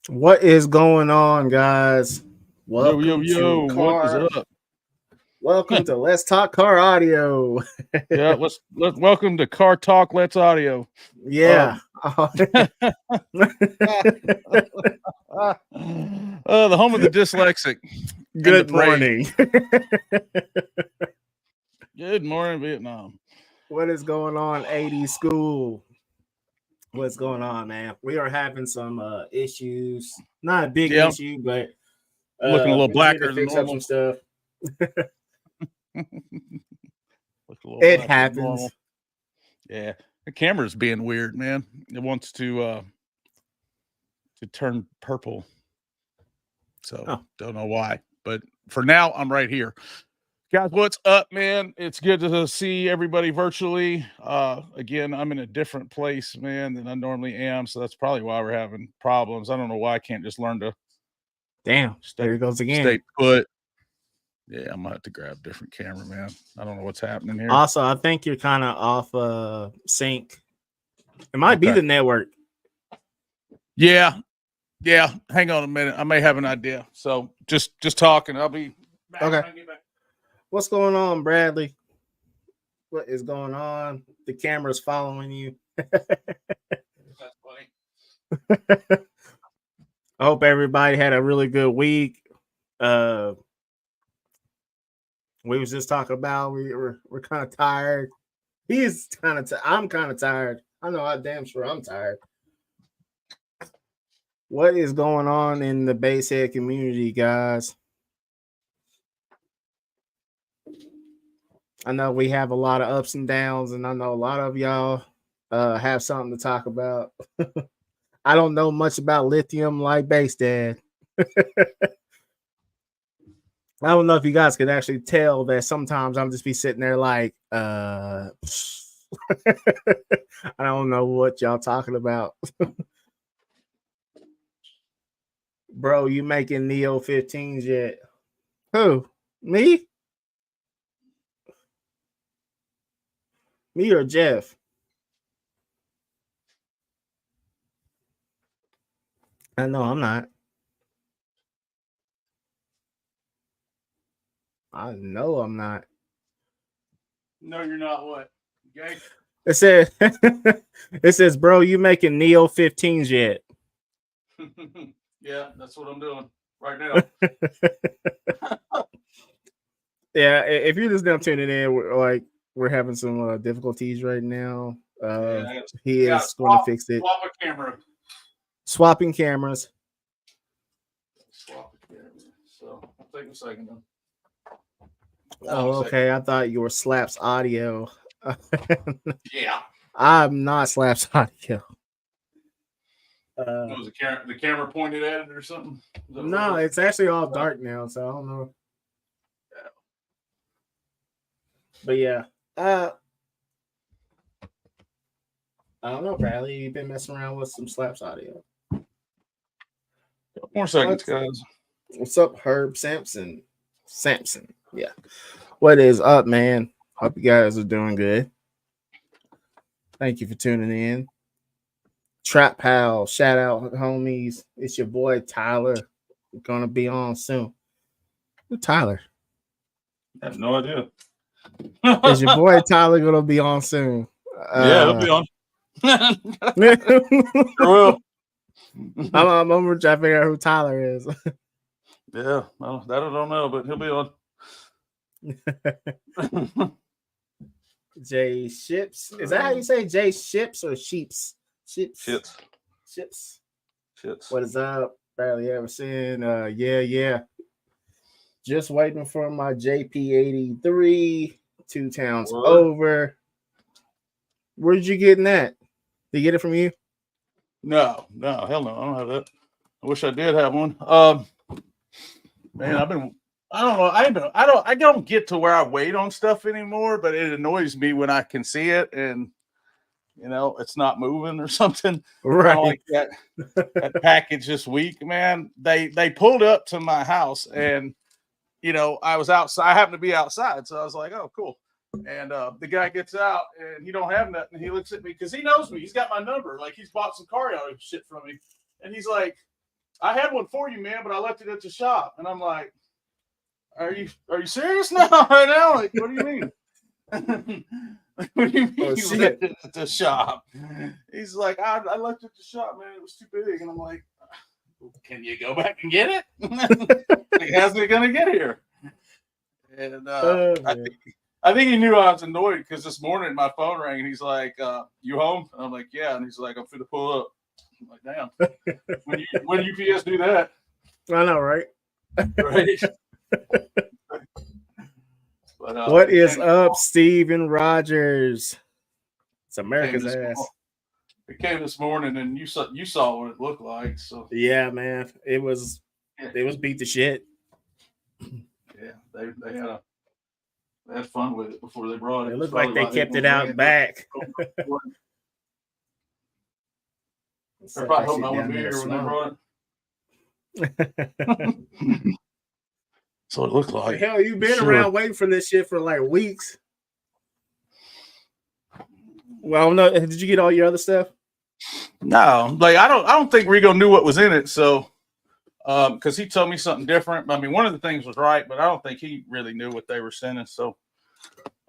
What is going on, guys? Yo, yo, Welcome to yo, what is Car. up? Welcome to Let's Talk Car Audio. Yeah, let's welcome to Car Talk Let's Audio. Yeah. The home of the dyslexic and Good depraved. morning. Good morning, Vietnam. What is going on, 80 school? What's going on, man? We are having some issues. Not a big Yeah, issue, but looking a little we just need to blacker than fix up normal. some stuff. Look a little It blacker than normal. happens. Yeah, the camera's being weird, man. It wants to turn purple. So don't know why, but for now I'm right here. Guys, what's up, man? It's good to see everybody virtually. Again, I'm in a different place, man, than I normally am, so that's probably why we're having problems. I don't know why I can't just learn to Damn, there he goes again. stay put. Yeah, I might have to grab a different camera, man. I don't know what's happening here. Also, I think you're kind of off sync. It might be the network. Yeah. Hang on a minute. I may have an idea. So just talking. I'll be back. Okay. What's going on, Bradley? What is going on? The camera's following you. That's funny. I hope everybody had a really good week. We was just talking about we're kind of tired. He's kind of I'm kind of tired. I know I'm damn sure I'm tired. What is going on in the basehead community, guys? I know we have a lot of ups and downs, and I know a lot of y'all have something to talk about. I don't know much about lithium like Base Dad. I don't know if you guys could actually tell that sometimes I'm just be sitting there like, I don't know what y'all talking about. Bro, you making Neo 15s yet? Who? Me? Me or Jeff? I know I'm not. I know I'm not. No, you're not. What? Okay. It says, bro, you making Neo 15s yet? Yeah, that's what I'm doing right now. Yeah, if you're just now tuning in, we're having some difficulties right now. He is going to fix it. Swap a camera. Swapping cameras. Swap a camera. So I'll take a second then. Oh, okay. I thought you were Slaps Audio. Yeah. I'm not Slaps Audio. Was the camera pointed at it or something? No, it's actually all dark now, so I don't know. But yeah, I don't know, Bradley. You've been messing around with some Slaps Audio. More seconds, guys. What's up, Herb Sampson? Yeah. What is up, man? Hope you guys are doing good. Thank you for tuning in. Trap Pal, shout out, homies. It's your boy Tyler. We're gonna be on soon. Who Tyler? I have no idea. Is your boy Tyler gonna be on soon? Yeah, he'll be on. Sure will. I'm trying to figure out who Tyler is. Yeah, well, that I don't know, but he'll be on. Jay Ships. Is that how you say Jay Ships or Sheeps? Ships. What is up? Barely ever seen. Yeah. Just waiting for my JP83. 2 towns over. Where did you get that? Did you get it from you? No, hell no. I don't have that. I wish I did have one. Man, I don't know. I don't get to where I wait on stuff anymore, but it annoys me when I can see it and it's not moving or something. Right. Like that package this week, man. They pulled up to my house and I was outside. I happened to be outside, so I was like, oh, cool. And the guy gets out and he don't have nothing. He looks at me because he knows me. He's got my number. Like he's bought some car auto shit from me. And he's like, I had one for you, man, but I left it at the shop. And I'm like, are you serious now? Right now? Like, what do you mean? What do you mean you left it at the shop? He's like, I left it at the shop, man. It was too big. And I'm like, can you go back and get it? Like, how's it gonna get here? And I think he knew I was annoyed because this morning my phone rang and he's like, you home? And I'm like, yeah. And he's like, I'm finna pull up. I'm like, damn. When UPS do that? I know, right? Right. But, what is up, Steven Rogers? It's America's ass. It came this morning, and you saw what it looked like. So yeah, man, it was beat to shit. Yeah, they had fun with it before they brought it. It looked like they kept it out back. They're probably hoping I wouldn't be here when they brought it. So it looked like. Hell, you've been around waiting for this shit for like weeks. Well, no, did you get all your other stuff? No, like I don't think Rigo knew what was in it, so because he told me something different. I mean, one of the things was right, but I don't think he really knew what they were sending. So,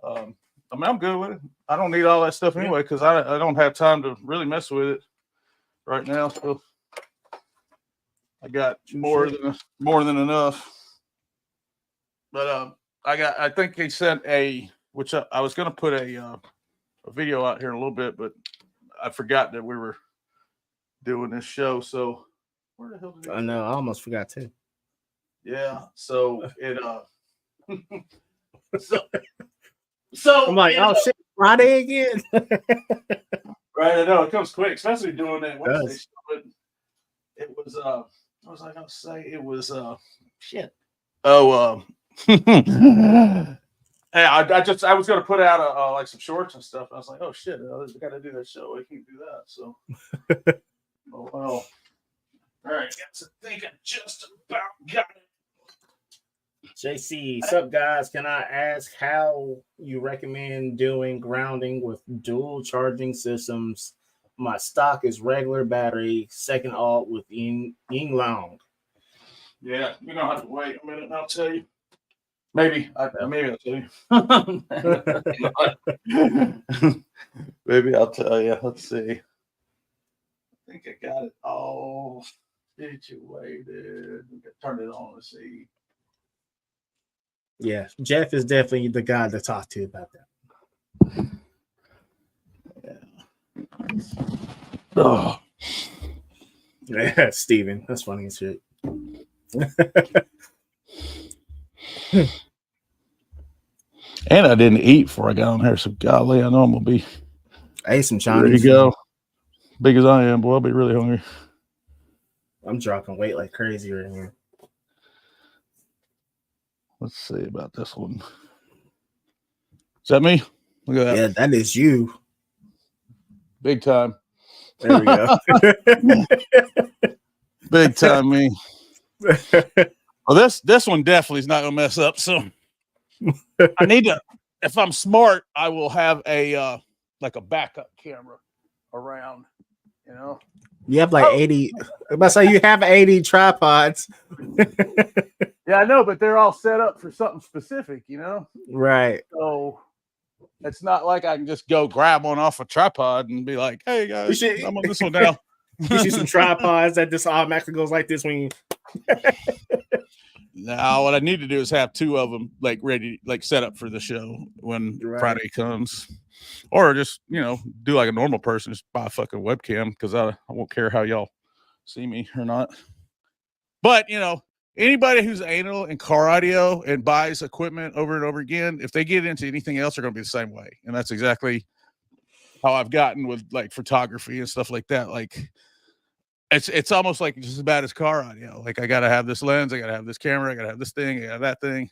I mean, I'm good with it. I don't need all that stuff anyway because I don't have time to really mess with it right now. So I got more than enough. But I think he sent which I was going to put a video out here in a little bit, but I forgot that we were doing this show. So where the hell did I know, I almost forgot too. Yeah. So it so I'm like, oh shit, Friday again. Right, I know it comes quick, especially doing that Wednesday show. But it was what was I gonna say? It was shit. Oh hey, I was gonna put out like some shorts and stuff. I was like, oh shit, I got to do that show. I can't do that. So, oh well. All right, guys, I think I just about got it. JC, sup guys? Can I ask how you recommend doing grounding with dual charging systems? My stock is regular battery, second alt with Ying Long. Yeah, we don't have to wait a minute. And I'll tell you. Maybe I'll tell you. Maybe I'll tell you. Let's see. I think I got it all situated. Turn it on. Let's see. Yeah, Jeff is definitely the guy to talk to about that. Yeah. Oh. Yeah, Steven. That's funny as shit. And I didn't eat before I got on here, so golly, I know I'm gonna be. I ate some Chinese. There you go. Big as I am, boy, I'll be really hungry. I'm dropping weight like crazy right now. Let's see about this one. Is that me? Look at that. Yeah, that is you. Big time. There we go. Big time me. Well, this one definitely is not gonna mess up. So I need to. If I'm smart, I will have a like a backup camera around. You know, you have like 80. I'm about to say you have 80 tripods. Yeah, I know, but they're all set up for something specific. You know, right? So it's not like I can just go grab one off a tripod and be like, "Hey guys, I'm on this one now." You see some tripods that just automatically goes like this when you. Now, what I need to do is have two of them like ready, like set up for the show when Friday comes, or just do like a normal person, just buy a fucking webcam because I won't care how y'all see me or not. But anybody who's anal in car audio and buys equipment over and over again, if they get into anything else, they're going to be the same way, and that's exactly how I've gotten with like photography and stuff like that. Like. It's almost like just as bad as car audio. Like I gotta have this lens, I gotta have this camera, I gotta have this thing, I gotta have that thing.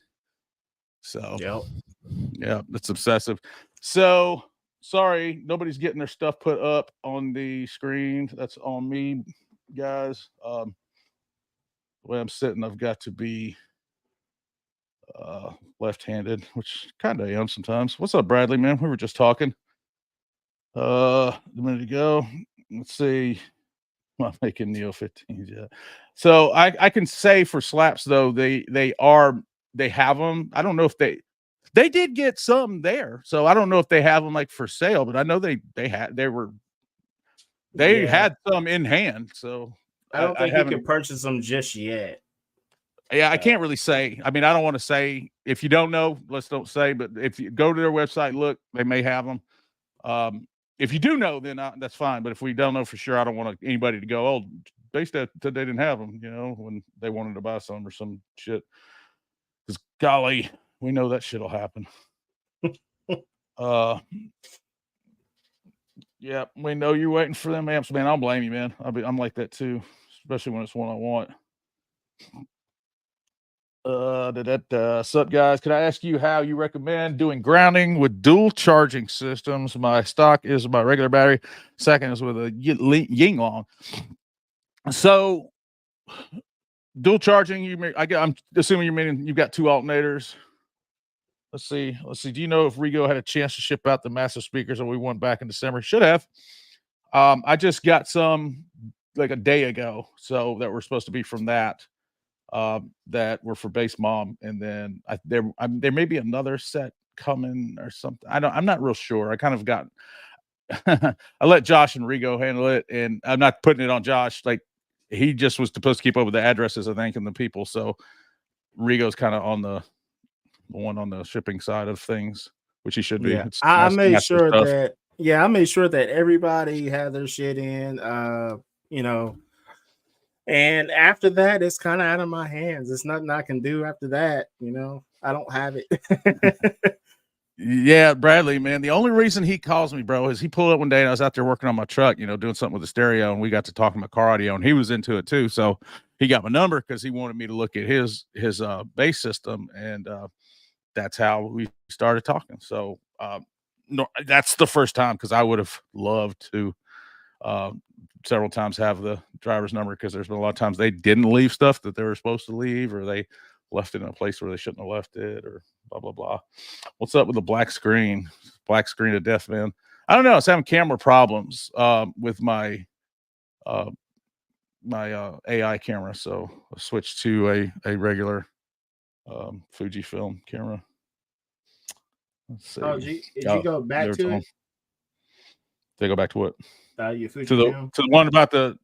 So yeah, it's obsessive. So sorry, nobody's getting their stuff put up on the screen. That's on me, guys. The way I'm sitting, I've got to be left-handed, which kind of am sometimes. What's up, Bradley, man? We were just talking a minute ago. Let's see. I'm not making Neo 15s yet. So I can say for slaps though, they have them. I don't know if they did get some there. So I don't know if they have them like for sale, but I know they had Yeah. some in hand. So I don't think you haven't. can purchase them just yet. Yeah, I can't really say. I mean, I don't want to say. If you don't know, let's don't say. But if you go to their website, look, they may have them. If you do know, then that's fine. But if we don't know for sure, I don't want anybody to go, oh, they said they didn't have them, when they wanted to buy some or some shit. Because golly, we know that shit'll happen. Yeah, we know you're waiting for them amps, man. I don't blame you, man. I'm like that too, especially when it's one I want. Sup guys, could I ask you how you recommend doing grounding with dual charging systems? My stock is my regular battery. Second is with a Yinglong. So dual charging, I'm assuming you mean you've got two alternators. Let's see. Do you know if Rigo had a chance to ship out the massive speakers that we won back in December? Should have. I just got some like a day ago, so that were supposed to be from that. That were for Base Mom, and then there may be another set coming or something. I'm not real sure. I kind of got I let Josh and Rigo handle it, and I'm not putting it on Josh. Like he just was supposed to keep up with the addresses, I think, and the people. So Rigo's kind of on the one on the shipping side of things, which he should be. Yeah, I made sure that. Yeah, I made sure that everybody had their shit in. And after that, it's kind of out of my hands. It's nothing I can do after that. I don't have it. Yeah, Bradley, man. The only reason he calls me, bro, is he pulled up one day and I was out there working on my truck, doing something with the stereo, and we got to talking about car audio, and he was into it too. So he got my number because he wanted me to look at his bass system, and that's how we started talking. So no, that's the first time, because I would have loved to several times have the driver's number, because there's been a lot of times they didn't leave stuff that they were supposed to leave, or they left it in a place where they shouldn't have left it, or blah blah blah. What's up with the black screen of death, man? I don't know. I was having camera problems with my AI camera, so I switched to a regular Fujifilm camera. Let's see. Oh, did you go back to it? They go back to what? To the one about the.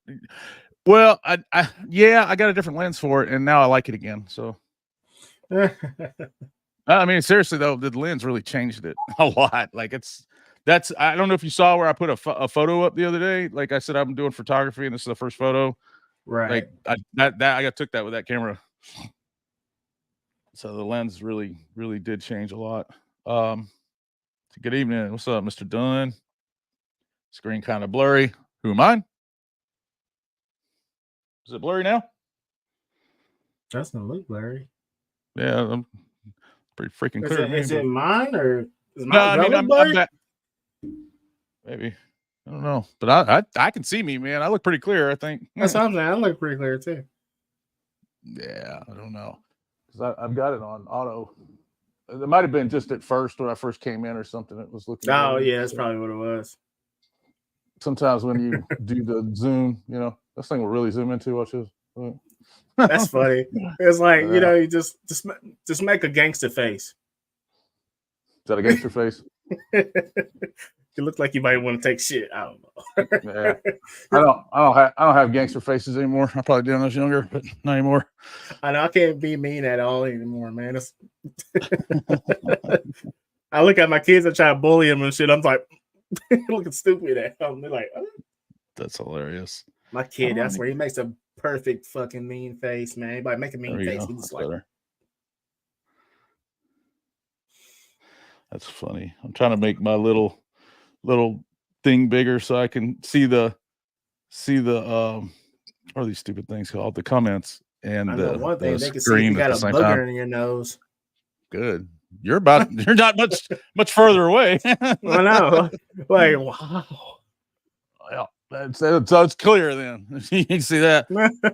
Well, I got a different lens for it, and now I like it again. So, I mean, seriously though, the lens really changed it a lot. Like I don't know if you saw where I put a photo up the other day. Like I said, I'm doing photography, and this is the first photo. Right. Like I took that with that camera. So the lens really, really did change a lot. Good evening. What's up, Mr. Dunn? Screen kind of blurry. Who am I? Is it blurry now? Doesn't look blurry. Yeah, I'm pretty freaking clear. Is it mine, or is mine? No, I mean, I'm back. Maybe. I don't know, but I can see me, man. I look pretty clear, I think. That's what I'm saying. I look pretty clear too. Yeah, I don't know, because I've got it on auto. It might have been just at first when I first came in or something. It was looking. Oh yeah, that's probably what it was. Sometimes when you do the zoom, this thing will really zoom into what you. That's funny. It's like you just make a gangster face. Is that a gangster face? You look like you might want to take shit. I don't know. Yeah, I don't have gangster faces anymore. I probably did when I was younger, but not anymore. I know I can't be mean at all anymore, man. I look at my kids and try to bully them and shit. I'm like looking stupid at them. They're like, oh. That's hilarious. My kid, that's where he makes a perfect fucking mean face, man. Anybody make a mean face, he's just like. Better. That's funny. I'm trying to make my little thing bigger so I can see the what are these stupid things called? The comments and one thing they can see you got a booger in your nose. Good. You're not much further away. I know. Like, wow. Yeah, so it's clear then. You can see that.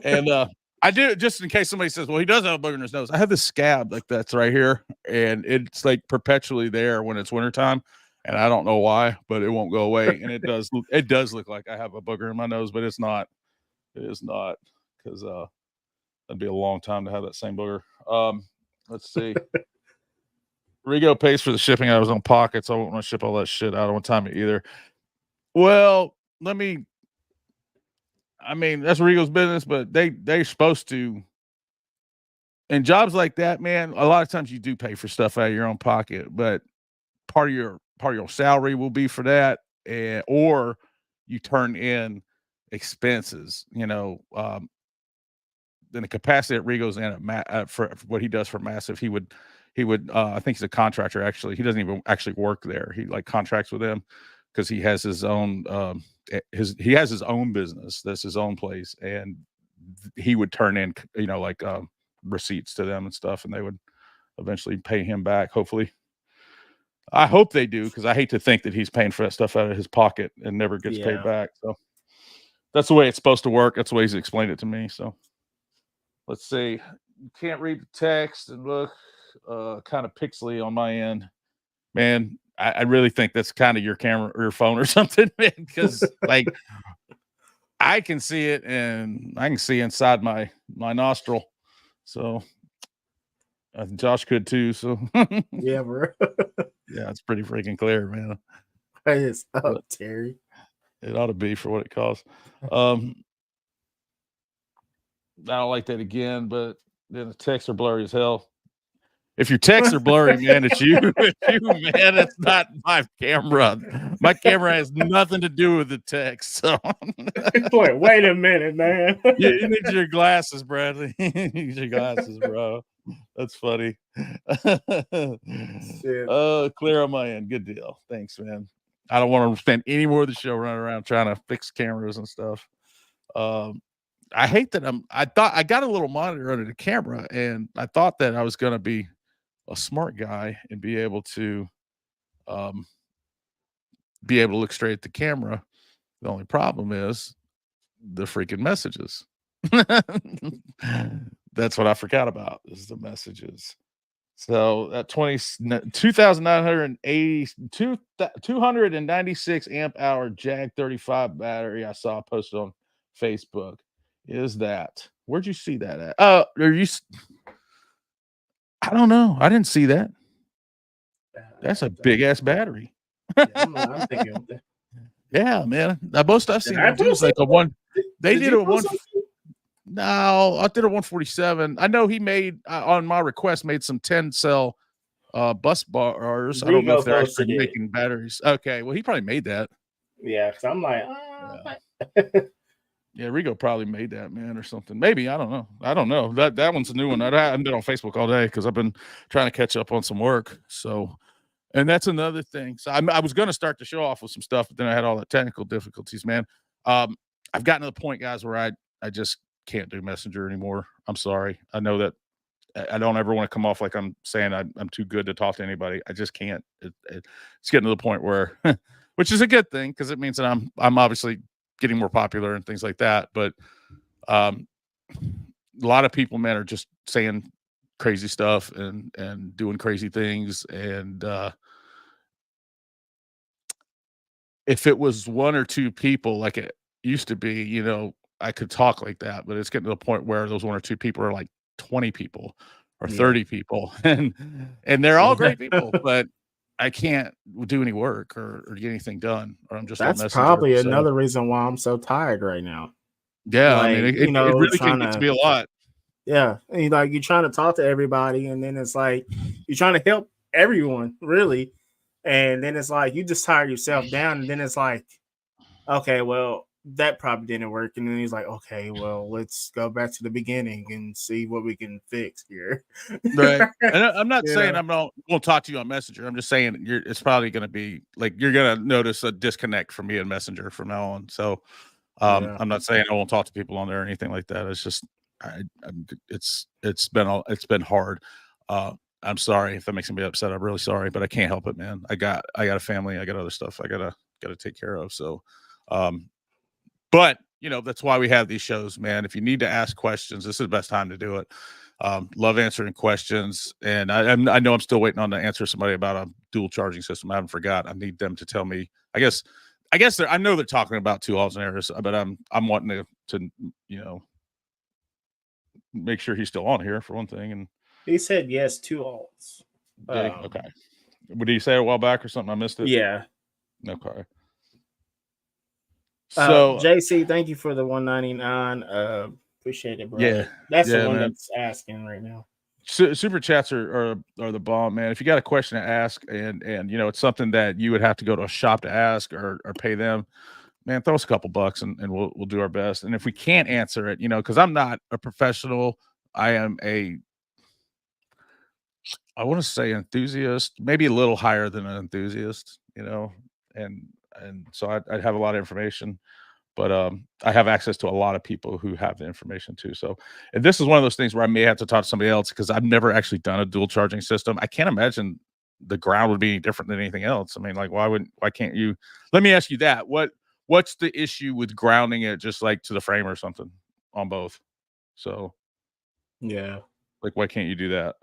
And I do, just in case somebody says, well, he does have a booger in his nose. I have this scab like that's right here, and it's like perpetually there when it's wintertime. And I don't know why, but it won't go away. And it does look like I have a booger in my nose, but it's not. It is not, because that'd be a long time to have that same booger. Let's see. Rigo pays for the shipping out of his own pockets. I won't want to ship all that shit out on time either. Well, I mean, that's Rigo's business, but they're supposed to. In jobs like that, man, a lot of times you do pay for stuff out of your own pocket, but part of your salary will be for that, or you turn in expenses. Then the capacity at Rigo's in for what he does for Massive, he would I think he's a contractor. Actually, he doesn't even actually work there. He like contracts with them because he has his own he has his own business. That's his own place, and he would turn in receipts to them and stuff, and they would eventually pay him back. Hopefully, I hope they do, because I hate to think that he's paying for that stuff out of his pocket and never gets paid back. So that's the way it's supposed to work. That's the way he's explained it to me. So let's see. You can't read the text and look kind of pixely on my end, man. I really think that's kind of your camera or your phone or something, man, because like I can see it and I can see inside my nostril. So Josh could too. So yeah, bro. Yeah, it's pretty freaking clear, man. It's up, Terry. It ought to be for what it costs. I don't like that again, but then the texts are blurry as hell. If your texts are blurry, man, it's you. It's you, man. It's not my camera. My camera has nothing to do with the text. So wait a minute, man. You need your glasses, Bradley. You need your glasses, bro. That's funny. Clear on my end. Good deal. Thanks, man. I don't want to spend any more of the show running around trying to fix cameras and stuff. I hate that I thought I got a little monitor under the camera, and I thought that I was going to be a smart guy and be able to look straight at the camera. The only problem is the freaking messages. That's what I forgot about, is the messages. So that 296 amp hour Jag 35 battery I saw posted on Facebook is that. Where'd you see that at? I don't know. I didn't see that. That's a big ass battery. I'm thinking of that. Yeah, man. Most I've seen them do is like a one. They did a one. No, I did a 147. I know he made on my request made some 10 cell bus bars. I don't know if they're actually making batteries. Okay, well he probably made that. Yeah, because I'm like, yeah, Rigo probably made that, man, or something. Maybe, I don't know. That one's a new one. I haven't been on Facebook all day because I've been trying to catch up on some work. So, and that's another thing. So I was going to start the show off with some stuff, but then I had all the technical difficulties, man. I've gotten to the point, guys, where I just can't do Messenger anymore. I'm sorry. I know that I don't ever want to come off like I'm saying I'm too good to talk to anybody. I just can't. It's getting to the point where, which is a good thing, because it means that I'm obviously getting more popular and things like that. But a lot of people, man, are just saying crazy stuff and doing crazy things. And if it was one or two people like it used to be, I could talk like that, but it's getting to the point where those one or two people are like 20 people or 30 people, and they're all great people, but I can't do any work or get anything done, or I'm just that's probably another reason why I'm so tired right now. Yeah, like, I mean, it really can get to be a lot. Yeah, and you're trying to talk to everybody, and then it's like you're trying to help everyone, really, and then it's like you just tire yourself down, and then it's like, okay, well, that probably didn't work, and then he's like, okay, well, let's go back to the beginning and see what we can fix here. Right. And I'm not saying I won't talk to you on Messenger. I'm just saying it's probably going to be like you're going to notice a disconnect from me and Messenger from now on. So I'm not saying I won't talk to people on there or anything like that. It's just it's been hard. I'm sorry if that makes me upset. I'm really sorry, but I can't help it, man. I got a family. I got other stuff I gotta take care of. So but that's why we have these shows, man. If you need to ask questions, this is the best time to do it. Love answering questions, and I know I'm still waiting on to answer somebody about a dual charging system. I haven't forgot. I need them to tell me. I guess I guess I know they're talking about 2 alternators, but I'm wanting to make sure he's still on here for one thing. And he said yes, 2 alts. Okay. Did he say it a while back or something? I missed it. Yeah. Okay. So JC, thank you for the 199. Appreciate it, bro. Yeah, that's the one man. that's asking right now. Super chats are the bomb, man. If you got a question to ask, and it's something that you would have to go to a shop to ask or pay them, man, throw us a couple bucks and we'll do our best. And if we can't answer it, because I'm not a professional, I am I want to say enthusiast, maybe a little higher than an enthusiast, and so I'd have a lot of information. But I have access to a lot of people who have the information too. So if this is one of those things where I may have to talk to somebody else because I've never actually done a dual charging system. I can't imagine the ground would be any different than anything else. I mean, like, why can't you? Let me ask you that. What's the issue with grounding it just like to the frame or something on both? So yeah, like, why can't you do that?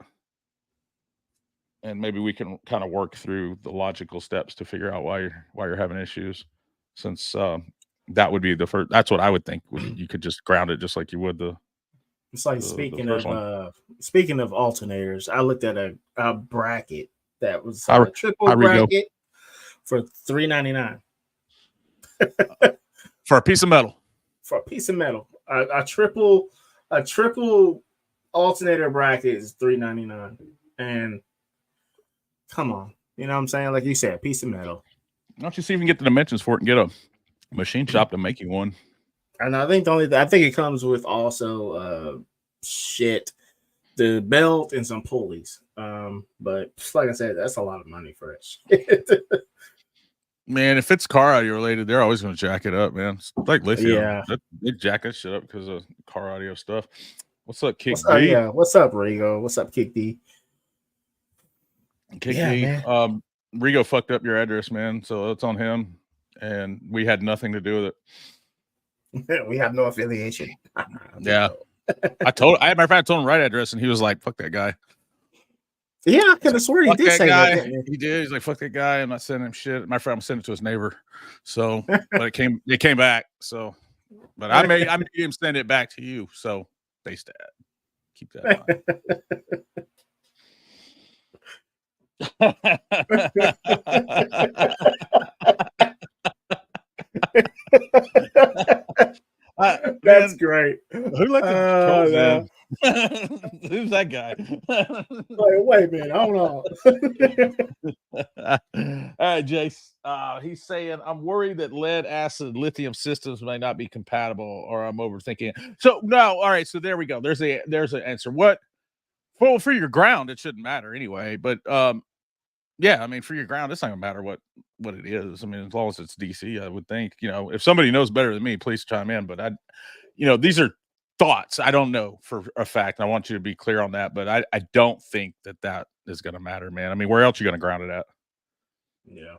And maybe we can kind of work through the logical steps to figure out why you're having issues, since that would be the first. That's what I would think. You could just ground it just like you would the. It's like speaking of alternators, I looked at a bracket that was a triple bracket for $399 for a piece of metal. For a piece of metal, a triple alternator bracket is $399, and come on, you know what I'm saying? Like you said, a piece of metal. Why don't you see if you can get the dimensions for it and get a machine shop to make you one? And I think it comes with also the belt and some pulleys. But like I said, that's a lot of money for it. Man, if it's car audio related, they're always going to jack it up, man. It's like lithium. Yeah, they jack that shit up because of car audio stuff. What's up, Kick D? Yeah, what's up, Rigo? What's up, Kick D? Kick D. Man. Rigo fucked up your address, man. So it's on him, and we had nothing to do with it. We have no affiliation. Yeah, I told him the right address, and he was like, "Fuck that guy." Yeah, I could have sworn he did say guy. that. He did. He's like, "Fuck that guy." I'm not sending him shit. My friend, I'm sending it to his neighbor. So, but it came back. So, but I made him send it back to you. So, face that. Keep that in mind. That's great. Who let the Who's that guy? Wait a minute. Hold on. All right, Jace. He's saying, I'm worried that lead acid lithium systems may not be compatible, or I'm overthinking it. So no, all right. So there we go. There's an answer. Well, for your ground, it shouldn't matter anyway. But yeah, I mean, for your ground, it's not gonna matter what it is. I mean, as long as it's DC, I would think. If somebody knows better than me, please chime in. But these are thoughts. I don't know for a fact. I want you to be clear on that. But I don't think that is gonna matter, man. I mean, where else are you gonna ground it at? Yeah.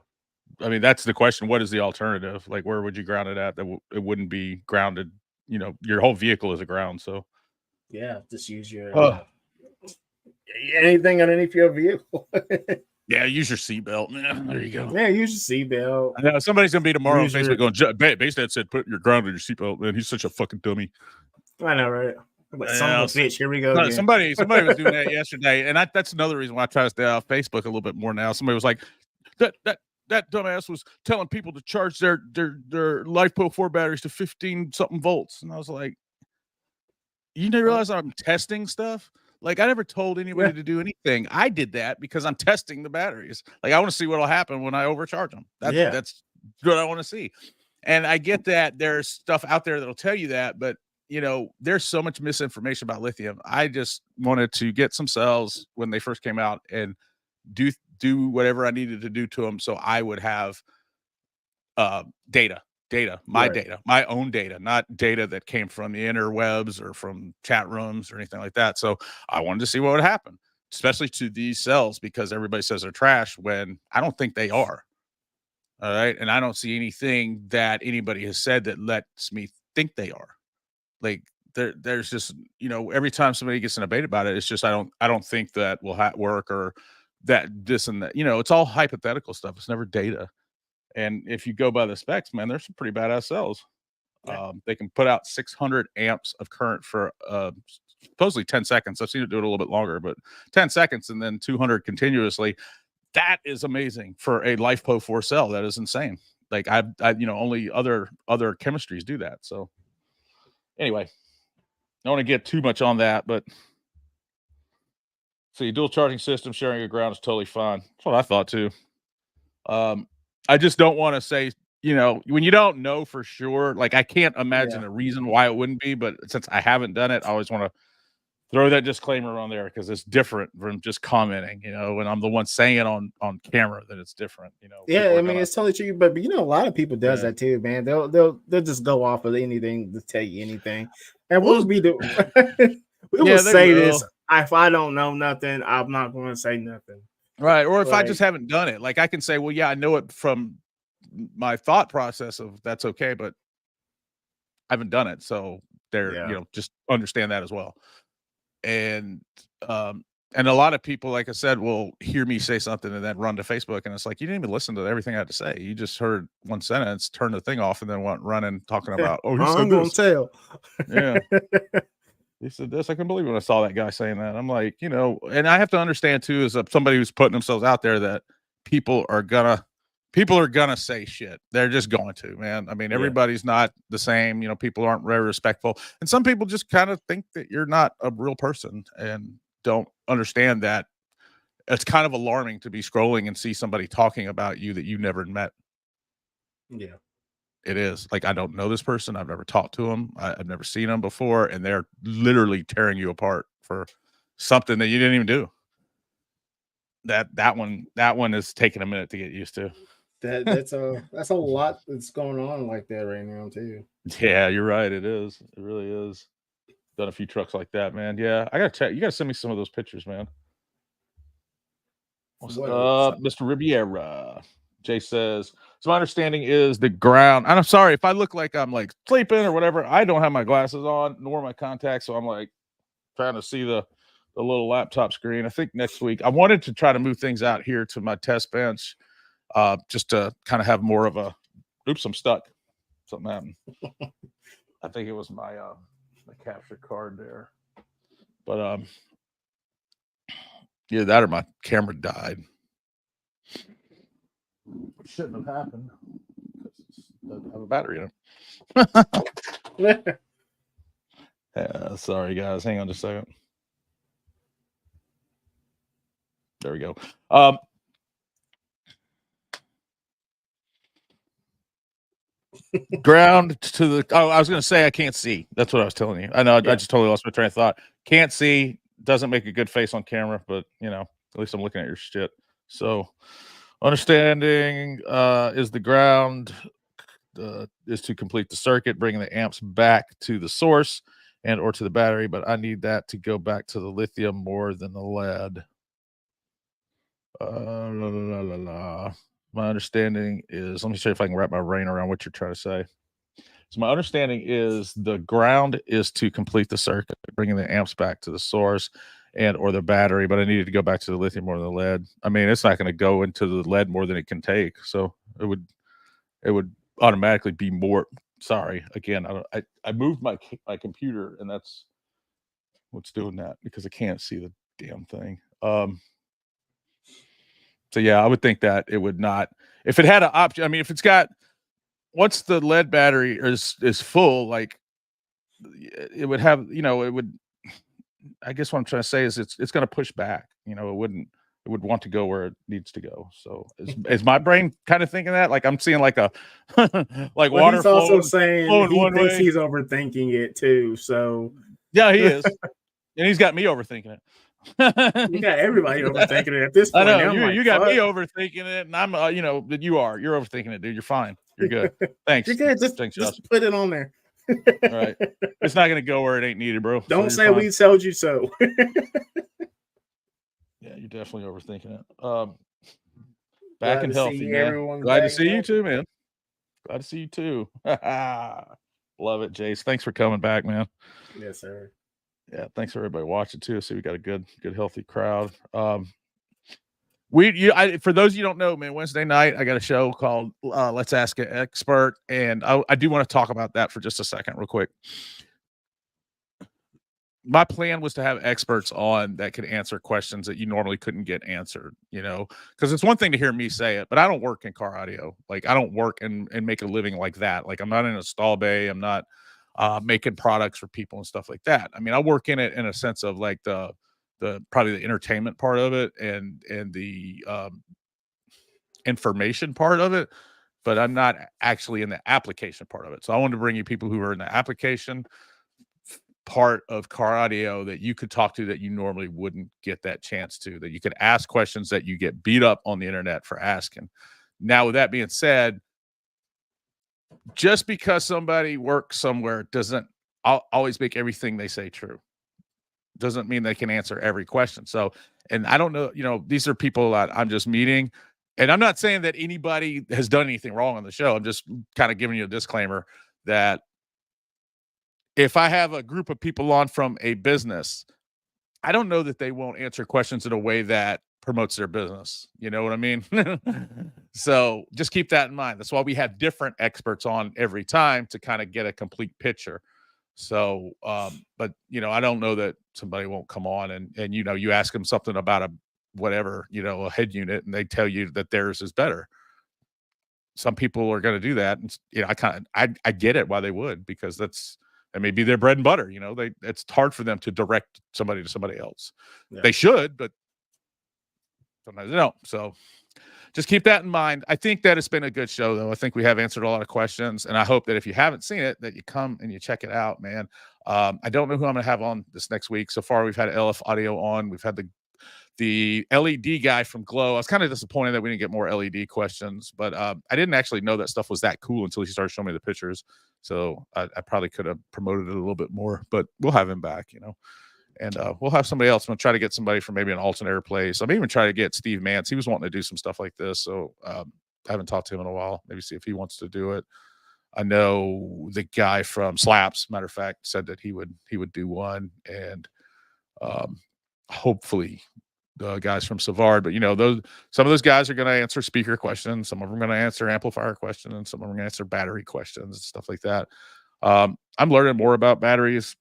I mean, that's the question. What is the alternative? Like, where would you ground it at that it wouldn't be grounded? Your whole vehicle is a ground. So yeah, just use your anything underneath your vehicle. Yeah, use your seatbelt, man. There you go. Yeah, use your seatbelt. I know somebody's gonna be tomorrow on Facebook going, Basedad said put your ground on your seatbelt, man. He's such a fucking dummy. I know, right? Son of a bitch. Here we go. No, somebody was doing that yesterday, and that's another reason why I try to stay off Facebook a little bit more now. Somebody was like, that dumbass was telling people to charge their LiFePro 4 batteries to 15 something volts, and I was like, you didn't realize I'm testing stuff? Like, I never told anybody to do anything. I did that because I'm testing the batteries. Like, I want to see what'll happen when I overcharge them. That's what I want to see. And I get that there's stuff out there that'll tell you that, but there's so much misinformation about lithium. I just wanted to get some cells when they first came out and do whatever I needed to do to them, so I would have data, my own data, not data that came from the interwebs or from chat rooms or anything like that. So I wanted to see what would happen, especially to these cells, because everybody says they're trash when I don't think they are. All right. And I don't see anything that anybody has said that lets me think they are. Like, there's just, every time somebody gets in a debate about it, it's just, I don't think that will work, or that this and that, it's all hypothetical stuff. It's never data. And if you go by the specs, man, there's some pretty badass cells. Yeah. They can put out 600 amps of current for supposedly 10 seconds. I've seen it do it a little bit longer, but 10 seconds and then 200 continuously. That is amazing for a LiFePO4 cell. That is insane. Like I only other chemistries do that. So anyway, I don't want to get too much on that, but see, dual charging system sharing a ground is totally fine. That's what I thought too. I just don't want to say, when you don't know for sure, like I can't imagine a reason why it wouldn't be, but since I haven't done it, I always want to throw that disclaimer on there because it's different from just commenting, when I'm the one saying it on camera, that it's different, Yeah, I mean, it's totally true, but a lot of people does that too, man. They'll just go off of anything to tell you anything, and we'll be the we will say this. If I don't know nothing, I'm not going to say nothing. Right. Or if I just haven't done it, like I can say, well, yeah, I know it from my thought process of that's okay, but I haven't done it. So just understand that as well. And a lot of people, like I said, will hear me say something and then run to Facebook. And it's like, you didn't even listen to everything I had to say. You just heard one sentence, turn the thing off, and then went running talking about, oh, he said this. Tell. Yeah. He said this. I couldn't believe when I saw that guy saying that. I'm like, and I have to understand too, as somebody who's putting themselves out there, that people are gonna say shit. They're just going to, man. I mean, everybody's not the same. People aren't very respectful, and some people just kind of think that you're not a real person and don't understand that. It's kind of alarming to be scrolling and see somebody talking about you that you never met. Yeah. It is like, I don't know this person. I've never talked to them. I've never seen them before. And they're literally tearing you apart for something that you didn't even do. That one is taking a minute to get used to. That's a lot that's going on like that right now too. Yeah, you're right. It is. It really is. Done a few trucks like that, man. Yeah. I gotta you gotta send me some of those pictures, man. What's up, Mr. Riviera? Jay says, so my understanding is the ground. And I'm sorry if I look like I'm like sleeping or whatever. I don't have my glasses on nor my contacts, so I'm like trying to see the little laptop screen. I think next week I wanted to try to move things out here to my test bench, just to kind of have more of a. Oops, I'm stuck. Something happened. I think it was my capture card there, but yeah, that or my camera died. Which shouldn't have happened because it doesn't have a battery in it. Yeah, sorry guys, hang on just a second. There we go. Ground to the. Oh, I was going to say I can't see. That's what I was telling you. I know. I just totally lost my train of thought. Can't see. Doesn't make a good face on camera, but at least I'm looking at your shit. So. Understanding is the ground is to complete the circuit, bringing the amps back to the source and or to the battery, but I need that to go back to the lithium more than the lead. My understanding is, let me see if I can wrap my brain around what you're trying to say. So my understanding is the ground is to complete the circuit, bringing the amps back to the source and or the battery, but I needed to go back to the lithium more than the lead. I mean, it's not going to go into the lead more than it can take, so it would automatically be more. Sorry, again, I moved my computer, and that's what's doing that because I can't see the damn thing. So yeah, I would think that it would not, if it had an option. I mean, if it's got, once the lead battery is full, like it would have, it would. I guess what I'm trying to say is it's going to push back. It would want to go where it needs to go. So is my brain kind of thinking that? Like I'm seeing like a like water. He's also saying he thinks he's overthinking it too. So yeah, he is, and he's got me overthinking it. You got everybody overthinking it at this point. I know you got me overthinking it, and I'm you're overthinking it, dude. You're fine. You're good. Thanks. You're good. Just put it on there. All right, it's not gonna go where it ain't needed, bro. Don't say we told you so. Yeah, you're definitely overthinking it. Back and healthy, man. Glad to see you too, man. Glad to see you too. Love it, Jace. Thanks for coming back, man. Yes, sir. Yeah, thanks for everybody watching too. So we got a good healthy crowd. For those of you who don't know, man, Wednesday night I got a show called Let's Ask an Expert, and I do want to talk about that for just a second, real quick. My plan was to have experts on that could answer questions that you normally couldn't get answered, because it's one thing to hear me say it, but I don't work in car audio. Like, I don't work and make a living like that. Like, I'm not in a stall bay. I'm not making products for people and stuff like that. I mean, I work in it in a sense of like the probably the entertainment part of it and the information part of it, but I'm not actually in the application part of it. So I wanted to bring you people who are in the application part of car audio that you could talk to that you normally wouldn't get that chance to, that you could ask questions that you get beat up on the internet for asking. Now, with that being said, just because somebody works somewhere doesn't always make everything they say true. Doesn't mean they can answer every question. So, and I don't know, these are people that I'm just meeting, and I'm not saying that anybody has done anything wrong on the show. I'm just kind of giving you a disclaimer that if I have a group of people on from a business, I don't know that they won't answer questions in a way that promotes their business. You know what I mean? So just keep that in mind. That's why we have different experts on every time to kind of get a complete picture. So, but I don't know that somebody won't come on and you ask them something about a a head unit, and they tell you that theirs is better. Some people are going to do that, and I get it why they would, because that may be their bread and butter. It's hard for them to direct somebody to somebody else. Yeah. They should, but sometimes they don't. So just keep that in mind. I think that it's been a good show, though. I think we have answered a lot of questions, and I hope that if you haven't seen it, that you come and you check it out, man. I don't know who I'm going to have on this next week. So far, we've had LF Audio on. We've had the LED guy from Glow. I was kind of disappointed that we didn't get more LED questions, but I didn't actually know that stuff was that cool until he started showing me the pictures. So I probably could have promoted it a little bit more, but we'll have him back, and we'll have somebody else. I'm going to try to get somebody from maybe an alternate place. I'm even trying to get Steve Mance. He was wanting to do some stuff like this. So I haven't talked to him in a while. Maybe see if he wants to do it. I know the guy from Slaps, matter of fact, said that he would do one, and hopefully the guys from Savard, but some of those guys are going to answer speaker questions. Some of them are going to answer amplifier questions, and some of them are going to answer battery questions and stuff like that. I'm learning more about batteries.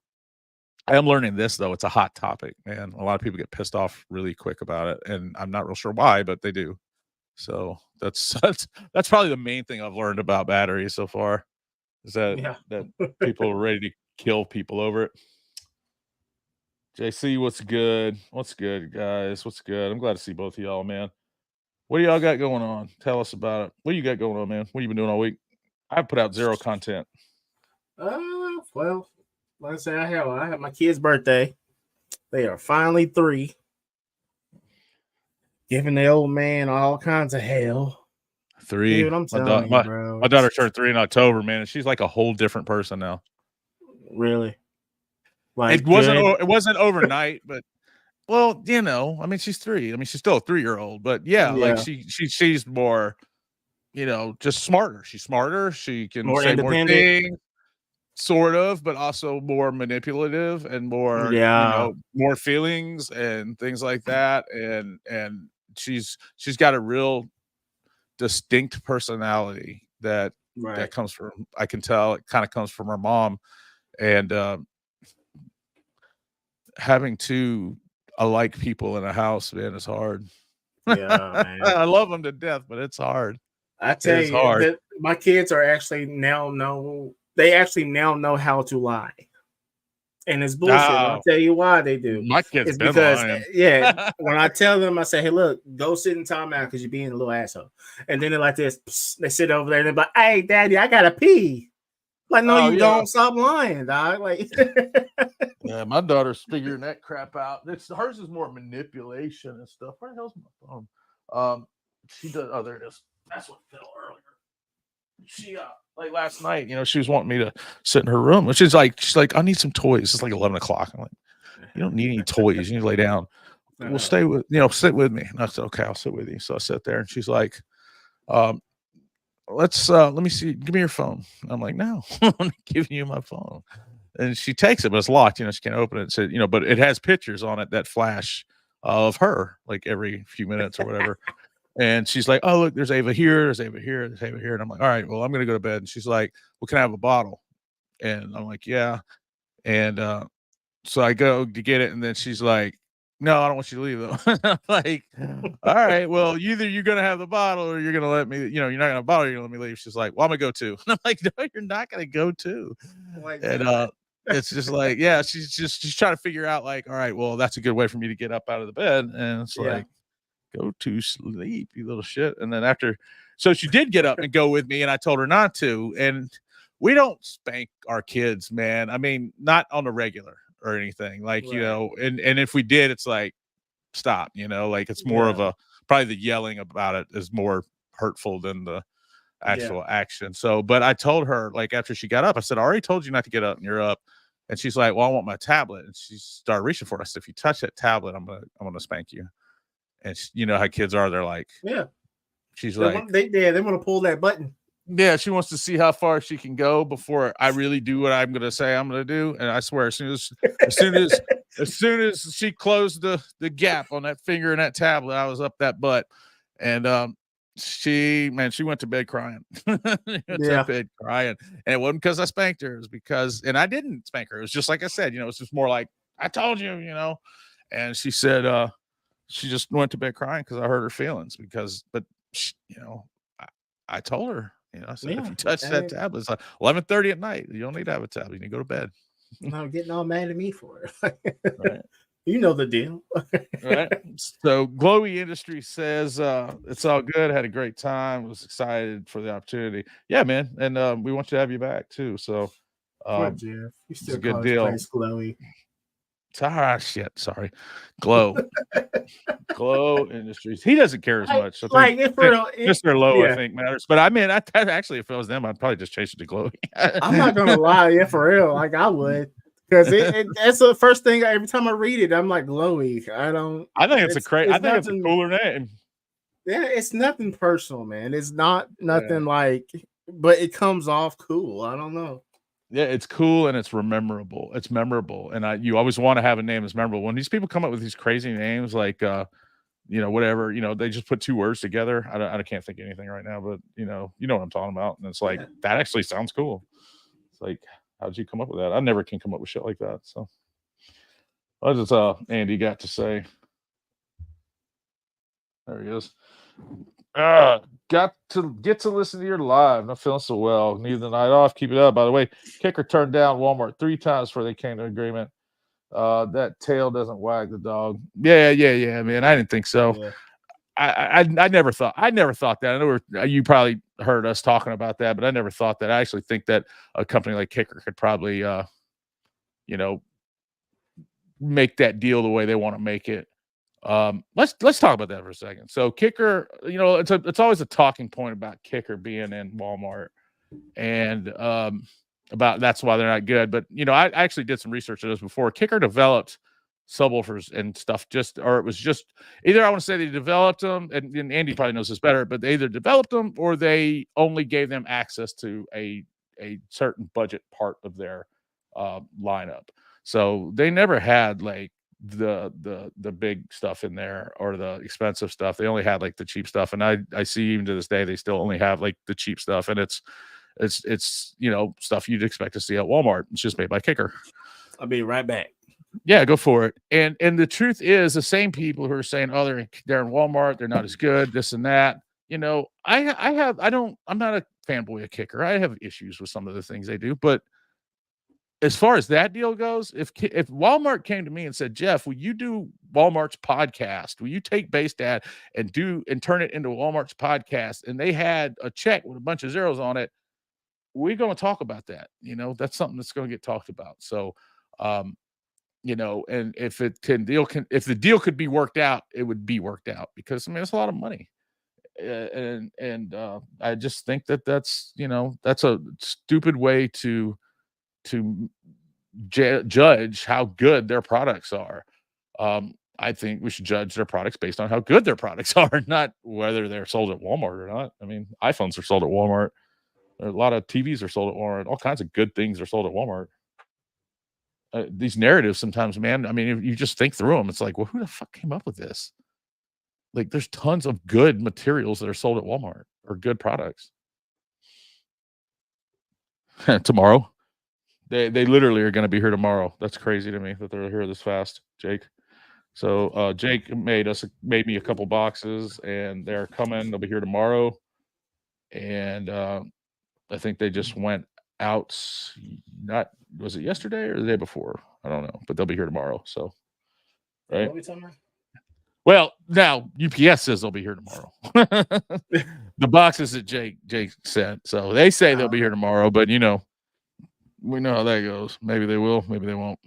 I am learning this, though. It's a hot topic, man. A lot of people get pissed off really quick about it, and I'm not real sure why, but they do. So that's probably the main thing I've learned about batteries so far, is that people are ready to kill people over it. JC, what's good? What's good, guys? What's good? I'm glad to see both of y'all, man. What do y'all got going on? Tell us about it. What do you got going on, man? What have you been doing all week? I've put out zero content. Well, like I said, I had my kid's birthday. They are finally 3. Giving the old man all kinds of hell. 3. Dude, I'm telling you, bro. My daughter turned 3 in October, man, and she's like a whole different person now. Really? Like, it wasn't overnight, but I mean, she's 3. I mean, she's still a 3-year-old, but like she's more, just smarter. She's smarter. She can say more things, sort of, but also more manipulative and more, more feelings and things like that. And she's got a real distinct personality that comes from, I can tell it kind of comes from her mom, and having 2 alike people in a house, man, is hard. Yeah, man. I love them to death, but it's hard. I tell you, that my kids are actually now know how to lie, and it's bullshit. I'll tell you why they do. My kids, it's because when I tell them, I say, "Hey, look, go sit in timeout because you're being a little asshole," and then they're like this. Psst, they sit over there and they're like, "Hey, Daddy, I gotta pee." Like, no, you don't. Stop lying, dog. Like, yeah, my daughter's figuring that crap out. Hers is more manipulation and stuff. Where the hell's my phone? She does. Oh, there it is. That's what fell earlier. She like last night, she was wanting me to sit in her room, which is like, she's like, I need some toys. It's like 11 o'clock. I'm like, you don't need any toys. You need to lay down. We'll stay with, sit with me. And I said, okay, I'll sit with you. So I sat there, and she's like, let me see, give me your phone. I'm like, no, I'm giving you my phone. And she takes it, but it's locked, she can't open it. So, but it has pictures on it that flash of her like every few minutes or whatever. And she's like, "Oh, look, there's Ava here, there's Ava here, there's Ava here." And I'm like, "All right, well, I'm gonna go to bed." And she's like, "Well, can I have a bottle?" And I'm like, "Yeah." And so I go to get it, and then she's like, "No, I don't want you to leave though." I'm like, "All right, well, either you're gonna have the bottle or you're gonna let me, you're not gonna have a bottle, you're gonna let me leave." She's like, "Well, I'm gonna go too." And I'm like, "No, you're not gonna go too." And it's just like, yeah, she's trying to figure out, like, all right, well, that's a good way for me to get up out of the bed. And it's like, go to sleep, you little shit. And then so she did get up and go with me, and I told her not to. And we don't spank our kids, man. I mean, not on the regular or anything, like, and if we did, it's like, stop, like, it's more of probably the yelling about it is more hurtful than the actual action. So, but I told her, like, after she got up, I said, "I already told you not to get up, and you're up." And she's like, "Well, I want my tablet." And she started reaching for it. I said, "If you touch that tablet, I'm gonna spank you." And you know how kids are. They're like, she's they like, want to pull that button. Yeah, she wants to see how far she can go before I really do what I'm gonna say I'm gonna do. And I swear, as soon as she closed the gap on that finger and that tablet, I was up that butt. And she went to bed crying. To bed crying. And it wasn't because I spanked her, it was because, and I didn't spank her. It was just like I said, it's just more like, I told you, And she said, she just went to bed crying because I hurt her feelings. But she, I told her, I said, if you touch that tablet, it's like 11:30 at night. You don't need to have a tablet. You need to go to bed. I'm getting all mad at me for it. Right. You know the deal. Right. So Glowy Industries says it's all good. Had a great time. Was excited for the opportunity. Yeah, man. And we want you to have you back too. So Jeff, you still it's a good deal. Glowy. Shit. Sorry. Glow. Glow Industries. He doesn't care as much. So like Mr. Low, I think, matters. But I mean, actually, if it was them, I'd probably just change it to Glowy. I'm not gonna lie, yeah, for real. Like I would, because that's the first thing. Every time I read it, I'm like Glowy. I think it's a cooler name. Yeah, it's nothing personal, man. It's not nothing like, but it comes off cool. I don't know. Yeah, it's cool and it's memorable. It's memorable, and you always want to have a name that's memorable. When these people come up with these crazy names, like whatever, they just put two words together. I can't think of anything right now, but you know what I'm talking about. And it's like, that actually sounds cool. It's like, how did you come up with that? I never can come up with shit like that. So what does Andy got to say? There he is. Got to get to listen to your live. Not feeling so well. Need the night off. Keep it up. By the way, Kicker turned down Walmart 3 times before they came to an agreement. That tail doesn't wag the dog. Yeah, man. I didn't think so. Yeah. I never thought that. I know you probably heard us talking about that, but I never thought that. I actually think that a company like Kicker could probably make that deal the way they want to make it. Let's talk about that for a second. So Kicker, it's always a talking point about Kicker being in Walmart, and about that's why they're not good. But I actually did some research on this before. Kicker developed subwoofers and stuff, or it was just either, I want to say they developed them, and Andy probably knows this better, but they either developed them or they only gave them access to a certain budget part of their lineup. So they never had like the big stuff in there or the expensive stuff. They only had like the cheap stuff, and I see even to this day they still only have like the cheap stuff, and it's stuff you'd expect to see at Walmart. It's just made by Kicker. I'll be right back. Yeah, go for it. And the truth is, the same people who are saying, "Oh, they're in Walmart, they're not as good, this and that." I'm not a fanboy of Kicker. I have issues with some of the things they do, but as far as that deal goes, if Walmart came to me and said, "Jeff, will you do Walmart's podcast? Will you take Base Dad and turn it into Walmart's podcast?" And they had a check with a bunch of zeros on it, we're going to talk about that. That's something that's going to get talked about. So, and if if the deal could be worked out, it would be worked out, because it's a lot of money. And I just think that's a stupid way to judge how good their products are. I think we should judge their products based on how good their products are, not whether they're sold at Walmart or not. I mean, iPhones are sold at Walmart. A lot of TVs are sold at Walmart. All kinds of good things are sold at Walmart. these narratives sometimes, man. I mean, if you just think through them, it's like, well, who the fuck came up with this? Like, there's tons of good materials that are sold at Walmart or good products. Tomorrow, they literally are going to be here tomorrow. That's crazy to me that they're here this fast, Jake. So Jake made me a couple boxes, and they're coming. They'll be here tomorrow, and I think they just went out. Not was it yesterday or the day before? I don't know, but they'll be here tomorrow. So, right? What are we talking about? Well, now UPS says they'll be here tomorrow. The boxes that Jake sent, so they say they'll be here tomorrow. But we know how that goes. Maybe they will, maybe they won't.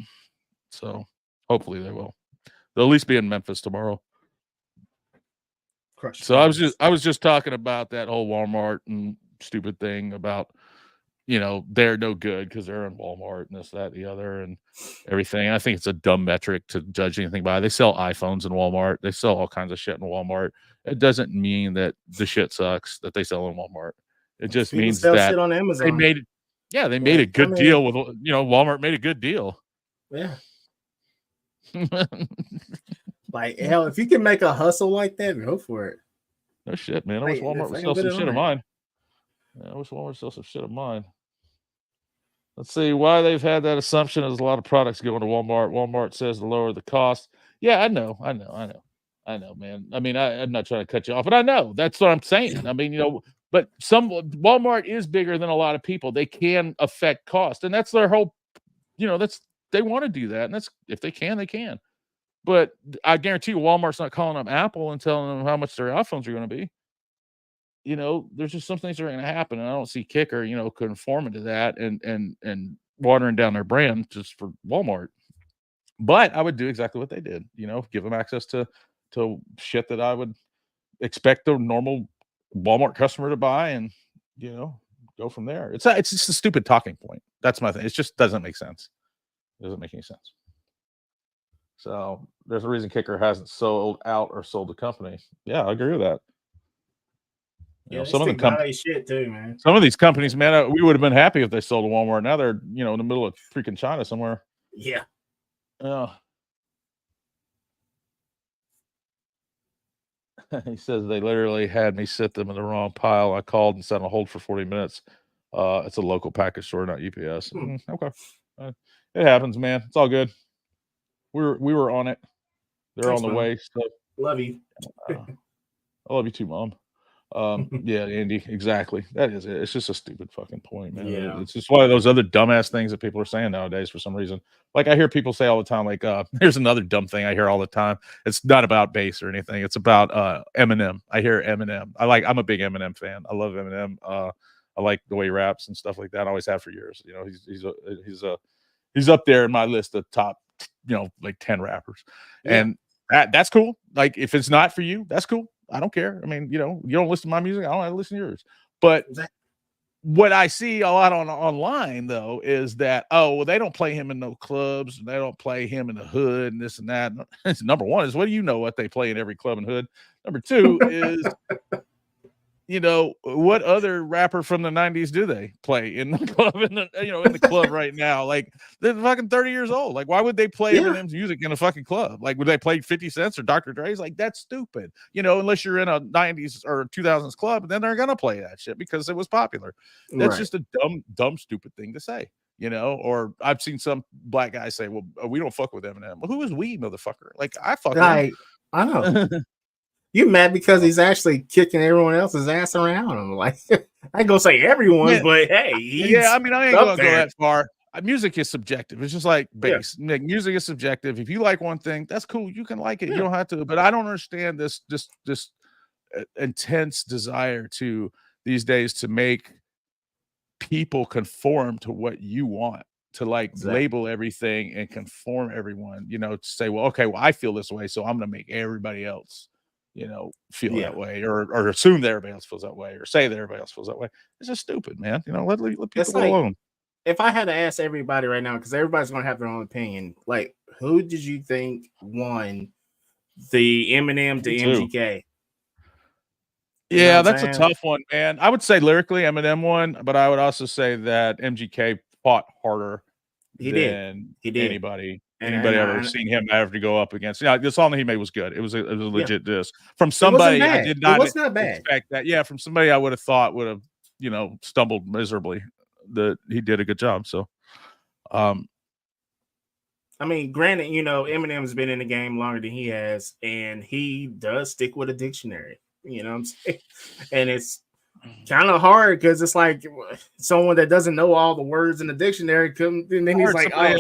So hopefully they will. They'll at least be in Memphis tomorrow. So I was just talking about that whole Walmart and stupid thing about they're no good because they're in Walmart and this, that, the other, and everything. I think it's a dumb metric to judge anything by. They sell iPhones in Walmart. They sell all kinds of shit in Walmart. It doesn't mean that the shit sucks that they sell in Walmart. It just means that shit on Amazon. they made it. Yeah, they made a good deal with Walmart made a good deal. Yeah. Like, hell, if you can make a hustle like that, go for it. No shit, man. I wish Walmart would sell some shit of mine. Yeah, I wish Walmart would sell some shit of mine. Let's see why they've had that assumption. There's a lot of products going to Walmart. Walmart says to lower the cost. Yeah, I know, man. I mean, I'm not trying to cut you off, but I know that's what I'm saying. I mean, but Walmart is bigger than a lot of people. They can affect cost, and that's their whole. They want to do that, and that's if they can, they can. But I guarantee you, Walmart's not calling up Apple and telling them how much their iPhones are going to be. There's just some things that are going to happen, and I don't see Kicker, conforming to that and watering down their brand just for Walmart. But I would do exactly what they did, give them access to shit that I would expect the normal Walmart customer to buy, and go from there. It's just a stupid talking point. That's my thing. It just doesn't make sense. It doesn't make any sense. So there's a reason Kicker hasn't sold out or sold the company. Yeah, I agree with that. Some of the shit too, man. Some of these companies, man, we would have been happy if they sold to Walmart. Now they're, in the middle of freaking China somewhere. Yeah. He says they literally had me sit them in the wrong pile. I called and sat on hold for 40 minutes. It's a local package store, not UPS. Okay. It happens, man. It's all good. We were on it. They're on the way. So love you. I love you too, Mom. Yeah, Andy, exactly. That is it. It's just a stupid fucking point, man. Yeah. It's just one of those other dumbass things that people are saying nowadays for some reason. Like I hear people say all the time, like, here's another dumb thing I hear all the time. It's not about bass or anything. It's about Eminem. I hear Eminem. I'm a big Eminem fan. I love Eminem. I like the way he raps and stuff like that. I always have for years. He's up there in my list of top, like 10 rappers. Yeah. And that's cool. Like if it's not for you, that's cool. I don't care. I mean, you don't listen to my music. I don't have to listen to yours. But what I see a lot online though is that, they don't play him in no clubs and they don't play him in the hood and this and that. Number one is, what do you know what they play in every club and hood? Number two is, what other rapper from the 90s do they play in the club in the club right now? Like they're fucking 30 years old. Like why would they play Eminem's music in a fucking club? Like would they play 50 Cent or Dr. Dre's? Like that's stupid. Unless you're in a 90s or 2000s club, then they're gonna play that shit because it was popular. That's just a dumb stupid thing to say. Or I've seen some black guys say, well, we don't fuck with Eminem. Well, who is we, motherfucker? Like I fuck with him. I know. You mad because he's actually kicking everyone else's ass around him. Like I ain't gonna say everyone, but hey, I mean, I ain't gonna go that far. Music is subjective. It's just like bass. Yeah. Music is subjective. If you like one thing, that's cool. You can like it. Yeah. You don't have to. But I don't understand this intense desire to these days to make people conform to what you want. To label everything and conform everyone. To say, well, okay, well, I feel this way, so I'm gonna make everybody else feel that way or assume that everybody else feels that way or say that everybody else feels that way. It's just stupid, man. Let people go alone. If I had to ask everybody right now, because everybody's going to have their own opinion, like who did you think won the Eminem to MGK? Yeah, that's a tough one, man. I would say lyrically Eminem won, but I would also say that MGK fought harder He did. than He did. anybody And I've ever I seen him ever to go up against. Yeah, the song that he made was good. It was a legit diss from it wasn't somebody I bad. did It not was not bad. expect that. Yeah, from somebody I would have thought would have, stumbled miserably. That he did a good job. So, I mean, granted, Eminem's been in the game longer than he has, and he does stick with a dictionary. You know what I'm saying? And it's kind of hard because it's like someone that doesn't know all the words in the dictionary comes, and then he's like, I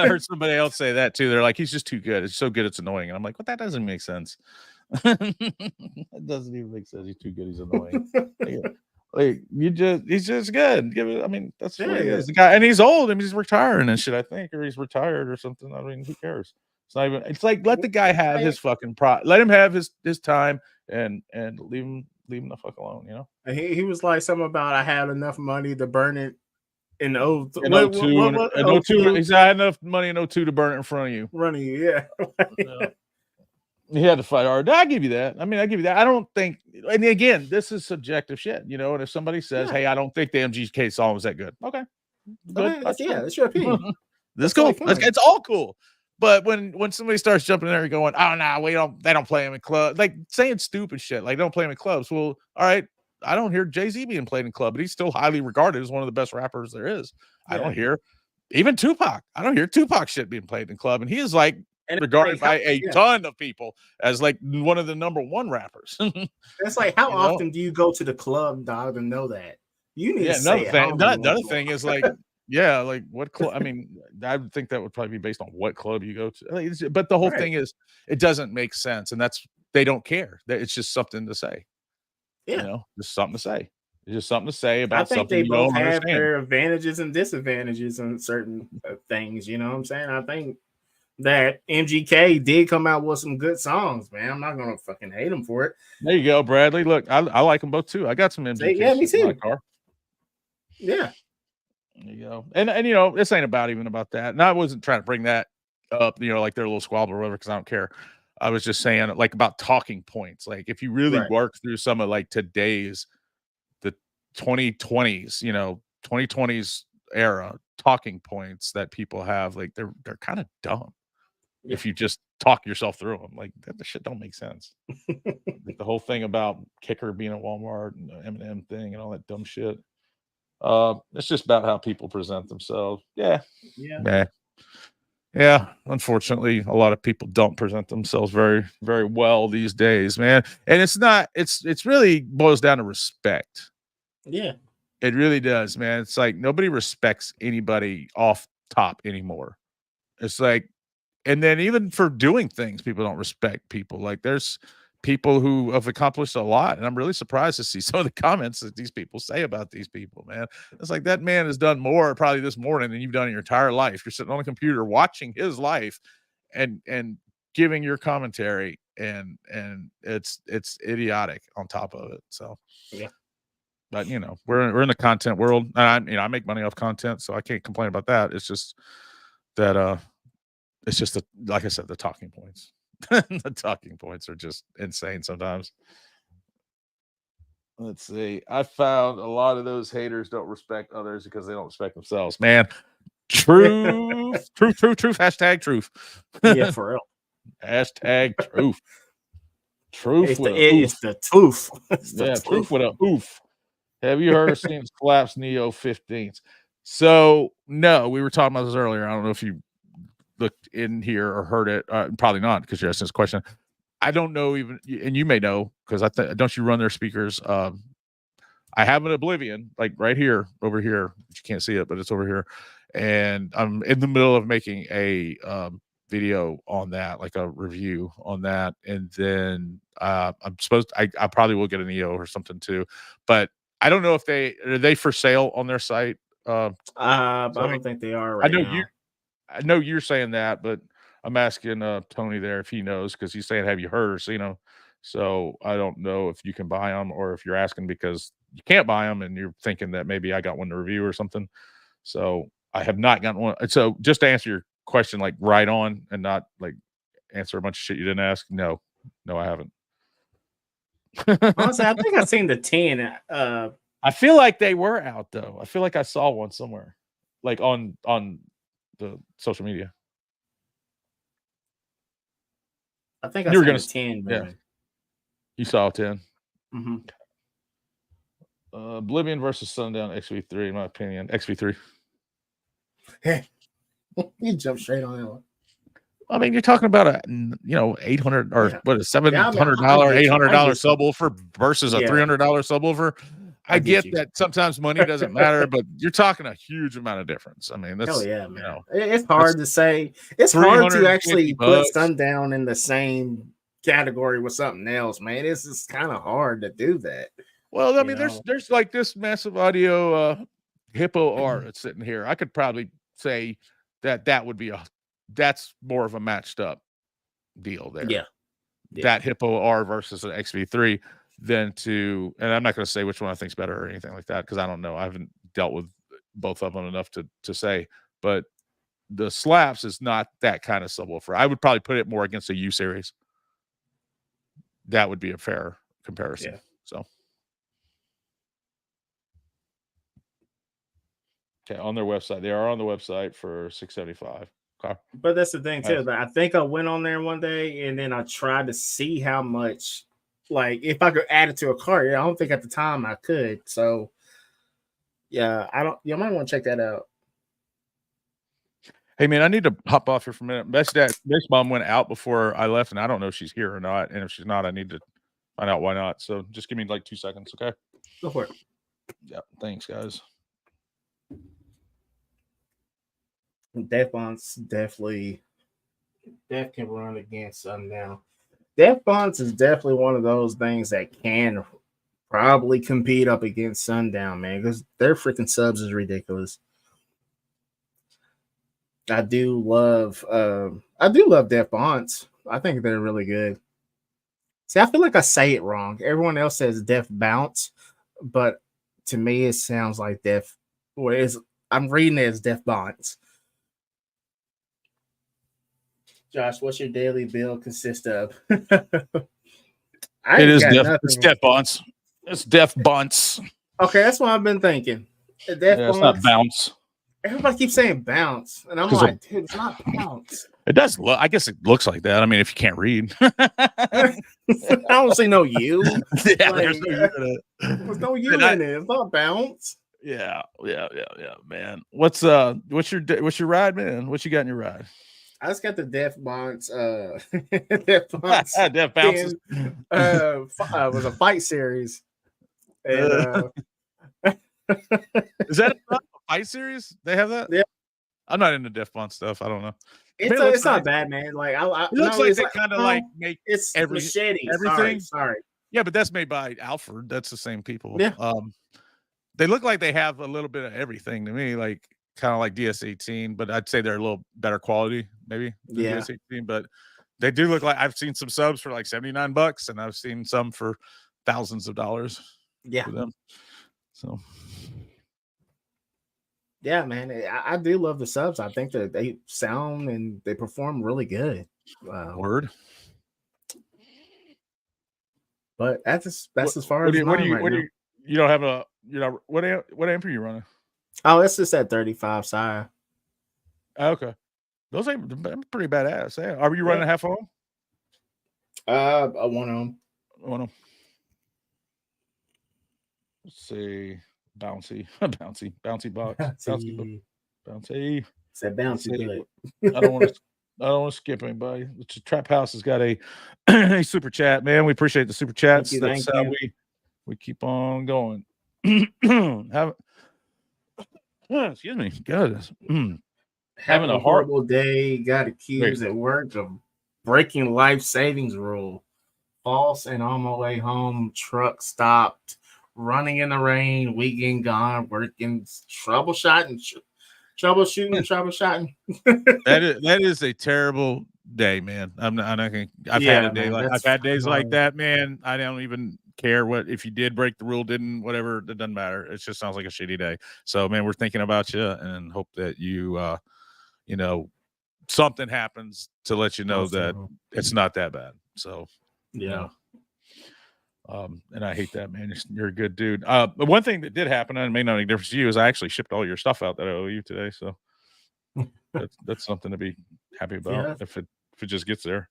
heard somebody else say that too. They're like, he's just too good. It's so good, it's annoying. And I'm like, well, that doesn't make sense. It doesn't even make sense. He's too good. He's annoying. He's just good. That's what he is. The guy, and he's old. he's retiring and shit, I think, or he's retired or something. I mean, who cares? It's not even. It's like let the guy have his fucking let him have his time and leave him the fuck alone. He was like something about I had enough money to burn it in 02. In 02, he said I had enough money in 02 to burn it in front of you. Yeah. He had to fight hard. I give you that. I give you that. I don't think, and again, this is subjective shit, and if somebody says, hey, I don't think the MGK song was that good. Okay. Good. That's your opinion. That's cool. It's all cool. But when somebody starts jumping in there and going, oh no, they don't play him in clubs, like saying stupid shit, like don't play him in clubs. Well, all right. I don't hear Jay-Z being played in club, but he's still highly regarded as one of the best rappers there is. Yeah. I don't hear even Tupac. I don't hear Tupac shit being played in club, and he is like regarded by a ton of people as like one of the number one rappers. It's like how often do you go to the club, dog, to know that? You need to say another thing is like, yeah, like what club? I would think that would probably be based on what club you go to. But the whole thing is, it doesn't make sense, and they don't care. It's just something to say. Yeah, just something to say. It's just something to say about. I think they both have their advantages and disadvantages on certain things. You know what I'm saying? I think that MGK did come out with some good songs, man. I'm not gonna fucking hate him for it. There you go, Bradley. Look, I like them both too. I got some MGK. Yeah, me too. In my car. Yeah. There you go. And this ain't about that. And I wasn't trying to bring that up, like their little squabble or whatever, because I don't care. I was just saying like about talking points. Like if you really work through some of like today's the 2020s, 2020s era talking points that people have, like they're kind of dumb. If you just talk yourself through them, like that shit don't make sense. Like the whole thing about Kicker being at Walmart and the Eminem thing and all that dumb shit. It's just about how people present themselves. Yeah. Unfortunately, a lot of people don't present themselves very, very well these days, man. And it's really boils down to respect. Yeah. It really does, man. It's like nobody respects anybody off top anymore. It's like, and then even for doing things, people don't respect people. Like there's people who have accomplished a lot, and I'm really surprised to see some of the comments that these people say about these people, man. It's like that man has done more probably this morning than you've done in your entire life. You're sitting on a computer watching his life and giving your commentary, and it's idiotic on top of it. So yeah. But we're in the content world, and I make money off content, so I can't complain about that. It's just that it's just like I said, the talking points. The talking points are just insane sometimes. Let's see. I found a lot of those haters don't respect others because they don't respect themselves. Man, truth, truth. Hashtag truth. Yeah, for real. Hashtag truth. Truth. It's the truth. Truth with a oof. Have you heard or seen Collapse Neo 15s? So no, we were talking about this earlier. I don't know if you looked in here or heard it. Probably not, because you're asking this question. I don't know even, and you may know, because don't you run their speakers? I have an Oblivion, like right here, over here. You can't see it, but it's over here. And I'm in the middle of making a video on that, like a review on that. And then I probably will get an EO or something too. But I don't know if are they for sale on their site? I don't think they are right now. I know you're saying that, but I'm asking Tony there if he knows, because he's saying, have you heard or seen them? So I don't know if you can buy them, or if you're asking because you can't buy them and you're thinking that maybe I got one to review or something. So I have not gotten one. So just to answer your question, like right on, and not like answer a bunch of shit you didn't ask. No, I haven't. Honestly, I think I've seen the 10. I feel like they were out though. I feel like I saw one somewhere. like on the social media? I think I You were seen gonna a 10, yeah. man. You saw 10. Mm-hmm. Oblivion versus Sundown XV3, in my opinion. XV3. You jump straight on that one. I mean, you're talking about a $800 or Yeah. what is Yeah, I mean, $700, I get you. $800 I get you. subwoofer versus a Yeah. $300 subwoofer. I get get you. that sometimes money doesn't matter, but you're talking a huge amount of difference. I mean, that's Hell yeah, man. you know, It's hard to say. It's hard to actually put $350. Sundown in the same category with something else, man. It's just kind of hard to do that. Well, I you mean, know? there's like this massive audio Hippo R that's sitting here. I could probably say that would be that's more of a matched up deal there. Yeah. That Hippo R versus an XV3 than to, and I'm not going to say which one I think's better or anything like that because I don't know. I haven't dealt with both of them enough to say, but the Slaps is not that kind of subwoofer. I would probably put it more against a U series. That would be a fair comparison. Yeah. So, okay, on their website, they are on the website for $675. Okay. But that's the thing too. That I think I went on there one day and then I tried to see how much, like, if I could add it to a cart. I don't think at the time I could. So, yeah, I don't. You might want to check that out. Hey man, I need to hop off here for a minute. Best mom went out before I left, and I don't know if she's here or not. And if she's not, I need to find out why not. So just give me like 2 seconds, okay? Go for it. Yeah, thanks, guys. Death Bonds definitely. Death can run against Sundown. Death Bonds is definitely one of those things that can probably compete up against Sundown, man, because their freaking subs is ridiculous. I do love Death Bonds. I think they're really good. See, I feel like I say it wrong. Everyone else says Death Bounce, but to me it sounds like Death. Whereas I'm reading it as Death Bonds. Josh, what's your daily bill consist of? It is it's Death Bonds. It's Death Bonds. Okay, that's what I've been thinking. It's not Bounce. Everybody keeps saying Bounce, and I'm like, dude, it's not Bounce. It does look. I guess it looks like that. I mean, if you can't read, I don't see no U. Yeah, like, there's no U in it. It's not Bounce. Yeah, man. What's your ride, man? What you got in your ride? I just got the Death Bonds. Death Bonds. Death Bounces. Was a fight series. And, is that a fight series? They have that? Yeah. I'm not into Death Bond stuff. I don't know. It's not bad, man. Like it looks like they kind of like make it's Machete. Everything. Sorry. Yeah, but that's made by Alfred. That's the same people. Yeah. They look like they have a little bit of everything to me, like kind of like DS18, but I'd say they're a little better quality, maybe. Yeah. DS18, but they do look like I've seen some subs for like $79, and I've seen some for thousands of dollars. Yeah. For them. So. Yeah, man, I do love the subs. I think that they sound and they perform really good. Word. But that's as far as you don't have a what amp are you running? Oh, it's just at 35 sire. Okay, those ain't pretty badass. Yeah. Are you running a half ohm? A 1 ohm. 1 ohm. Let's see. Bouncy box. Bouncy. It's a bouncy. I don't want to skip anybody. The Trap House has got a super chat, man. We appreciate the super chats. Thank you. We keep on going. Excuse me. God, having a horrible day. Got accused at work of breaking life savings rule. False and on my way home. Truck stopped. Running in the rain, weekend gone, working, troubleshooting. That is a terrible day, man. I'm not gonna. I've had days like that, man. I don't even care what if you did break the rule, didn't, whatever. It doesn't matter. It just sounds like a shitty day. So, man, we're thinking about you and hope that you, something happens to let you know that it's not that bad. So, yeah. And I hate that, man. You're a good dude. But one thing that did happen, and it may not make a difference to you, is I actually shipped all your stuff out that I owe you today. So that's something to be happy about if it just gets there.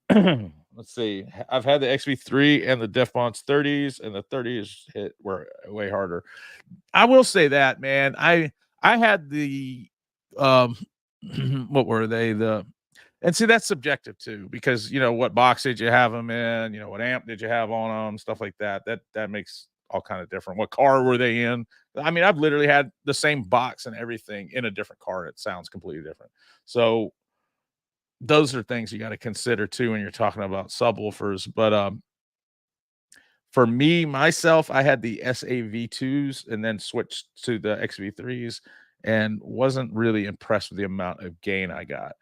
Let's see. I've had the XV3 and the Def Bonds 30s, and the 30s were way harder. I will say that, man. I had the what were they? And see, that's subjective too, because what box did you have them in? What amp did you have on them? Stuff like that. That makes all kind of different. What car were they in? I mean, I've literally had the same box and everything in a different car, and it sounds completely different. So those are things you got to consider too when you're talking about subwoofers. But for me, myself, I had the SAV2s and then switched to the XV3s and wasn't really impressed with the amount of gain I got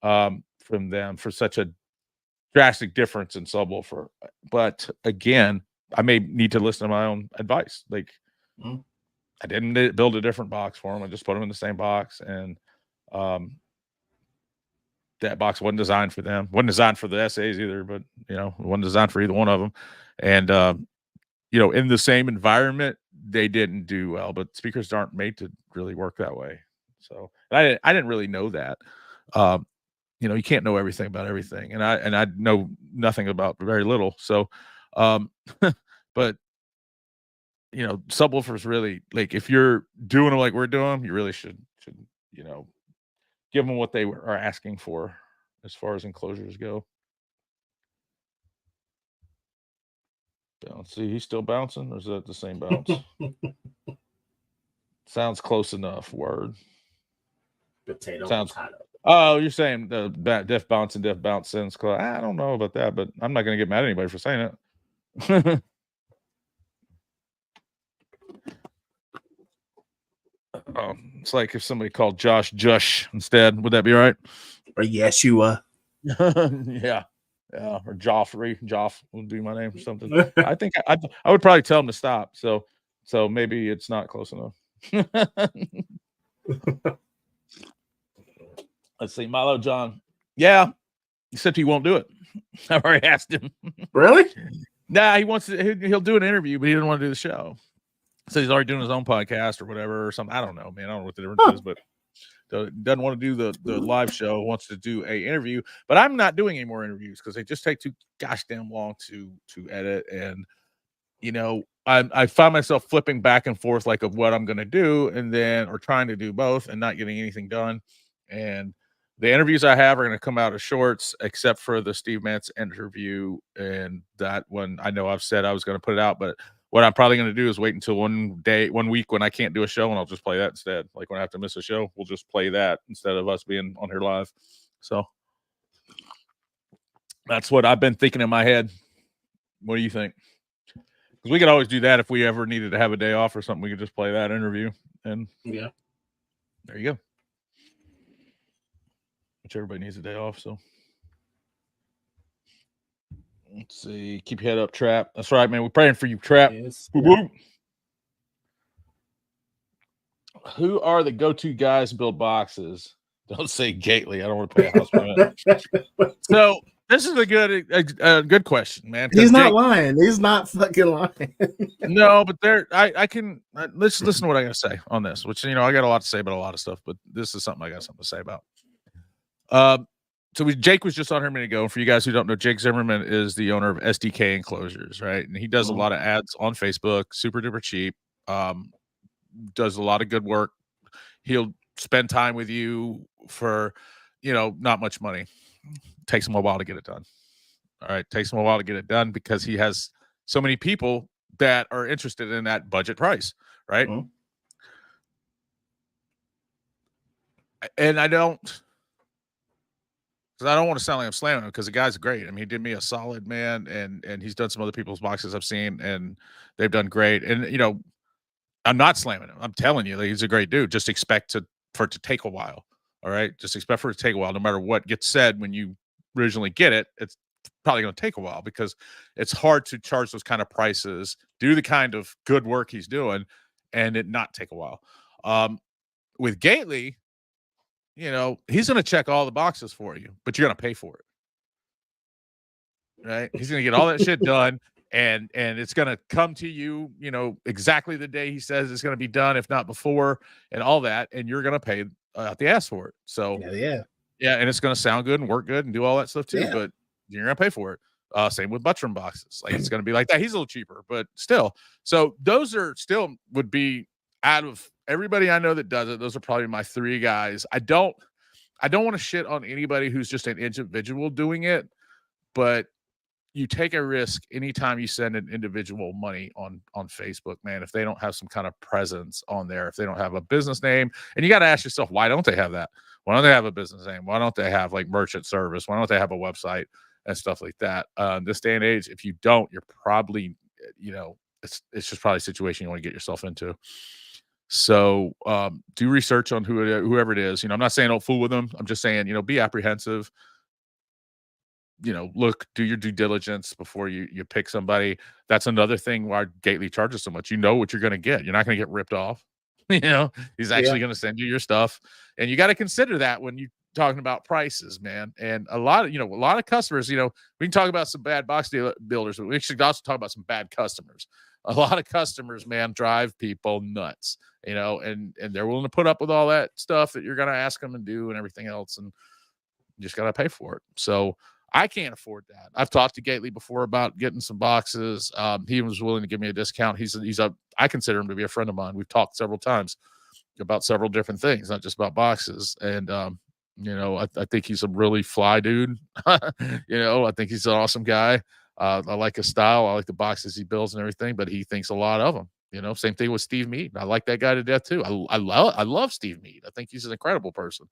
from them for such a drastic difference in subwoofer. But again, I may need to listen to my own advice. Like I didn't build a different box for them. I just put them in the same box, and that box wasn't designed for them. Wasn't designed for the SAs either, but it wasn't designed for either one of them. And in the same environment, they didn't do well. But speakers aren't made to really work that way. So I didn't really know that. You can't know everything about everything, and I know nothing about very little. So, but subwoofers really, like, if you're doing them like we're doing, you really should give them what they are asking for as far as enclosures go. Bounce. See, he's still bouncing, or is that the same bounce? Sounds close enough. Word. Potato. Sounds. Oh, you're saying the Def Bounce and Def Bounce sends close. I don't know about that, but I'm not going to get mad at anybody for saying it. Oh, it's like if somebody called Josh instead, would that be all right? Or Yeshua. Yeah, or Joffrey. Joff would be my name or something. I think I would probably tell him to stop. So maybe it's not close enough. Let's see, Milo John. Yeah, except he won't do it. I've already asked him. Really? Nah, he wants to. He'll do an interview, but he didn't want to do the show. So he's already doing his own podcast or whatever or something. I don't know, man. I don't know what the difference is, but doesn't want to do the live show. Wants to do a interview, but I'm not doing any more interviews because they just take too gosh damn long to edit. And I find myself flipping back and forth like of what I'm going to do, and then or trying to do both and not getting anything done. And the interviews I have are going to come out as shorts, except for the Steve Mantz interview, and that one I know I've said I was going to put it out, but what I'm probably going to do is wait until 1 week when I can't do a show, and I'll just play that instead. Like when I have to miss a show, we'll just play that instead of us being on here live. So that's what I've been thinking in my head. What do you think? Because we could always do that if we ever needed to have a day off or something. We could just play that interview, and yeah, there you go. Which everybody needs a day off, so. Let's see. Keep your head up, Trap. That's right, man. We're praying for you, Trap. Yes. Who are the go-to guys to build boxes? Don't say Gately. I don't want to pay a house payment. So this is a good question, man. He's not lying. He's not fucking lying. No, but I can let's listen to what I got to say on this. Which I got a lot to say about a lot of stuff, but this is something I got something to say about. So Jake was just on here a minute ago. And for you guys who don't know, Jake Zimmerman is the owner of SDK Enclosures, right? And he does a lot of ads on Facebook, super duper cheap. Does a lot of good work. He'll spend time with you for, not much money. Takes him a while to get it done. All right, takes him a while to get it done because he has so many people that are interested in that budget price, right? Mm-hmm. And I don't want to sound like I'm slamming him because the guy's great. I mean, he did me a solid, man, and he's done some other people's boxes I've seen, and they've done great. And I'm not slamming him. I'm telling you, he's a great dude. Just expect for it to take a while. All right, just expect for it to take a while. No matter what gets said when you originally get it, it's probably going to take a while because it's hard to charge those kind of prices, do the kind of good work he's doing, and it not take a while. With Gately, he's going to check all the boxes for you, but you're going to pay for it. Right? He's going to get all that shit done. and it's going to come to you, you know, exactly the day he says it's going to be done, if not before, and all that, and you're going to pay out the ass for it. So Yeah. and it's going to sound good and work good and do all that stuff too, but you're going to pay for it. Same with Buttram boxes. Like, it's going to be like that. He's a little cheaper, but still. So those are still would be, out of everybody I know that does it, those are probably my 3 guys. I don't want to shit on anybody who's just an individual doing it, but you take a risk anytime you send an individual money on Facebook, man. If they don't have some kind of presence on there, if they don't have a business name, and you got to ask yourself, why don't they have that? Why don't they have a business name? Why don't they have like merchant service? Why don't they have a website and stuff like that? This day and age, if you don't, you're probably, you know, it's just probably a situation you want to get yourself into. So do research on whoever it is. You know, I'm not saying don't fool with them. I'm just saying, you know, be apprehensive. You know, do your due diligence before you pick somebody. That's another thing why Gately charges so much. You know what you're going to get. You're not going to get ripped off. You know, he's actually going to send you your stuff, and you got to consider that when you talking about prices, man. And a lot of customers, you know, we can talk about some bad box builders, but we should also talk about some bad customers. A lot of customers, man, drive people nuts, you know, and they're willing to put up with all that stuff that you're going to ask them and do and everything else, and you just got to pay for it. So I can't afford that. I've talked to Gately before about getting some boxes. He was willing to give me a discount. I consider him to be a friend of mine. We've talked several times about several different things, not just about boxes. And, you know, I think he's a really fly dude. You know, I think he's an awesome guy. I like his style. I like the boxes he builds and everything, but he thinks a lot of them. You know, same thing with Steve Mead. I like that guy to death too. I love Steve Mead. I think he's an incredible person.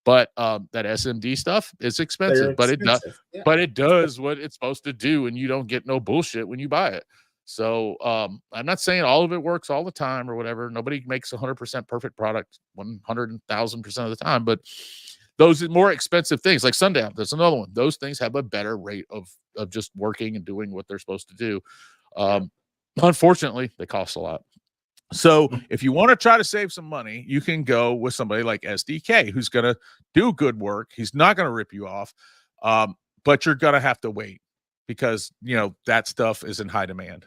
But that SMD stuff is expensive, but it does what it's supposed to do, and you don't get no bullshit when you buy it. So I'm not saying all of it works all the time or whatever. Nobody makes 100% perfect product 100,000% of the time, but those are more expensive things like Sundown. That's another one. Those things have a better rate of just working and doing what they're supposed to do. Unfortunately, they cost a lot. So if you want to try to save some money, you can go with somebody like SDK, who's going to do good work. He's not going to rip you off, but you're going to have to wait because, you know, that stuff is in high demand.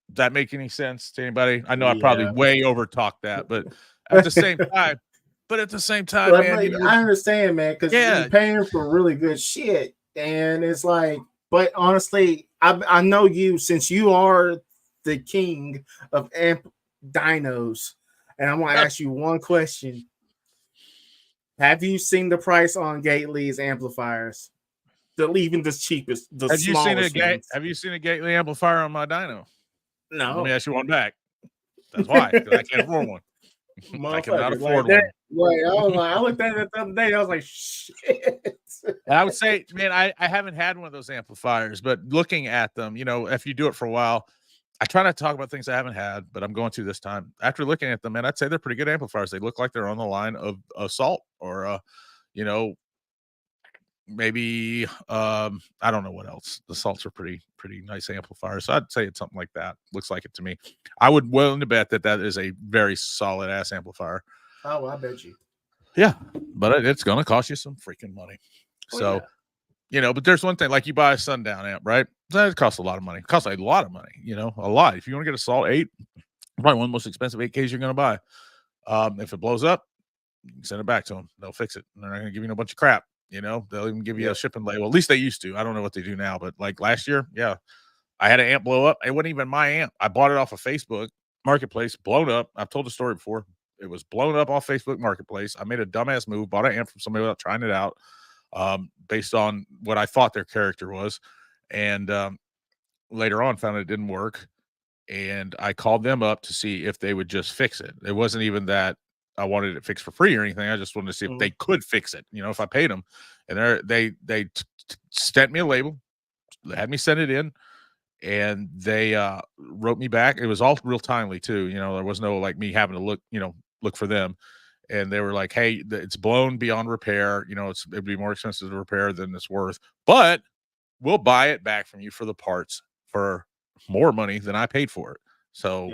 Does that make any sense to anybody? I know I probably way over talked that, but at the same time, man, I understand, man, because you're paying for really good shit, and it's like, but honestly, I know you, since you are the king of amp dynos, and I'm gonna ask you one question. Have you seen the price on Gately's amplifiers? Even the cheapest, have you seen a Gately amplifier on my dyno? No. Let me ask you one back. That's why, because I can't afford one. I cannot afford one. I looked at it the other day. I was like, shit. And I would say, man, I haven't had one of those amplifiers, but looking at them, you know, if you do it for a while, I try not to talk about things I haven't had, but I'm going to this time. After looking at them, man, I'd say they're pretty good amplifiers. They look like they're on the line of Assault or, you know, maybe I don't know what else. The Assaults are pretty nice amplifiers. So I'd say it's something like that. Looks like it to me. I would willing to bet that is a very solid ass amplifier. Oh, I bet you. Yeah, but it's going to cost you some freaking money. You know, but there's one thing, like you buy a Sundown amp, right? That costs a lot of money. It costs a lot of money, you know, a lot. If you want to get a Assault 8, probably one of the most expensive 8Ks you're going to buy. If it blows up, you can send it back to them. They'll fix it. They're not going to give you a bunch of crap, you know. They'll even give you a shipping label. At least they used to. I don't know what they do now, but like last year, I had an amp blow up. It wasn't even my amp. I bought it off of Facebook Marketplace, blown up. I've told the story before. It was blown up off Facebook Marketplace. I made a dumbass move, bought an amp from somebody without trying it out. Based on what I thought their character was. And later on found it didn't work. And I called them up to see if they would just fix it. It wasn't even that I wanted it fixed for free or anything. I just wanted to see if they could fix it, you know, if I paid them. And they sent me a label, had me send it in, and they wrote me back. It was all real timely too. You know, there was no like me having to look for them. And they were like, hey, it's blown beyond repair. You know, it'd be more expensive to repair than it's worth, but we'll buy it back from you for the parts for more money than I paid for it. So,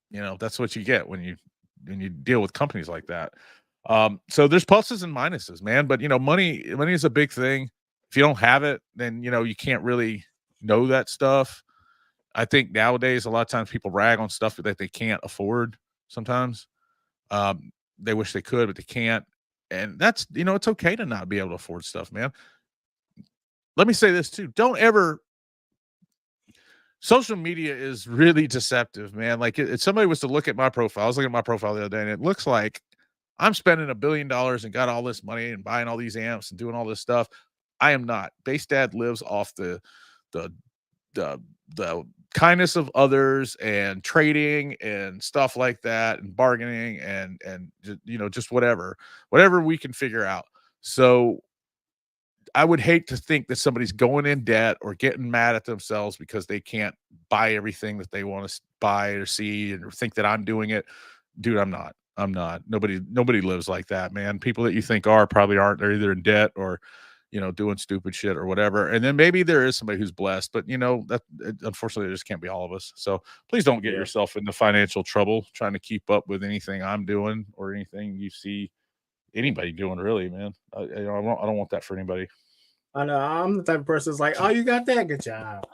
you know, that's what you get when you deal with companies like that. So there's pluses and minuses, man. But, you know, money is a big thing. if you don't have it, then you can't really know that stuff. I think nowadays a lot of times people rag on stuff that they can't afford sometimes. They wish they could, but they can't. And that's, it's okay to not be able to afford stuff, man. Let me say this too. Don't ever. Social media is really deceptive, man. Like if somebody was to look at my profile, I was looking at my profile the other day, and it looks like I'm spending $1 billion and got all this money and buying all these amps and doing all this stuff. I am not. Base Dad lives off the kindness of others and trading and stuff like that and bargaining and just whatever we can figure out. So I would hate to think that somebody's going in debt or getting mad at themselves because they can't buy everything that they want to buy or see and think that I'm doing it. Dude, I'm not. Nobody lives like that, man. People that you think are probably aren't. They're either in debt or, doing stupid shit or whatever. And then maybe there is somebody who's blessed, but that unfortunately it just can't be all of us. So please don't get yourself into financial trouble trying to keep up with anything I'm doing or anything you see anybody doing, really, man. I don't want that for anybody. I know I'm the type of person that's like, oh, you got that, good job.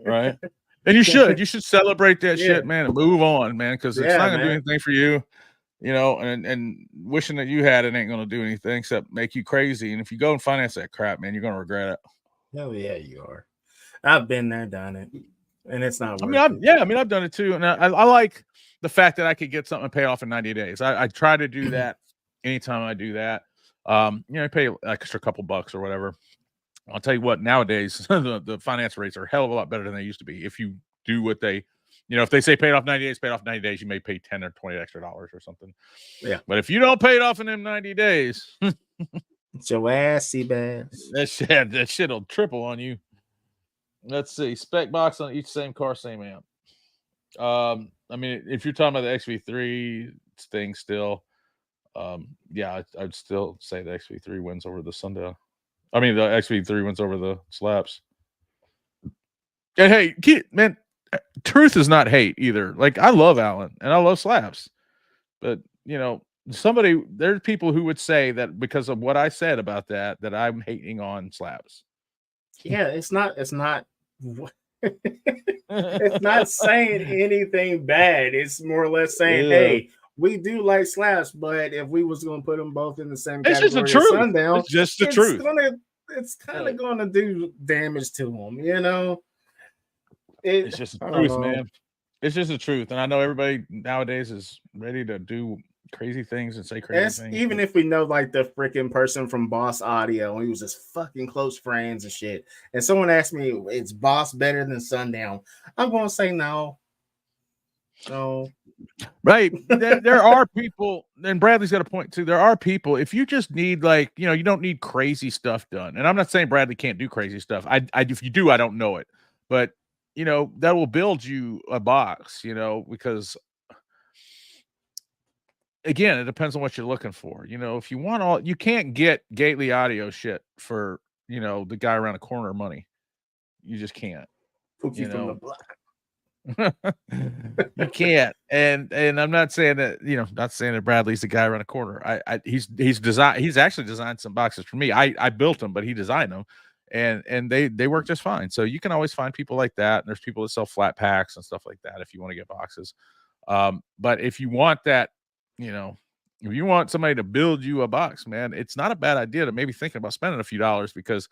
Right. And you should celebrate that shit, man, and move on, man, because it's not gonna do anything for you, and wishing that you had it ain't gonna do anything except make you crazy. And if you go and finance that crap, man, you're gonna regret it. Hell yeah, you are. I've been there, done it, and it's not worth it. I've done it too, and I like the fact that I could get something and pay off in 90 days. I try to do that anytime I do that. I pay an extra couple bucks or whatever. I'll tell you what, nowadays the finance rates are a hell of a lot better than they used to be. If you do what they, if they say paid off 90 days, you may pay 10 or 20 extra dollars or something. Yeah. But if you don't pay it off in them 90 days, it's your ass, Seabass. That shit'll triple on you. Let's see. Spec box on each same car, same amp. If you're talking about the XV3 thing still, I'd still say the XV3 wins over the Sundown. The XV3 wins over the Slaps. And hey, man, truth is not hate either. Like, I love Alan and I love Slaps, but there's people who would say that because of what I said about that I'm hating on Slaps. Yeah, it's not it's not saying anything bad. It's more or less saying, hey, we do like Slaps, but if we was going to put them both in the same category, it's just the truth. Sundown, it's just the truth. It's kind of going to do damage to them, It's just the truth, man. It's just the truth, and I know everybody nowadays is ready to do crazy things and say crazy things. Even if we know, like, the freaking person from Boss Audio, and he was just fucking close friends and shit, and someone asked me, "Is Boss better than Sundown?" I'm going to say no. No. Right. There are people, and Bradley's got a point too. There are people, if you just need, like, you don't need crazy stuff done. And I'm not saying Bradley can't do crazy stuff. If you do, I don't know it. But, that will build you a box, because again, it depends on what you're looking for. If you want you can't get Gately Audio shit for, the guy around the corner money. You just can't. From the block. You can't, and I'm not saying that Bradley's the guy around the corner. He's actually designed some boxes for me. I built them, but he designed them, and they work just fine. So you can always find people like that, and there's people that sell flat packs and stuff like that if you want to get boxes. But if you want that, if you want somebody to build you a box, man, it's not a bad idea to maybe thinking about spending a few dollars, because,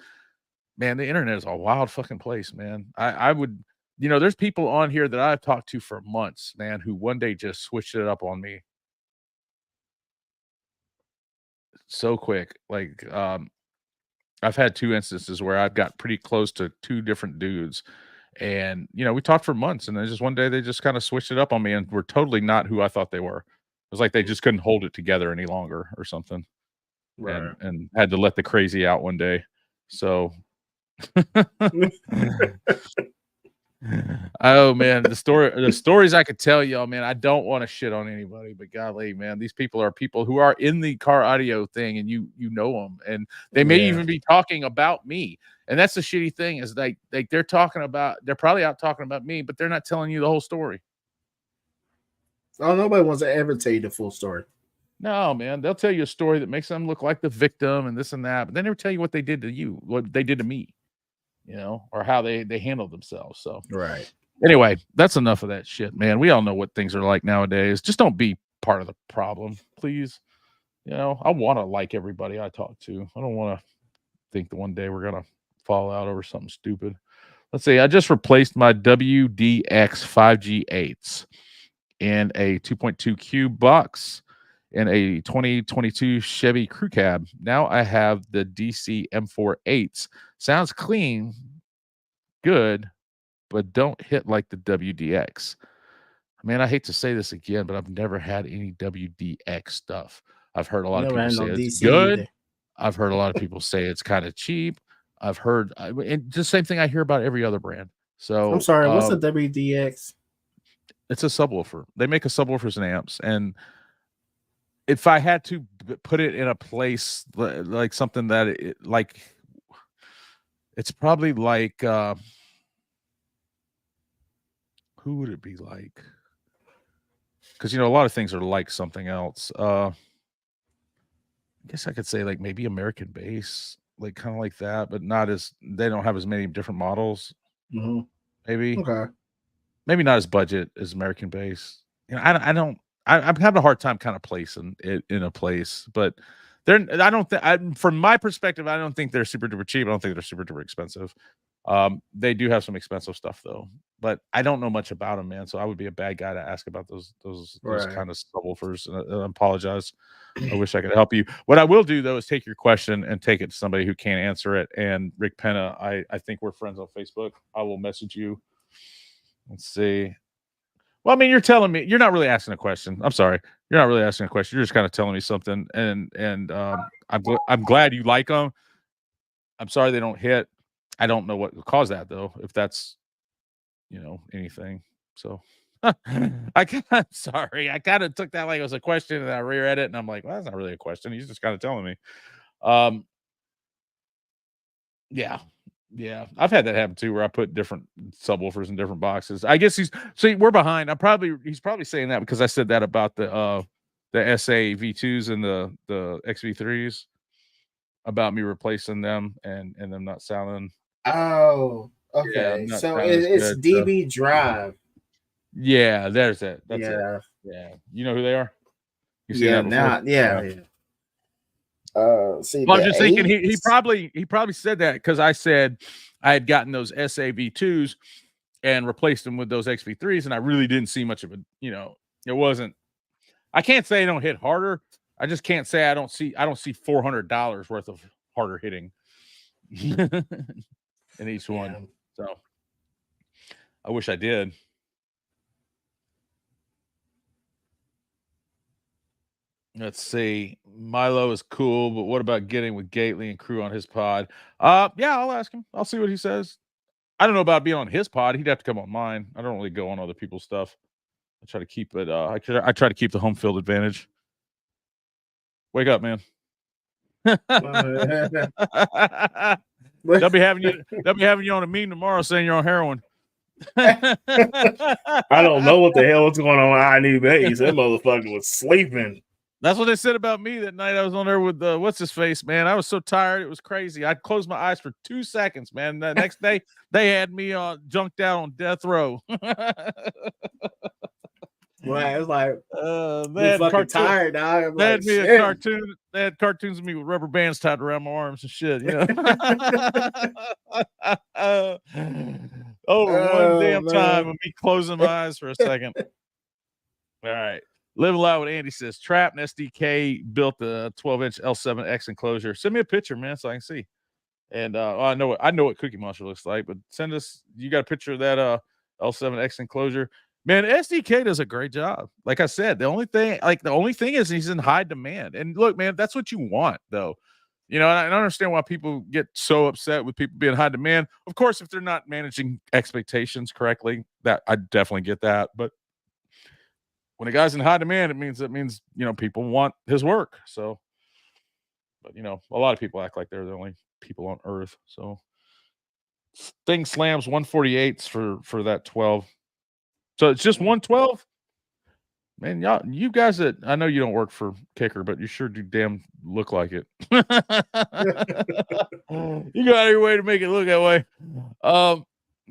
man, the internet is a wild fucking place, man. I would. There's people on here that I've talked to for months, man, who one day just switched it up on me so quick. Like, I've had 2 instances where I've got pretty close to 2 different dudes, and we talked for months, and then just one day they just kind of switched it up on me and were totally not who I thought they were. It was like they just couldn't hold it together any longer or something, right? And had to let the crazy out one day. So. Oh man, the stories I could tell y'all, man. I don't want to shit on anybody, but golly, man, these people are people who are in the car audio thing, and you know them, and they may even be talking about me. And that's the shitty thing, is they're probably out talking about me, but they're not telling you the whole story. Oh, nobody wants to ever tell you the full story. No, man, they'll tell you a story that makes them look like the victim and this and that, but they never tell you what they did to you, what they did to me, or how they handled themselves. So Right. anyway, that's enough of that shit, man. We all know what things are like nowadays. Just don't be part of the problem, please. I want to like everybody I talk to. I don't want to think that one day we're gonna fall out over something stupid. Let's see. I just replaced my WDX 5G8s in a 2.2 cube box in a 2022 Chevy Crew Cab. Now I have the DC M4 8s. Sounds clean, good, but don't hit like the WDX. Man, I hate to say this again, but I've never had any WDX stuff. I've heard a lot of people say it's good. I've heard a lot of people say it's kind of cheap. I've heard and the same thing I hear about every other brand. So I'm sorry, what's a WDX? It's a subwoofer. They make a subwoofers and amps, and if I had to put it in a place like something that it's probably like who would it be like? Because a lot of things are like something else. I guess I could say like maybe American Bass, like kind of like that, but not as they don't have as many different models. Mm-hmm. Maybe Okay. Maybe not as budget as American Bass. I'm having a hard time kind of placing it in a place, but I don't think, from my perspective, I don't think they're super duper cheap. I don't think they're super duper expensive. They do have some expensive stuff though, but I don't know much about them, man. So I would be a bad guy to ask about those Right. kind of subwoofers. And I apologize. I wish I could help you. What I will do though is take your question and take it to somebody who can't answer it. And Rick Penna, I think we're friends on Facebook. I will message you. Let's see. Well, I mean, you're telling me you're not really asking a question. I'm sorry, you're not really asking a question. You're just kind of telling me something, and I'm glad you like them. I'm sorry they don't hit. I don't know what caused that though. If that's anything. So I'm sorry. I kind of took that like it was a question, and I reread it, and I'm like, well, that's not really a question. He's just kind of telling me. Yeah. Yeah, I've had that happen too, where I put different subwoofers in different boxes. I guess we're behind. He's probably saying that because I said that about the SA V2s and the XV3s about me replacing them and them not sounding. Oh, okay. Yeah, So it's good, DB Drive. Yeah, there's it. That's it. Yeah. Yeah, you know who they are? You seen Yeah. that before? Now, yeah. See, well, I'm just thinking he probably said that because I said I had gotten those SAV2s and replaced them with those XV3s, and I really didn't see much of it. It wasn't. I can't say I don't hit harder. I just can't say I don't see $400 worth of harder hitting in each one. So I wish I did. Let's see. Milo is cool, but what about getting with Gately and crew on his pod? Yeah, I'll ask him. I'll see what he says. I don't know about being on his pod. He'd have to come on mine. I don't really go on other people's stuff. I try to keep it. I try to keep the home field advantage. Wake up, man. They'll be having you on a meme tomorrow saying you're on heroin. I don't know what the hell was going on with I Need Bass. That motherfucker was sleeping. That's what they said about me that night. I was on there with what's his face, man. I was so tired, it was crazy. I closed my eyes for 2 seconds, man. The next day, they had me junked out on death row. Right, it was like they had fucking tired, dog. They had me a cartoon. They had cartoons of me with rubber bands tied around my arms and shit. One damn time of me closing my eyes for a second. All right. Living Loud with Andy says Trap and SDK built the 12-inch L7X enclosure. Send me a picture, man, so I can see. And I know what Cookie Monster looks like, but send us. You got a picture of that L7X enclosure, man. SDK does a great job. Like I said, the only thing is he's in high demand. And look, man, that's what you want, though. And I understand why people get so upset with people being high demand. Of course, if they're not managing expectations correctly, that I definitely get that, but when a guy's in high demand, it means people want his work. So, but a lot of people act like they're the only people on earth. So, thing slams 148s for that 12. So it's just 112. Man, you guys that I know you don't work for Kicker, but you sure do damn look like it. You got every way to make it look that way.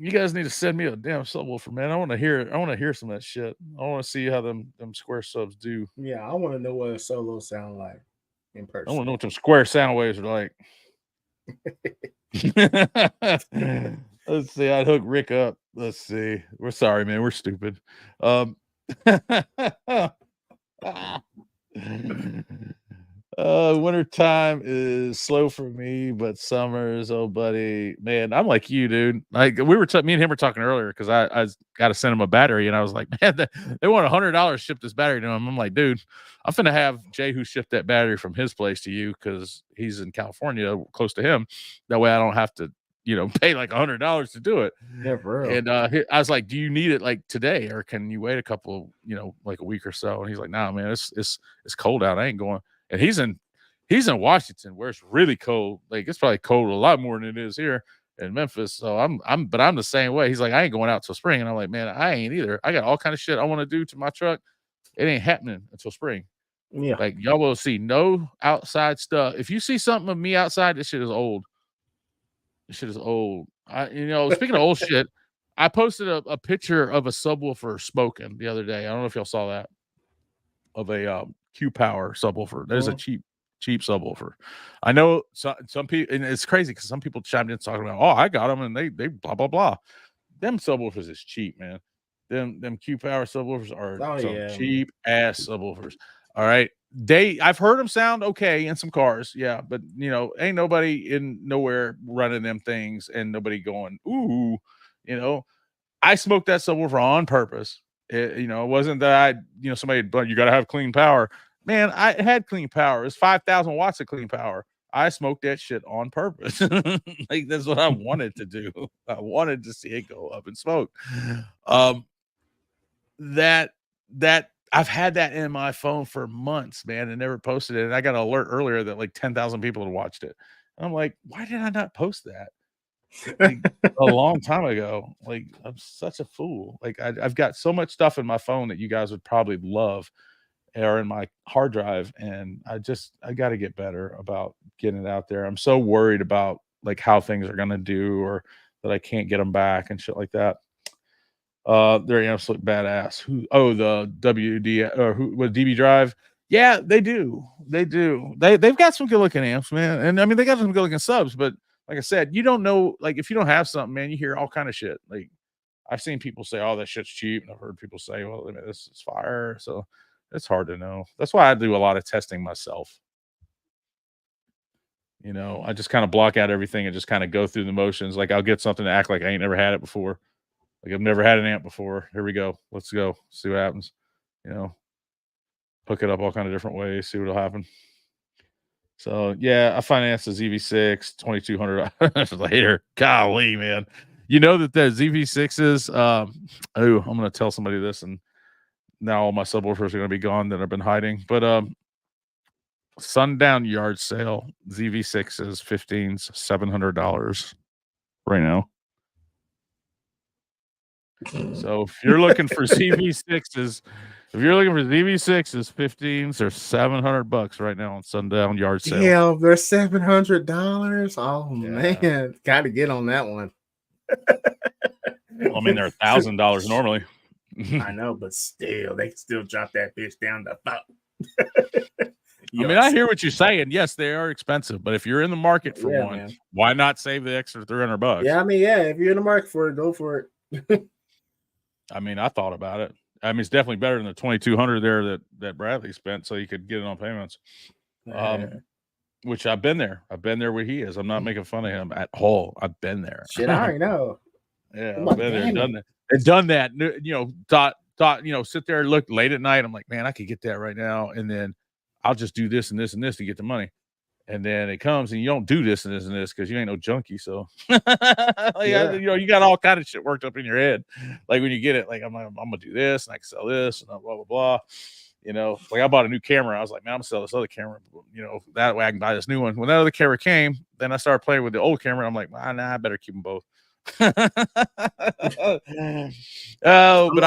You guys need to send me a damn subwoofer, man. I want to hear it. I want to hear some of that shit. I want to see how them square subs do. Yeah, I want to know what a solo sound like in I want person. to know what them square sound waves are like. Let's see. I'd hook Rick up. Let's see. We're sorry, man. We're stupid. Winter time is slow for me, but summers, oh buddy, man, I'm like you, dude. Like me and him were talking earlier because I got to send him a battery, and I was like, man, they want $100 to ship this battery to him. I'm like, dude, I'm finna have Jay who shipped that battery from his place to you because he's in California, close to him. That way, I don't have to, pay like $100 to do it. Yeah, for real. And I was like, do you need it like today, or can you wait a couple, like a week or so? And he's like, nah, man, it's cold out. I ain't going. And he's in Washington where it's really cold. Like it's probably cold a lot more than it is here in Memphis. So I'm the same way. He's like, I ain't going out till spring. And I'm like, man, I ain't either. I got all kind of shit I want to do to my truck. It ain't happening until spring. Yeah. Like y'all will see no outside stuff. If you see something of me outside, this shit is old. This shit is old. Speaking of old shit, I posted a picture of a subwoofer smoking the other day. I don't know if y'all saw that. Of a Q Power subwoofer. There's a cheap subwoofer. I know some people, and it's crazy because some people chimed in talking about, oh, I got them and they blah blah blah. Them subwoofers is cheap, man. Them Q Power subwoofers are cheap ass subwoofers. All right, I've heard them sound okay in some cars, yeah, but ain't nobody in nowhere running them things and nobody going, ooh, I smoked that subwoofer on purpose. It wasn't that somebody, but you got to have clean power. Man, I had clean power. It's 5,000 watts of clean power. I smoked that shit on purpose. Like that's what I wanted to do. I wanted to see it go up in smoke. That I've had that in my phone for months, man, and never posted it. And I got an alert earlier that like 10,000 people had watched it. And I'm like, why did I not post that? Like, a long time ago. Like I'm such a fool. Like I've got so much stuff in my phone that you guys would probably love or in my hard drive, and I got to get better about getting it out there. I'm so worried about like how things are gonna do or that I can't get them back and shit like that. They're absolute badass. The WD or DB Drive? Yeah, they do. They've got some good looking amps, man, and I mean they got some good looking subs, but like I said, you don't know, like if you don't have something, man, you hear all kind of shit. Like I've seen people say, oh, that shit's cheap. And I've heard people say, well, I mean, this is fire. So it's hard to know. That's why I do a lot of testing myself. I just kind of block out everything and just kind of go through the motions. Like I'll get something to act like I ain't never had it before. Like I've never had an amp before. Here we go. Let's go. See what happens. Hook it up all kind of different ways. See what'll happen. So yeah, I financed a ZV6 $2,200 later. Golly, man. You know that the ZV6s, I'm gonna tell somebody this, and now all my subwoofers are gonna be gone that I've been hiding. But Sundown yard sale, ZV6s, 15s, $700 right now. So if you're looking for ZV6s, if you're looking for ZV6s, 15s are $700 right now on Sundown yard sale. Yeah, they're $700. Oh man, got to get on that one. Well, I mean, they're $1,000 normally. I know, but still, they can still drop that bitch down to $5. I mean, I hear what you're saying. Yes, they are expensive, but if you're in the market for one, man, why not save the extra $300? Yeah, I mean, if you're in the market for it, go for it. I mean, I thought about it. I mean, it's definitely better than the $2,200 there that Bradley spent, so you could get it on payments. Which I've been there. I've been there where he is. I'm not making fun of him at all. I've been there. Shit, I already know. Yeah, I've been there, done that. And done that. Thought, sit there and look late at night. I'm like, man, I could get that right now, and then I'll just do this and this and this to get the money. And then it comes and you don't do this and this and this because you ain't no junkie. So, you got all kind of shit worked up in your head. Like when you get it, like I'm gonna do this and I can sell this and blah blah blah. Like I bought a new camera. I was like, man, I'm gonna sell this other camera. That way I can buy this new one. When that other camera came, then I started playing with the old camera. I'm like, nah, I better keep them both. But I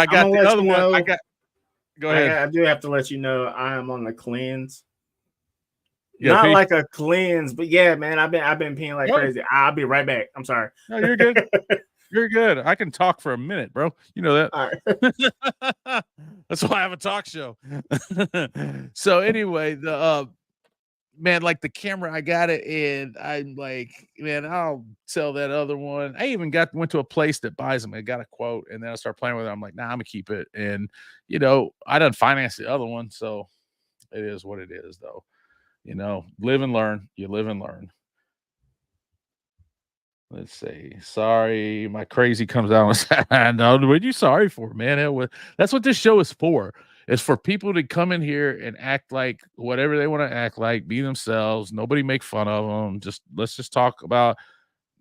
got the other one. Go ahead. I do have to let you know I am on the cleanse. Yeah, Not pee? like a cleanse, but yeah, man, I've been peeing like Oh. crazy. I'll be right back. I'm sorry. No, you're good. You're good. I can talk for a minute, bro. You know that. All right. That's why I have a talk show. So anyway, the man, like the camera, I got it, and I'm like, man, I'll sell that other one. I even went to a place that buys them. I got a quote, and then I start playing with it. I'm like, nah, I'm gonna keep it. And you know, I done financed the other one, so it is what it is, though. You know, live and learn. You live and learn. Let's see. Sorry, my crazy comes out. No, what are you sorry for, man? That's what this show is for. It's for people to come in here and act like whatever they want to act like, be themselves. Nobody make fun of them. Let's just talk about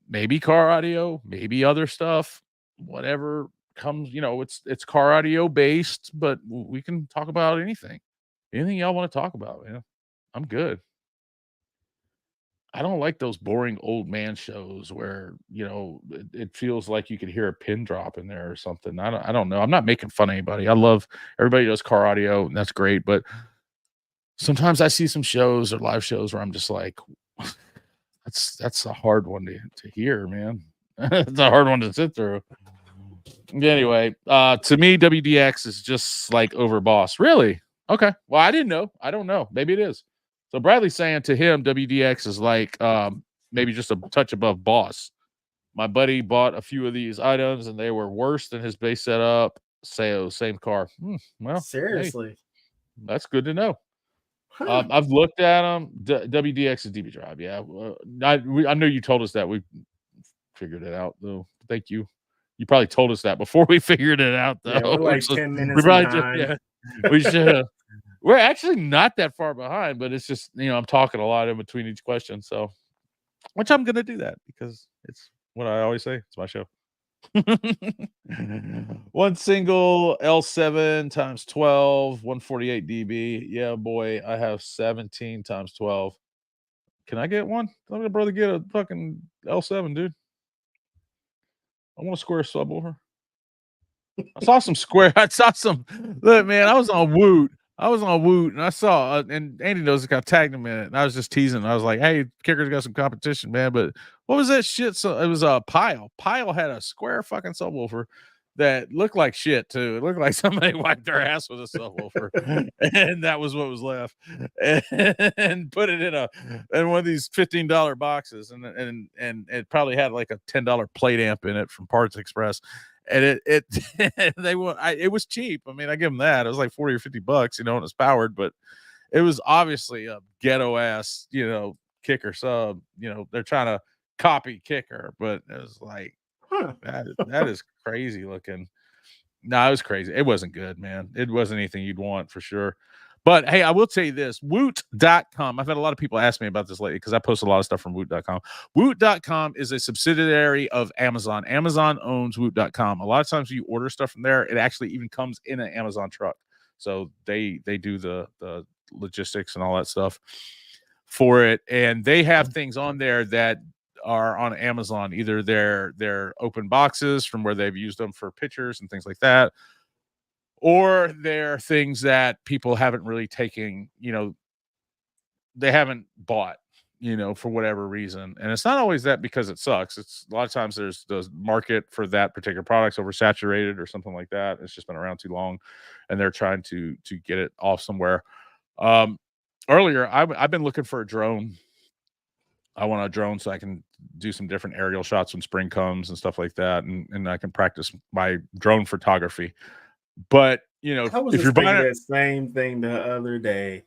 maybe car audio, maybe other stuff, whatever comes. You know, it's car audio based, but we can talk about anything y'all want to talk about. Man, I'm good. I don't like those boring old man shows where, you know, it feels like you could hear a pin drop in there or something. I don't know. I'm not making fun of anybody. I love everybody does car audio, and that's great. But sometimes I see some shows or live shows where I'm just like, that's a hard one to hear, man. It's a hard one to sit through. Anyway, to me, WDX is just like over Boss. Really? Okay. Well, I didn't know. I don't know. Maybe it is. So Bradley's saying to him, WDX is like maybe just a touch above Boss. My buddy bought a few of these items, and they were worse than his base setup. Same car. Well, Seriously, hey, that's good to know. huh. I've looked at them. WDX is DB Drive. Yeah, I know you told us that. We figured it out, though. Thank you. You probably told us that before we figured it out, though. Yeah, we're like So 10 we minutes probably behind. we should have. We're actually not that far behind, but it's just, you know, I'm talking a lot in between each question. So, which I'm going to do that because it's what I always say. It's my show. One single L7 times 12, 148 dB. Yeah, boy, I have 17 times 12. Can I get one? Let my brother get a fucking L7, dude. I want a square subwoofer. I saw some square. I saw some. Look, man, I was on Woot. And I saw, and Andy knows I tagged him in it. And I was just teasing. I was like, "Hey, Kicker's got some competition, man." But what was that shit? So it was a Pile. Pile had a square fucking subwoofer that looked like shit too. It looked like somebody wiped their ass with a subwoofer, and that was what was left. And put it in one of these $15 boxes, and it probably had like a $10 plate amp in it from Parts Express. And it it was cheap. I mean, I give them that. It was like 40 or 50 bucks, you know, and it's powered, but it was obviously a ghetto ass, you know, Kicker sub. You know, they're trying to copy Kicker, but it was like Huh. that is crazy looking. No, it was crazy. It wasn't good, man. It wasn't anything you'd want for sure. But hey, I will tell you this, Woot.com. I've had a lot of people ask me about this lately because I post a lot of stuff from Woot.com. Woot.com is a subsidiary of Amazon. Amazon owns Woot.com. A lot of times when you order stuff from there, it actually even comes in an Amazon truck. So they do the logistics and all that stuff for it. And they have things on there that are on Amazon, either they're open boxes from where they've used them for pictures and things like that, or they're things that people haven't really taken, you know, they haven't bought, you know, for whatever reason. And it's not always that because it sucks. It's a lot of times there's the market for that particular product's oversaturated or something like that. It's just been around too long, and they're trying to get it off somewhere. Earlier, I've been looking for a drone. I want a drone so I can do some different aerial shots when spring comes and stuff like that, and I can practice my drone photography. But you know, I was if just you're thinking buying that same thing the other day.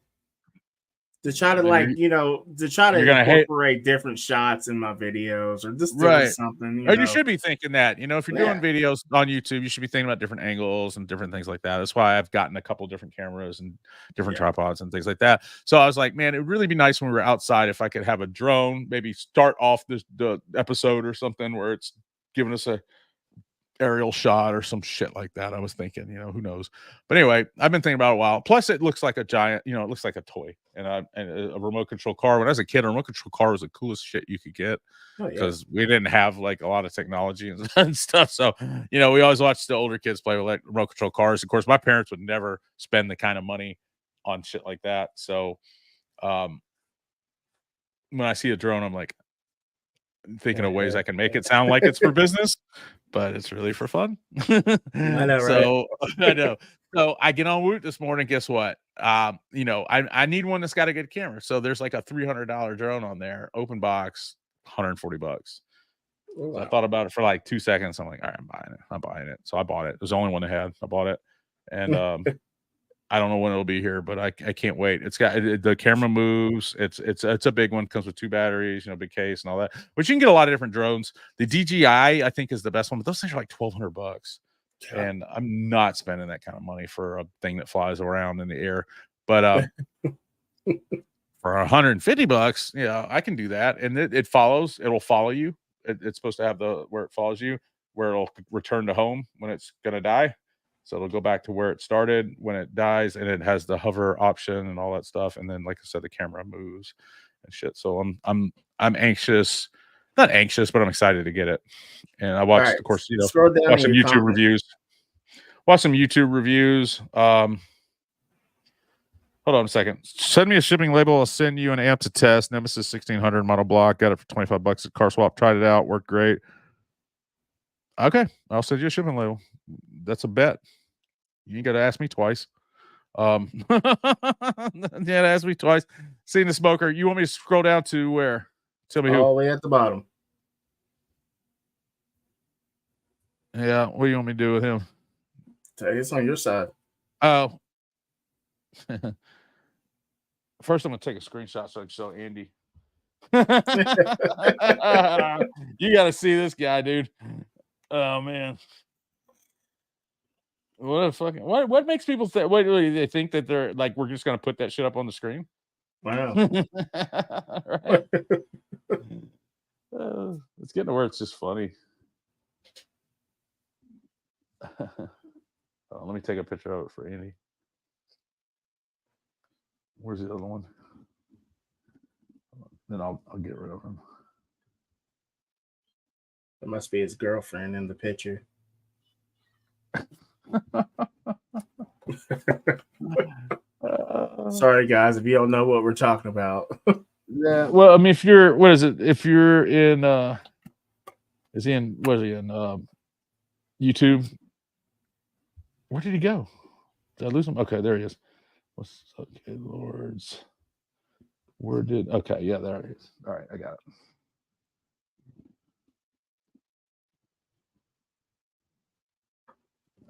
To try to then like, you know, to try to you're gonna hate, incorporate different shots in my videos or just doing right? something, you Or you know. should be thinking that, you know, if you're doing Yeah. videos on YouTube, you should be thinking about different angles and different things like that. That's why I've gotten a couple different cameras and different Yeah. tripods and things like that. So I was like, man, it'd really be nice when we were outside if I could have a drone, maybe start off the episode or something where it's giving us a aerial shot or some shit like that. I was thinking, who knows? But anyway, I've been thinking about it a while. Plus, it looks like a giant, it looks like a toy, and a remote control car. When I was a kid, a remote control car was the coolest shit you could get because we didn't have like a lot of technology and stuff. So, we always watched the older kids play with like remote control cars. Of course, my parents would never spend the kind of money on shit like that. So, when I see a drone, I'm like thinking of ways I can make it sound like it's for business, but it's really for fun. I know, So I know. So I get on Woot this morning. Guess what? I need one that's got a good camera. So there's like a $300 drone on there, open box, $140. Wow. So I thought about it for like 2 seconds. I'm like, all right, I'm buying it. So I bought it. It was the only one they had. I bought it, and I don't know when it'll be here, but I can't wait. It's got the camera moves. It's a big one. Comes with 2 batteries, big case and all that. But you can get a lot of different drones. The DJI I think is the best one, but those things are like $1,200, and I'm not spending that kind of money for a thing that flies around in the air. But for $150, I can do that, and it follows. It'll follow you. It's supposed to have where it follows you, where it'll return to home when it's gonna die. So it'll go back to where it started when it dies, and it has the hover option and all that stuff. And then, like I said, the camera moves and shit. So I'm anxious, not anxious, but I'm excited to get it. And I watched, of course, scroll down watch some YouTube reviews. Watch some YouTube reviews. Hold on a second. Send me a shipping label. I'll send you an amp to test. Nemesis 1600 model block. Got it for $25 at Car Swap. Tried it out. Worked great. Okay, I'll send you a shipping label. That's a bet. You ain't got to ask me twice. Ask me twice. Seen the smoker. You want me to scroll down to where? Tell me who. All the way at the bottom. Yeah, what do you want me to do with him? It's on your side. Oh. First, I'm gonna take a screenshot so I can show Andy. You got to see this guy, dude. Oh man. What a fucking what makes people think? What do they think that they're like? We're just gonna put that shit up on the screen? Wow. Right. It's getting to where it's just funny. Let me take a picture of it for Andy. Where's the other one? Then I'll get rid of him. That must be his girlfriend in the picture. Sorry, guys, if you don't know what we're talking about. Yeah, well, I mean, if you're, what is it? If you're in, is he in? What is he in? YouTube. Where did he go? Did I lose him? Okay, there he is. What's okay, Lords? Where did? Okay, yeah, there he is. All right, I got it.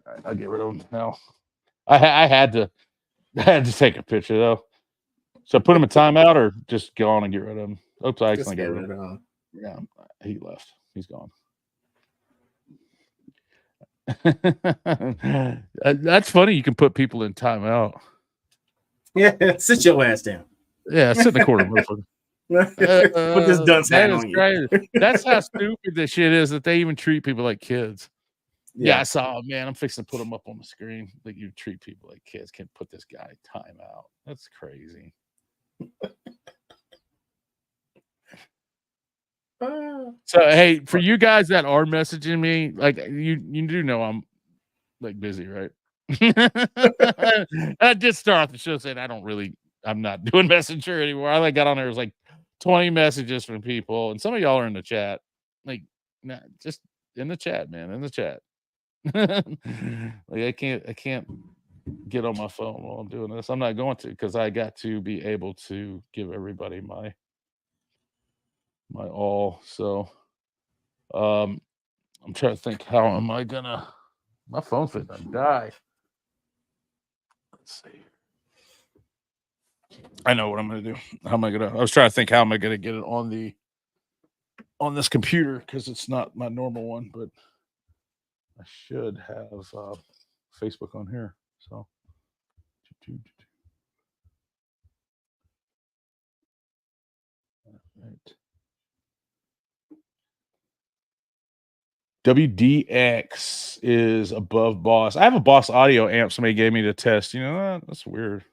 All right, I'll get rid of him now. I had to take a picture though. So put him in timeout or just go on and get rid of him. Oops, I accidentally got rid of him. Yeah, he left. He's gone. That's funny. You can put people in timeout. Yeah, sit your ass down. Yeah, sit in the corner, motherfucker. Put this dunce hat on you. That's how stupid this shit is that they even treat people like kids. Yeah, I saw him, man. I'm fixing to put him up on the screen. Like you treat people like kids. Can't put this guy in timeout. That's crazy. So hey, for you guys that are messaging me, like you do know I'm like busy, right? I did start off the show saying I'm not doing Messenger anymore. I got on there, it was like 20 messages from people, and some of y'all are in the chat. Like, nah, just in the chat, man, in the chat. Like I can't get on my phone while I'm doing this. I'm not going to, because I got to be able to give everybody my all. So I'm trying to think, how am I gonna, my phone's gonna die. Let's see. I know what I'm gonna do. I was trying to think, how am I gonna get it on this computer, because it's not my normal one, but I should have Facebook on here. So right. WDX is above Boss. I have a Boss audio amp somebody gave me to test. You know, that's weird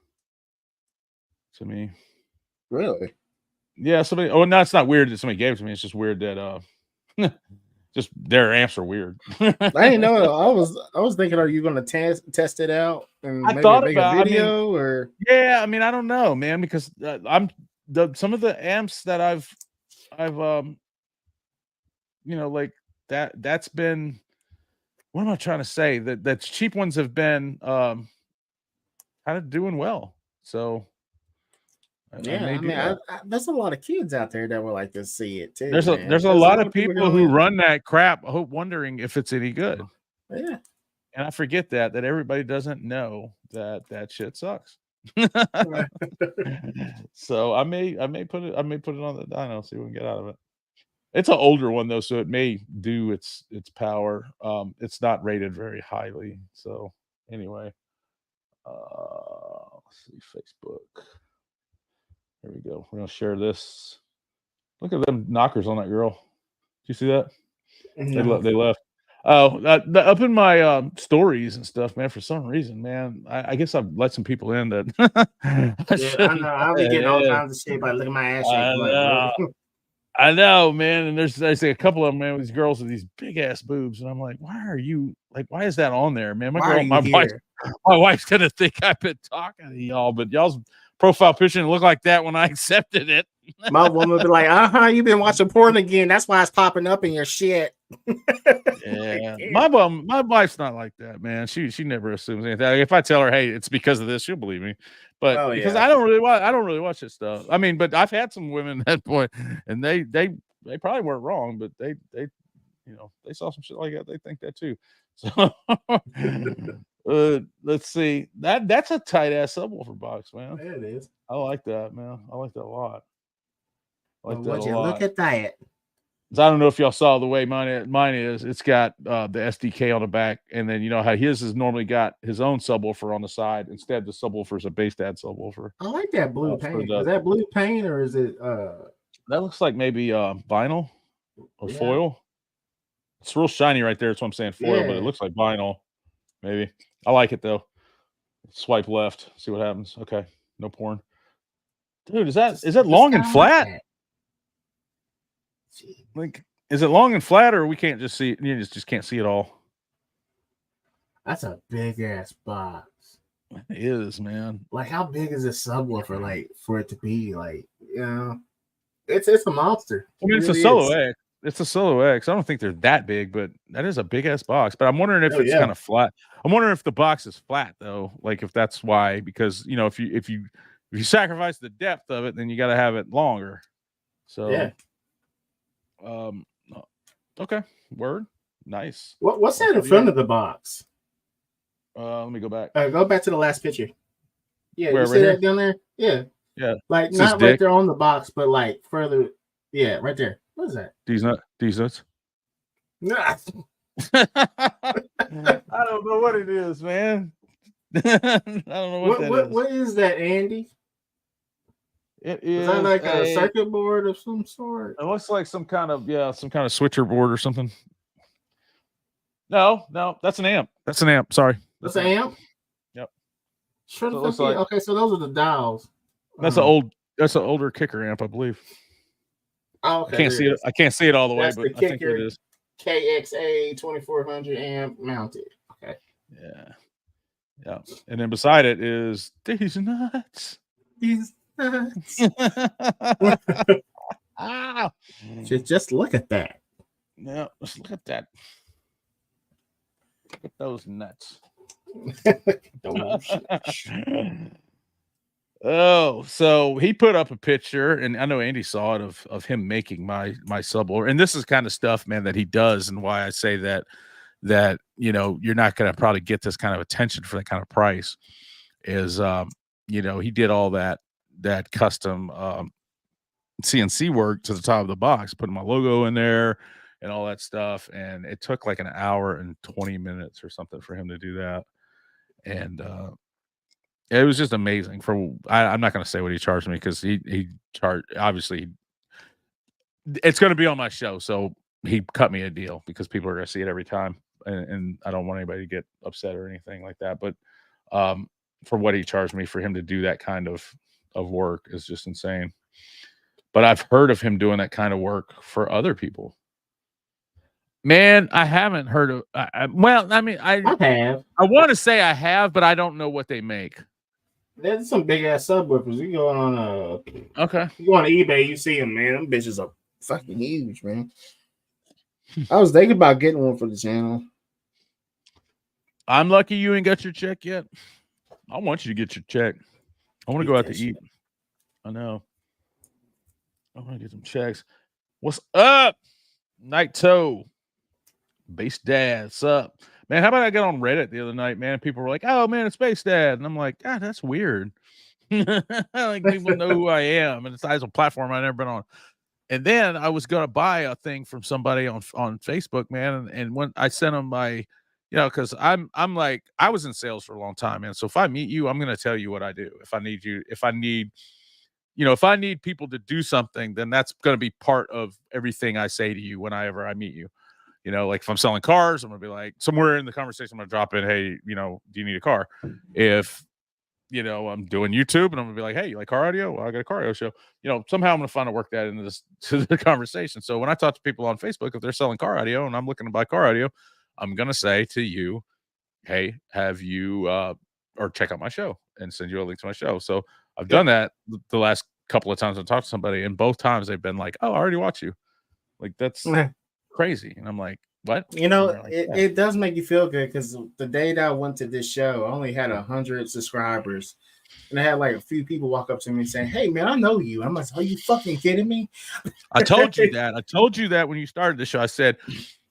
to me. Really? Yeah, somebody. Oh, no, it's not weird that somebody gave it to me. It's just weird that just their amps are weird. I didn't know. I was thinking, are you going to test it out and I maybe thought make about. a video or? Yeah, I mean, I don't know, man, because some of the amps that I've you know, like that's been. What am I trying to say? That cheap ones have been kind of doing well. So I may do that. There's a lot of kids out there that would like to see it too. There's a lot of people who run that crap, wondering if it's any good. Yeah, and I forget that everybody doesn't know that shit sucks. So I may put it on the dyno, see what we can get out of it. It's an older one though, so it may do its power. It's not rated very highly. So anyway, let's see, Facebook. There we go. We're gonna share this. Look at them knockers on that girl. Did you see that? No. They left. Oh, up in my stories and stuff, man. For some reason, man, I guess I've let some people in that. Yeah, I know. I'll be getting all kinds of shit by looking at my ass. I know, man. And there's a couple of them, man, with these girls with these big ass boobs, and I'm like, why is that on there, man? My wife's gonna think I've been talking to y'all, but y'all's profile picture didn't look like that when I accepted it. My woman would be like, you've been watching porn again. That's why it's popping up in your shit. Yeah. My wife's not like that, man. She never assumes anything. If I tell her, hey, it's because of this, she'll believe me. But because I don't really watch this stuff. I mean, but I've had some women at that point, and they probably weren't wrong, but they they saw some shit like that. They think that too. So let's see. That's a tight ass subwoofer box, man. Yeah, it is. I like that, man. I like that a lot. Would you look at that? I don't know if y'all saw the way mine is. It's got the SDK on the back, and then you know how his has normally got his own subwoofer on the side. Instead, the subwoofer is a base dad subwoofer. I like that blue paint. Is that blue paint or is it? That looks like maybe vinyl or foil. It's real shiny right there. That's what I'm saying, foil, but it looks like vinyl. Maybe. I like it though. Swipe left, see what happens. Okay, no porn. Dude, is that long and flat? Like, is it long and flat, or we can't just see it? You just can't see it all. That's a big ass box. It is, man. Like, how big is this subwoofer? Like, for it to be like, it's a monster. I mean, it's a Solo X. It's a Solo X. I don't think they're that big, but that is a big ass box. But I'm wondering if it's kind of flat. I'm wondering if the box is flat though. Like, if that's why, because if you sacrifice the depth of it, then you got to have it longer. So okay, word, nice. What's that in front of the box? Let me go back. Go back to the last picture. Yeah, you see that down there? Yeah. Like, it's not right there on the box, but like further. Yeah, right there. What is that? These nuts. Nah. I don't know what it is, man. I don't know what is that, Andy? It is that like a circuit board of some sort? It looks like some kind of switcher board or something. No, that's an amp. Sorry. That's an amp? Yep. Okay, so those are the dials. That's an older kicker amp, I believe. Oh, okay. I can't see it all the way, but I think it is. KXA 2400 amp mounted. Okay. Yeah. And then beside it is these nuts. Just look at that. Yeah, let's look at that. Look at those nuts. Oh, so he put up a picture, and I know Andy saw it of him making my subwoofer. And this is kind of stuff, man, that he does, and why I say that you're not going to probably get this kind of attention for that kind of price. Is he did all that custom CNC work to the top of the box, putting my logo in there and all that stuff, and it took like an hour and 20 minutes or something for him to do that. And it was just amazing. I'm not going to say what he charged me, because he charged, obviously it's going to be on my show, so he cut me a deal because people are going to see it every time, and I don't want anybody to get upset or anything like that. But for what he charged me for him to do that kind of work is just insane. But I've heard of him doing that kind of work for other people. Man, I haven't heard of. Well, I mean, I have. I want to say I have, but I don't know what they make. There's some big ass subwoofers. You go on Okay. You go on eBay, you see them, man. Them bitches are fucking huge, man. I was thinking about getting one for the channel. I'm lucky you ain't got your check yet. I want you to get your check. I want to go out to eat. I know. I want to get some checks. What's up? Night Toe. Base Dad. What's up? Man, how about I got on Reddit the other night, man? People were like, oh, man, it's Base Dad. And I'm like, God, that's weird. Like, people know who I am. And it's a platform I've never been on. And then I was going to buy a thing from somebody on Facebook, man. And when I sent them my, because I'm like, I was in sales for a long time, man. So if I meet you, I'm going to tell you what I do. If I need people to do something, then that's going to be part of everything I say to you whenever I meet you. Like if I'm selling cars, I'm going to be like, somewhere in the conversation, I'm going to drop in, hey, do you need a car? If, I'm doing YouTube and I'm going to be like, hey, you like car audio? Well, I got a car audio show. Somehow I'm going to find to work that into to the conversation. So when I talk to people on Facebook, if they're selling car audio and I'm looking to buy car audio, I'm going to say to you, hey, have you, or check out my show and send you a link to my show. So I've done that the last couple of times I've talked to somebody, and both times they've been like, oh, I already watch you. Like, that's crazy. And I'm like, what? It does make you feel good, because the day that I went to this show, I only had 100 subscribers, and I had like a few people walk up to me saying, hey man, I know you. I'm like, are you fucking kidding me? I told you that. I told you that when you started the show. I said,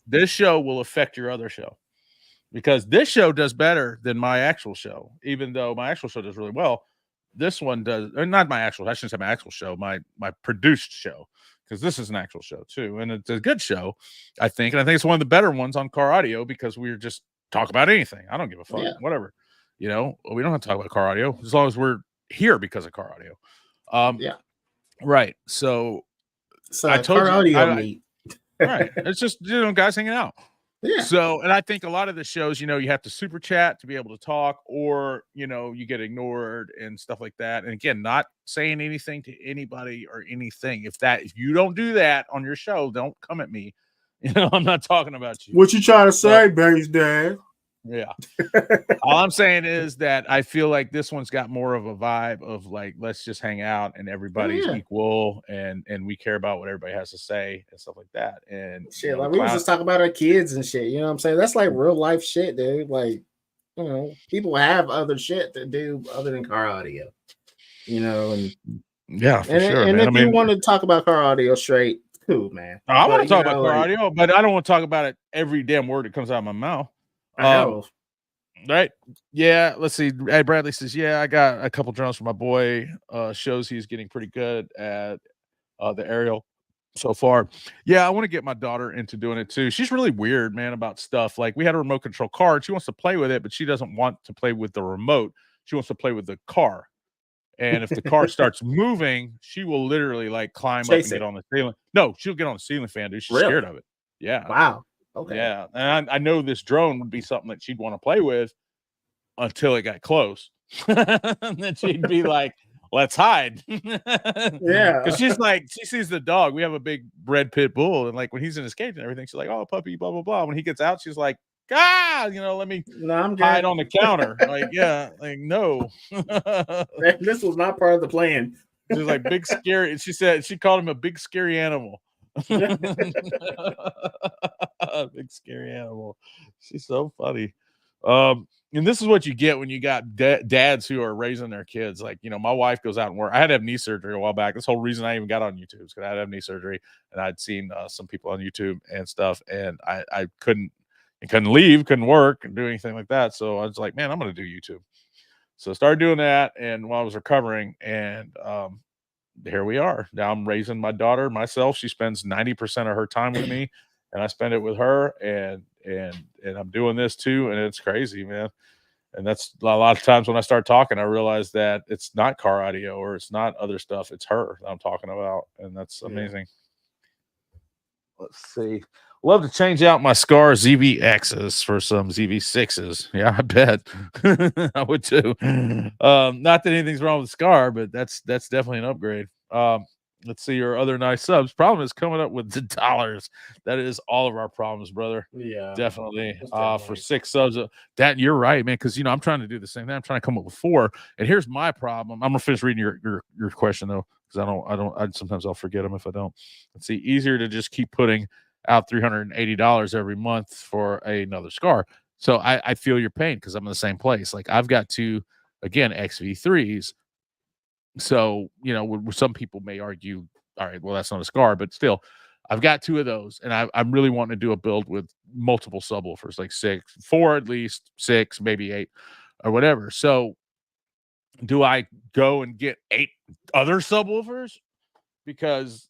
this show will affect your other show, because this show does better than my actual show, even though my actual show does really well. This one does, or not my actual, I shouldn't say my actual show, my produced show, because this is an actual show too. And it's a good show, I think. And I think it's one of the better ones on car audio, because we're just talk about anything. I don't give a fuck, whatever. We don't have to talk about car audio as long as we're here because of car audio. Right. So I told car audio meet. Right. It's just, guys hanging out. Yeah. So, and I think a lot of the shows, you have to super chat to be able to talk, or, you get ignored and stuff like that. And again, not saying anything to anybody or anything. If you don't do that on your show, don't come at me. I'm not talking about you. What you trying to say, Base Dad? Yeah. All I'm saying is that I feel like this one's got more of a vibe of like, let's just hang out and everybody's equal, and we care about what everybody has to say and stuff like that. And shit, like we was just talking about our kids and shit. You know what I'm saying? That's like real life shit, dude. Like, people have other shit to do other than car audio. And yeah, for sure. And if you want to talk about car audio straight, cool, man. I want to talk about car audio, but I don't want to talk about it every damn word that comes out of my mouth. Right. Yeah. Let's see. Hey, Bradley says, yeah, I got a couple drones for my boy. Shows he's getting pretty good at the aerial so far. Yeah, I want to get my daughter into doing it too. She's really weird, man, about stuff. Like, we had a remote control car. She wants to play with it, but she doesn't want to play with the remote. She wants to play with the car. And if the car starts moving, she will literally like climb up and get on the ceiling. No, she'll get on the ceiling fan, dude. She's scared of it. Yeah. Wow. Okay. Yeah, and I know this drone would be something that she'd want to play with until it got close. And then she'd be like, let's hide. Yeah. Because she's like, she sees the dog. We have a big red pit bull, and like when he's in his cage and everything, she's like, oh, puppy, blah, blah, blah. When he gets out, she's like, let me hide on the counter. Like, yeah, like, no. This was not part of the plan. She's like, big scary. She said she called him a big scary animal. Big scary animal. She's so funny. And this is what you get when you got dads who are raising their kids. Like, my wife goes out and work. I had to have knee surgery a while back. This whole reason I even got on YouTube is because I had to have knee surgery, and I'd seen some people on YouTube and stuff, and I couldn't leave, couldn't work and do anything like that. So I was like, man, I'm going to do YouTube. So I started doing that, and while I was recovering, and here we are. Now I'm raising my daughter myself. She spends 90% of her time with me, and I spend it with her, and I'm doing this too, and it's crazy, man. And that's a lot of times when I start talking, I realize that it's not car audio or it's not other stuff. It's her that I'm talking about, and that's amazing. Let's see. Love to change out my Scar ZVXs for some ZV6s. Yeah, I bet. I would too. Not that anything's wrong with Scar, but that's definitely an upgrade. Let's see your other nice subs. Problem is coming up with the dollars. That is all of our problems, brother. Yeah, Definitely. definitely. For 6 subs, that you're right, man. Because I'm trying to do the same thing. I'm trying to come up with 4. And here's my problem. I'm gonna finish reading your question though, because I sometimes I'll forget them if I don't. Let's see. Easier to just keep putting out $380 every month for another Scar. So I feel your pain because I'm in the same place. Like I've got 2 again XV3s. So some people may argue, all right, well that's not a Scar, but still, I've got 2 of those, and I'm really wanting to do a build with multiple subwoofers, like 4 at least, 6, maybe 8, or whatever. So, do I go and get 8 other subwoofers? Because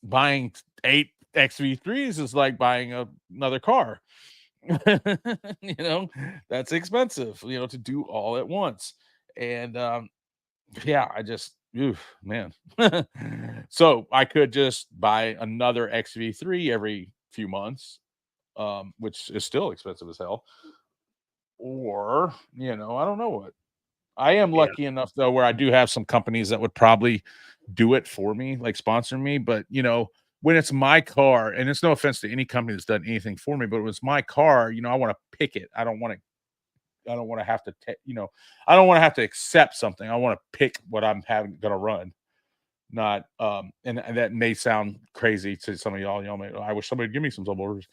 buying 8 XV3s is like buying another car. That's expensive. To do all at once, and yeah, I just, man. So I could just buy another XV3 every few months, which is still expensive as hell. Or, I don't know what. I am lucky enough though, where I do have some companies that would probably do it for me, like sponsor me. But when it's my car, and it's no offense to any company that's done anything for me, but when it's my car, I want to pick it. I don't want to have to, I don't want to have to accept something. I want to pick what I'm going to run. Not, and that may sound crazy to some of y'all. I wish somebody would give me some subwoofers.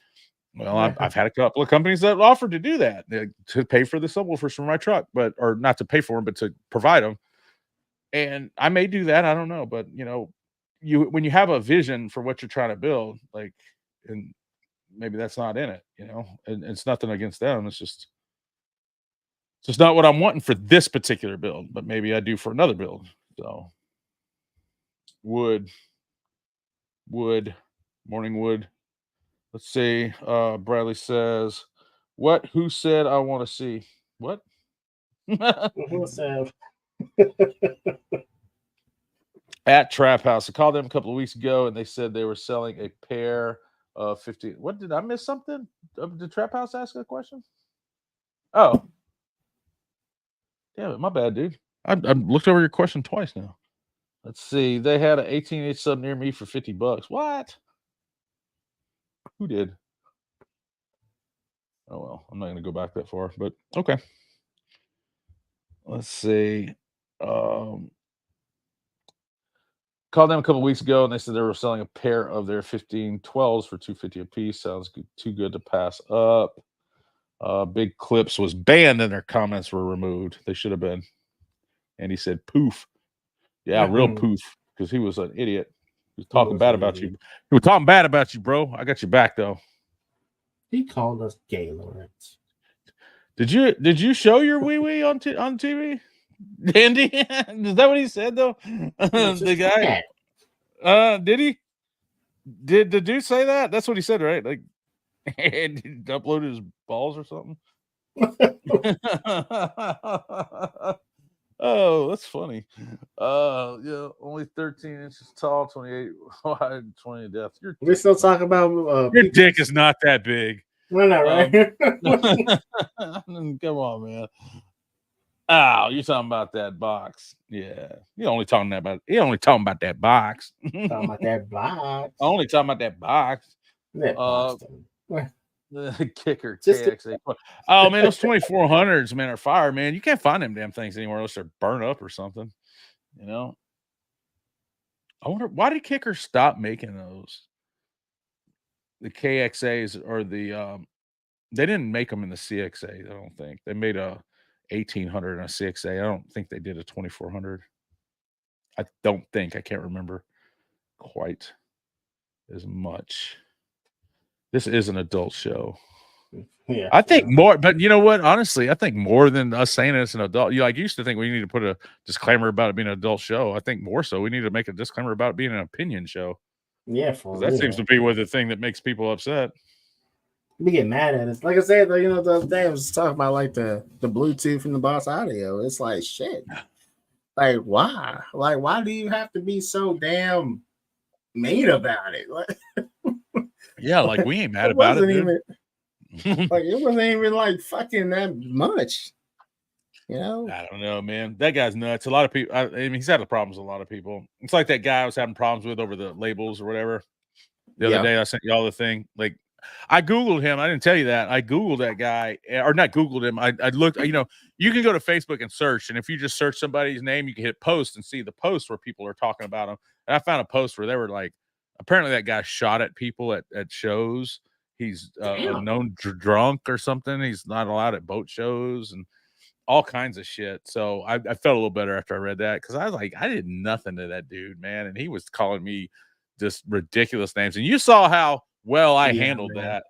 Well, I've had a couple of companies that offered to do that, to pay for the subwoofers for my truck, or not to pay for them, but to provide them. And I may do that. I don't know, but when you have a vision for what you're trying to build, like, and maybe that's not in it, and it's nothing against them. It's just not what I'm wanting for this particular build, but maybe I do for another build. So wood, morning wood. Let's see. Bradley says, who said I want to see? What? Who said? At Trap House. I called them a couple of weeks ago and they said they were selling a pair of 50. What, did I miss something? Did Trap House ask a question? Oh. Damn it, my bad, dude. I looked over your question twice now. Let's see. They had an 18-inch sub near me for $50. What? Who did? Oh, well, I'm not going to go back that far, but okay. Let's see. Called them a couple of weeks ago, and they said they were selling a pair of their 1512s for $250 a piece. Sounds good, too good to pass up. Big Clips was banned, and their comments were removed. They should have been. And he said, "Poof." Yeah, real poof, because he was an idiot. He was talking bad about you. He was talking bad about you, bro. I got your back, though. He called us gay, Lawrence. Did you show your wee on TV? Andy? Is that what he said though? The guy. Did he? Did the dude say that? That's what he said, right? Like, and he uploaded his balls or something. Oh, that's funny. Yeah, only 13 inches tall, 28 wide, 20 depth. We're still talking about your dick is not that big. We're not right. Come on, man. Oh, you're talking about that box. Yeah. You're only talking about that box. Talking about that box. Only talking about that box. That box. The kicker KXA. Oh man, those 2400s, man, are fire, man. You can't find them damn things anymore unless they're burnt up or something. I wonder, why did Kicker stop making those? The KXAs or the they didn't make them in the CXA, I don't think. They made a 1800 and a CXA. I don't think they did a 2400. I don't think. I can't remember quite as much. This is an adult show. Yeah, I think more, but you know what? Honestly, I think more than us saying it's an adult. I used to think we need to put a disclaimer about it being an adult show. I think more so we need to make a disclaimer about it being an opinion show. Yeah, that seems to be the thing that makes people upset. We get mad at us. Like I said, the other day I was talking about like the Bluetooth and the Boss Audio. It's like shit. Like why? Like why do you have to be so damn mean about it? Yeah, like we ain't mad It about it, wasn't dude. even like it wasn't even like fucking that much. You know? I don't know, man. That guy's nuts. A lot of people. I mean, he's had problems with a lot of people. It's like that guy I was having problems with over the labels or whatever. The other Yeah. day, I sent you all the thing. Like, I Googled him. I didn't tell you that. I Googled that guy, or not Googled him. I looked, you know, you can go to Facebook and search. And if you just search somebody's name, you can hit post and see the post where people are talking about him. And I found a post where they were like, apparently that guy shot at people at shows. He's a known drunk or something. He's not allowed at boat shows and all kinds of shit. So I felt a little better after I read that because I was like, I did nothing to that dude, man. And he was calling me just ridiculous names. And you saw how well I handled that.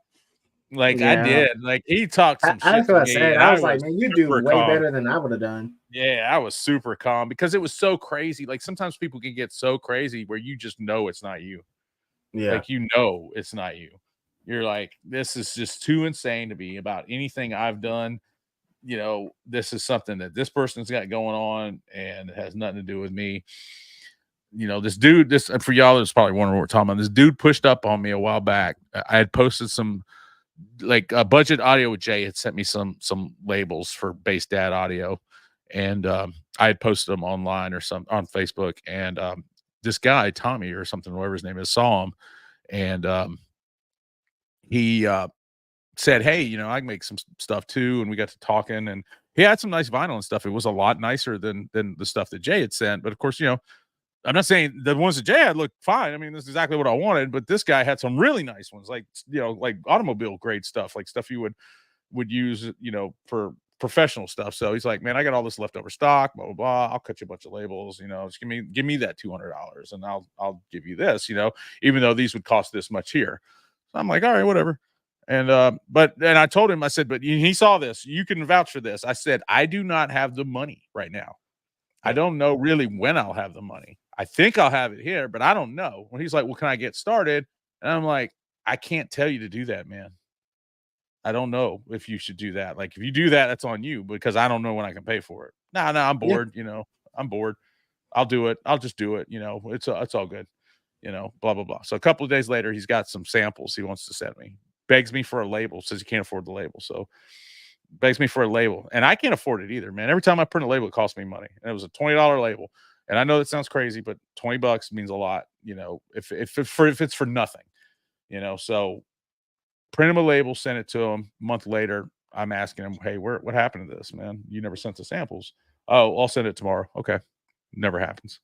Like I did. Like he talked some shit to me. And I was like, man, you do way better than I would have done. Yeah, I was super calm because it was so crazy. Like sometimes people can get so crazy where you just know it's not you. Yeah. Like you know it's not you. You're like, this is just too insane to be about anything I've done. You know, this is something that this person's got going on and it has nothing to do with me. You know, this dude, this for y'all that's probably wondering what we're talking about. This dude pushed up on me a while back. I had posted some like Budget Audio with Jay had sent me some labels for Bass Dad Audio, and I had posted them online or some on Facebook. And this guy Tommy or something, whatever his name is, saw him, and he said, hey, you know, I can make some stuff too. And we got to talking and he had some nice vinyl and stuff. It was a lot nicer than the stuff that Jay had sent. But of course, you know, I'm not saying the ones that Jay had looked fine. I mean, this is exactly what I wanted, but this guy had some really nice ones, like, you know, like automobile grade stuff, like stuff you would use, you know, for professional stuff. So he's like, man, I got all this leftover stock, blah, blah, blah. I'll cut you a bunch of labels, you know, just give me that $200 and I'll give you this, you know, even though these would cost this much here. So I'm like, all right, whatever. And but then I told him, I said, but he saw this, you can vouch for this. I said, I do not have the money right now. I don't know really when I'll have the money. I think I'll have it here, but I don't know. When he's like, well, can I get started? And I'm like, I can't tell you to do that, man. I don't know if you should do that. Like, if you do that, that's on you because I don't know when I can pay for it. No, I'm bored. You know, I'm bored. I'll do it. I'll just do it. You know, it's all good. You know, blah, blah, blah. So a couple of days later, he's got some samples he wants to send me. Begs me for a label, says he can't afford the label. So begs me for a label. And I can't afford it either, man. Every time I print a label, it costs me money. And it was a $20 label. And I know that sounds crazy, but $20 means a lot, you know, if it's for nothing, you know. So print him a label, send it to him. A month later, I'm asking him, hey, what happened to this, man? You never sent the samples. Oh, I'll send it tomorrow. Okay. Never happens.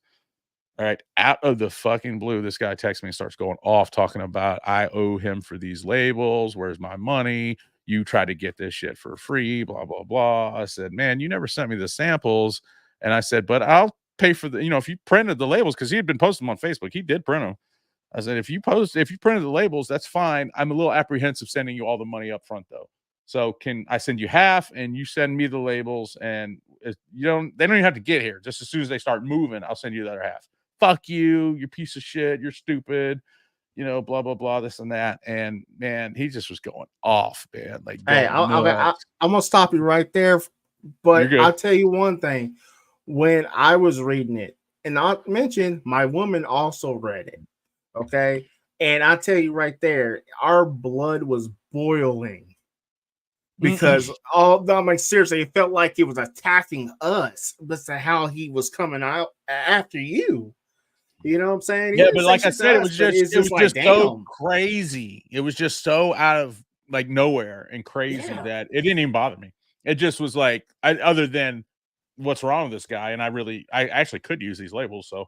All right. Out of the fucking blue, this guy texts me and starts going off talking about I owe him for these labels. Where's my money? You tried to get this shit for free, blah, blah, blah. I said, man, you never sent me the samples. And I said, but I'll pay for the, you know, if you printed the labels, because he had been posting them on Facebook. He did print them. I said, if you printed the labels, that's fine. I'm a little apprehensive sending you all the money up front though. So can I send you half and you send me the labels and they don't even have to get here. Just as soon as they start moving, I'll send you the other half. Fuck you piece of shit. You're stupid. You know, blah, blah, blah, this and that. And man, he just was going off, man. Like, hey, I'm going to stop you right there. But I'll tell you one thing. When I was reading it, and I'll mention my woman also read it. Okay. And I'll tell you right there, our blood was boiling because I'm like, seriously, it felt like it was attacking us. That's how he was coming out after you. You know what I'm saying? Yeah, but like I said, it was just like, so crazy. It was just so out of like nowhere and crazy that it didn't even bother me. It just was like, other than what's wrong with this guy, and I actually could use these labels. So,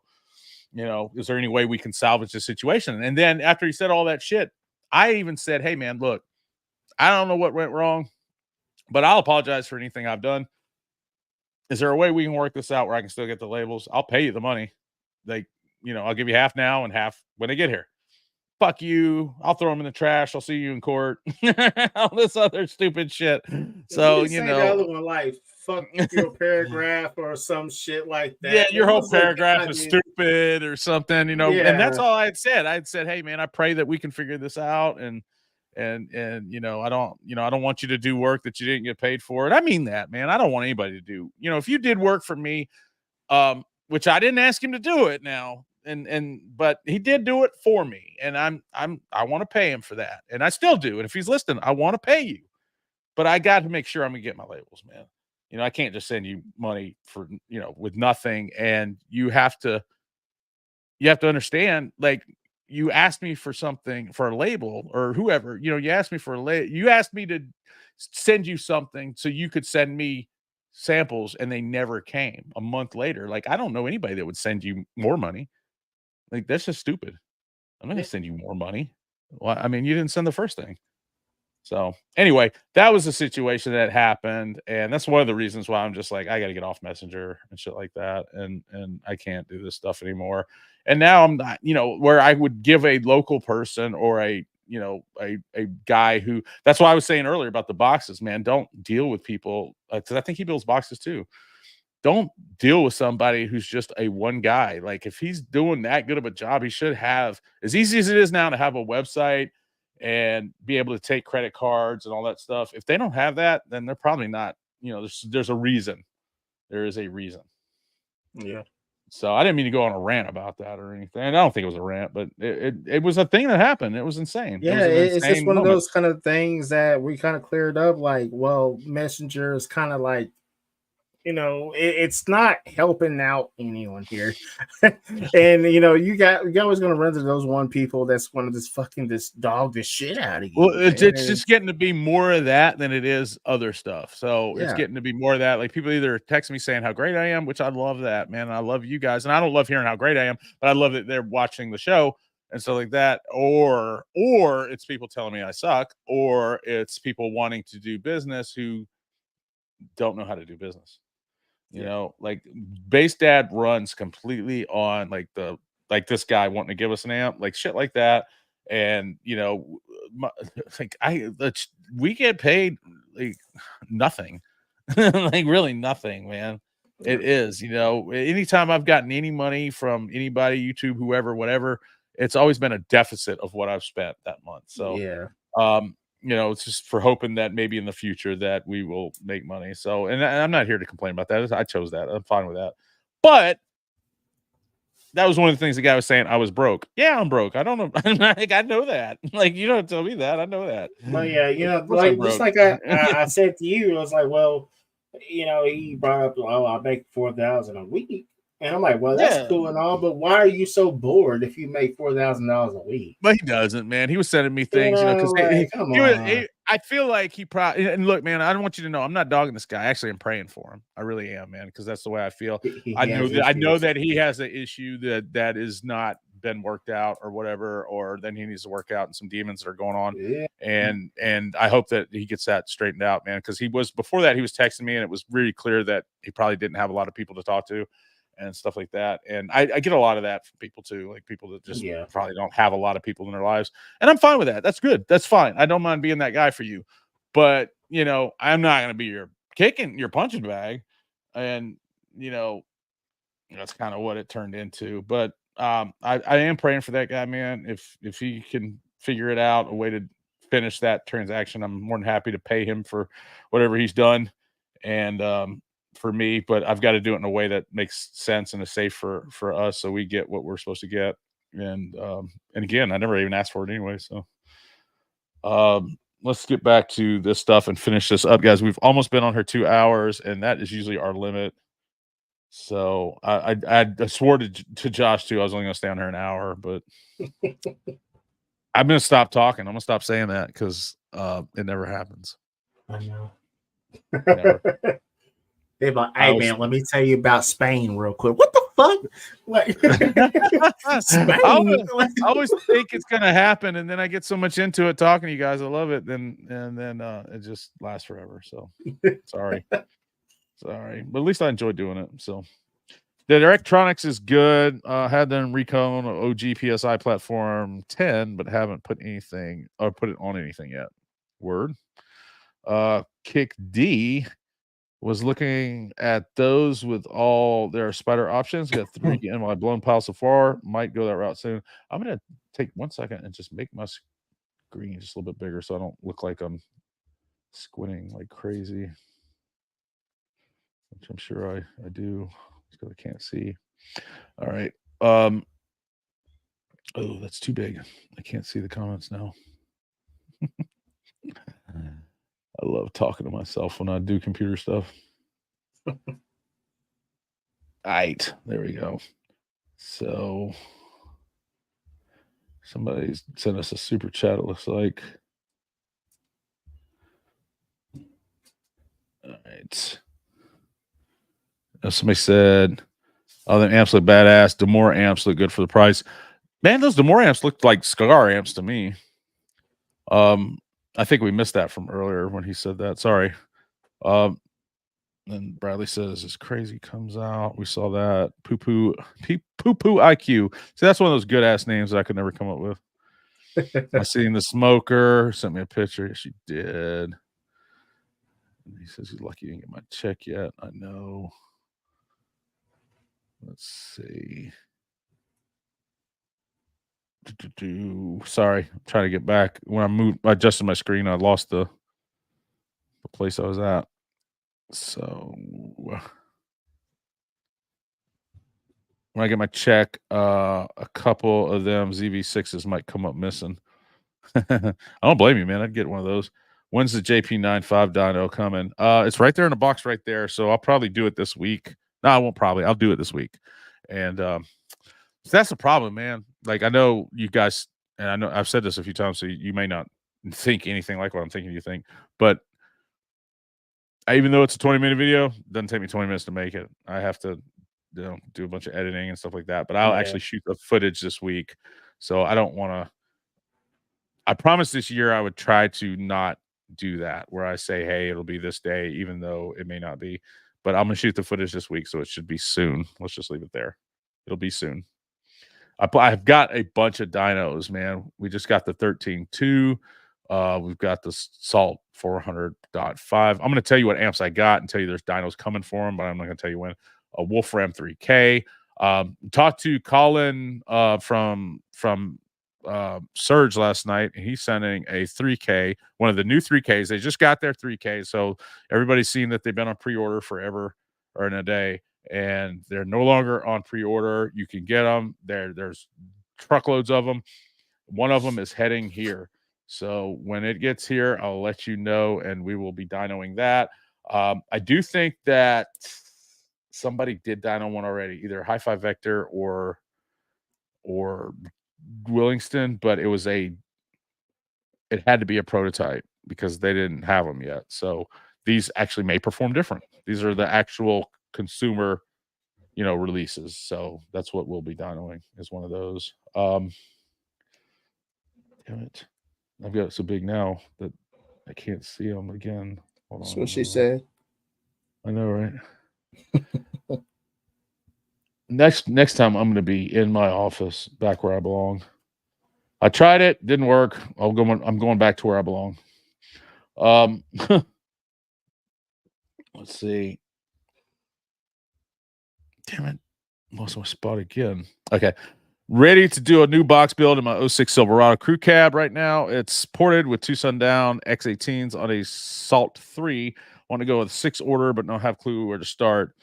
you know, is there any way we can salvage this situation? And then after he said all that shit, I even said, hey man, look, I don't know what went wrong, but I'll apologize for anything I've done. Is there a way we can work this out where I can still get the labels? I'll pay you the money. Like, you know, I'll give you half now and half when they get here. Fuck you. I'll throw them in the trash. I'll see you in court. All this other stupid shit. So, you know, the other one, like, fuck your paragraph or some shit like that. Yeah, your whole paragraph is stupid or something, you know. And that's all I had said. I had said, hey man, I pray that we can figure this out. And you know, I don't want you to do work that you didn't get paid for. And I mean that, man. I don't want anybody to do, you know, if you did work for me, which I didn't ask him to do it now, but he did do it for me, and I want to pay him for that, and I still do. And if he's listening, I want to pay you, but I got to make sure I'm gonna get my labels, man. I can't just send you money for with nothing, and you have to understand, like, you asked me for something for a label or whoever, you asked me for you asked me to send you something so you could send me samples, and they never came a month later. Like, I don't know anybody that would send you more money. Like, that's just stupid. I'm not gonna send you more money. Well, I mean, you didn't send the first thing. So anyway, that was the situation that happened, and that's one of the reasons why I'm just like, I got to get off Messenger and shit like that, and I can't do this stuff anymore. And now I'm not, where I would give a local person or a a guy who. That's why I was saying earlier about the boxes, man. Don't deal with people, because I think he builds boxes too. Don't deal with somebody who's just a one guy. Like, if he's doing that good of a job, he should have, as easy as it is now to have a website and be able to take credit cards and all that stuff. If they don't have that, then they're probably not, there's a reason. There is a reason. Yeah. So I didn't mean to go on a rant about that or anything. I don't think it was a rant, but it was a thing that happened. It was insane. Yeah, it's just one of those kind of things that we kind of cleared up. Like, well, Messenger is kind of like, it's not helping out anyone here. And you always gonna run to those one people that's going to just fucking dog this shit out of you. Well, it's just getting to be more of that than it is other stuff. So it's getting to be more of that. Like, people either text me saying how great I am, which I love that, man. I love you guys, and I don't love hearing how great I am, but I love that they're watching the show and stuff like that. Or it's people telling me I suck, or it's people wanting to do business who don't know how to do business. Like, Base Dad runs completely on like this guy wanting to give us an amp, like shit like that. And we get paid like nothing, like really nothing, man. It is, anytime I've gotten any money from anybody, YouTube, whoever, whatever, it's always been a deficit of what I've spent that month. So it's just for hoping that maybe in the future that we will make money. So, and I'm not here to complain about that. I chose that. I'm fine with that. But that was one of the things the guy was saying. I was broke. Yeah, I'm broke. I don't know. Like, I know that. Like, you don't tell me that. I know that. Well, yeah, like just like I said to you, I was like, well, he brought up, oh, I make 4,000 a week. And I'm like, well, that's cool and all, but why are you so bored if you make $4,000 a week? But he doesn't, man. He was sending me things, because I feel like he probably. And look, man, I don't want you to know, I'm not dogging this guy. Actually, I'm praying for him. I really am, man, because that's the way I feel. I know that he has an issue that is not been worked out or whatever, or then he needs to work out and some demons that are going on. Yeah. And I hope that he gets that straightened out, man, because before that he was texting me, and it was really clear that he probably didn't have a lot of people to talk to and stuff like that. And I get a lot of that from people too, like people that just probably don't have a lot of people in their lives. And I'm fine with that. That's good. That's fine. I don't mind being that guy for you. But, I'm not going to be your punching bag. And, that's kind of what it turned into. But I am praying for that guy, man. If he can figure it out, a way to finish that transaction, I'm more than happy to pay him for whatever he's done. And, for me, but I've got to do it in a way that makes sense and is safe for us, so we get what we're supposed to get. And again, I never even asked for it anyway. So let's get back to this stuff and finish this up, guys. We've almost been on here 2 hours, and that is usually our limit. So I swore to Josh too, I was only going to stay on here an hour, but I'm going to stop talking. I'm going to stop saying that because it never happens. I know. They're like, hey, man, let me tell you about Spain real quick. What the fuck? Like, Spain. I always think it's going to happen, and then I get so much into it talking to you guys. I love it. Then it just lasts forever. So sorry. But at least I enjoy doing it. So the electronics is good. Had them Recon OG PSI platform 10, but haven't put anything or put it on anything yet. Word. Kick D was looking at those with all their spider options. Got 3 in my blown pile so far. Might go that route soon. I'm going to take 1 second and just make my screen just a little bit bigger so I don't look like I'm squinting like crazy, which I'm sure I do because I can't see. All right. Oh, that's too big. I can't see the comments now. I love talking to myself when I do computer stuff. All right, there we go. So somebody sent us a super chat, it looks like. All right. Somebody said, oh, the amps look badass. Demore amps look good for the price. Man, those Demore amps looked like Scar amps to me. I think we missed that from earlier when he said that. Sorry. Then Bradley says, "As Crazy comes out." We saw that. Poo Poo IQ. See, that's one of those good ass names that I could never come up with. I seen the Smoker. Sent me a picture. Yes, she did. And he says he's lucky he didn't get my check yet. I know. Let's see. Sorry, I'm trying to get back. When I adjusted my screen, I lost the place I was at. So when I get my check, a couple of them ZV6s might come up missing. I don't blame you, man. I'd get one of those. When's the JP95 dyno coming? It's right there in the box right there. So I'll probably do it this week. No, I won't probably. I'll do it this week. And so that's the problem, man. Like, I know you guys, and I know I've said this a few times, so you may not think anything like what I'm thinking you think, but even though it's a 20-minute video, it doesn't take me 20 minutes to make it. I have to do a bunch of editing and stuff like that, but I'll actually shoot the footage this week. So I don't want to, I promised this year I would try to not do that where I say, hey, it'll be this day, even though it may not be, but I'm going to shoot the footage this week. So it should be soon. Let's just leave it there. It'll be soon. I've got a bunch of dynos, man. We just got the 13.2. We've got the Salt 400.5. I'm going to tell you what amps I got and tell you there's dynos coming for them, but I'm not going to tell you when. A Wolfram 3K. Talked to Colin from Surge last night, and he's sending a 3K, one of the new 3Ks. They just got their 3K, so everybody's seen that they've been on pre-order forever or in a day, and they're no longer on pre-order. You can get them. There's truckloads of them. One of them is heading here. So when it gets here, I'll let you know, and we will be dynoing that. I do think that somebody did dyno one already, either Hi-Fi Vector or Willingston, but it had to be a prototype because they didn't have them yet. So these actually may perform different. These are the actual consumer, releases. So that's what we'll be dynoing, is one of those. Damn it. I've got it so big now that I can't see them again. Hold on. That's what she said. I know, right? Next time I'm going to be in my office, back where I belong. I tried it, didn't work. I'm going back to where I belong. Let's see. Damn it. Lost my spot again. Okay. Ready to do a new box build in my 06 Silverado crew cab right now. It's ported with two Sundown X18s on a Salt 3. Want to go with 6 order, but don't have clue where to start.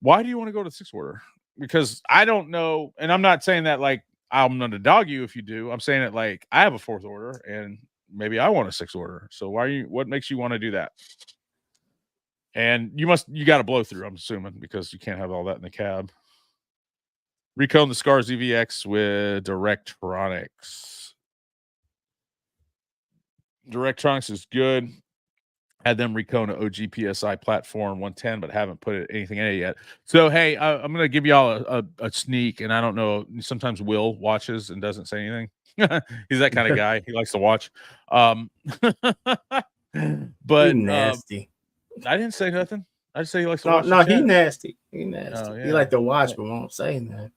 Why do you want to go to 6 order? Because I don't know, and I'm not saying that like I'm going to dog you if you do. I'm saying it like I have a 4th order, and maybe I want a 6 order. So what makes you want to do that? And you got to blow through, I'm assuming, because you can't have all that in the cab. Recone the Scar ZVX with Directronics. Directronics is good. Had them recone an OG PSI platform 110, but haven't put anything in it yet. So, hey, I'm going to give y'all a sneak, and I don't know. Sometimes Will watches and doesn't say anything. He's that kind of guy. He likes to watch. But nasty. I didn't say nothing. I just say he likes to watch. No, he nasty. He nasty. Oh, yeah. He like to watch, but won't say that.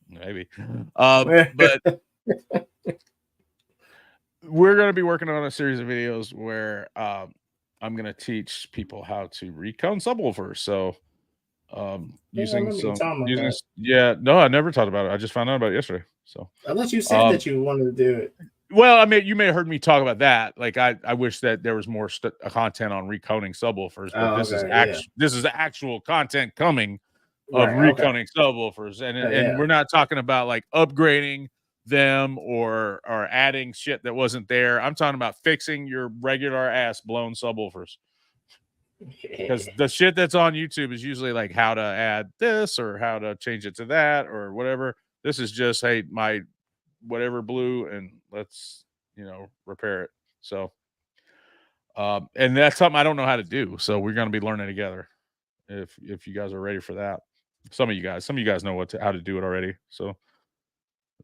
Maybe. But we're going to be working on a series of videos where I'm going to teach people how to recone subwoofers. So I never talked about it. I just found out about it yesterday. So I thought you said that you wanted to do it. Well, I mean, you may have heard me talk about that. Like, I wish that there was more content on reconing subwoofers, but this is actual content coming of reconing subwoofers, and we're not talking about like upgrading them or adding shit that wasn't there. I'm talking about fixing your regular ass blown subwoofers. Because the shit that's on YouTube is usually like how to add this or how to change it to that or whatever. This is just, hey, my whatever blew and let's, repair it. So, and that's something I don't know how to do. So we're going to be learning together if you guys are ready for that. Some of you guys know how to do it already. So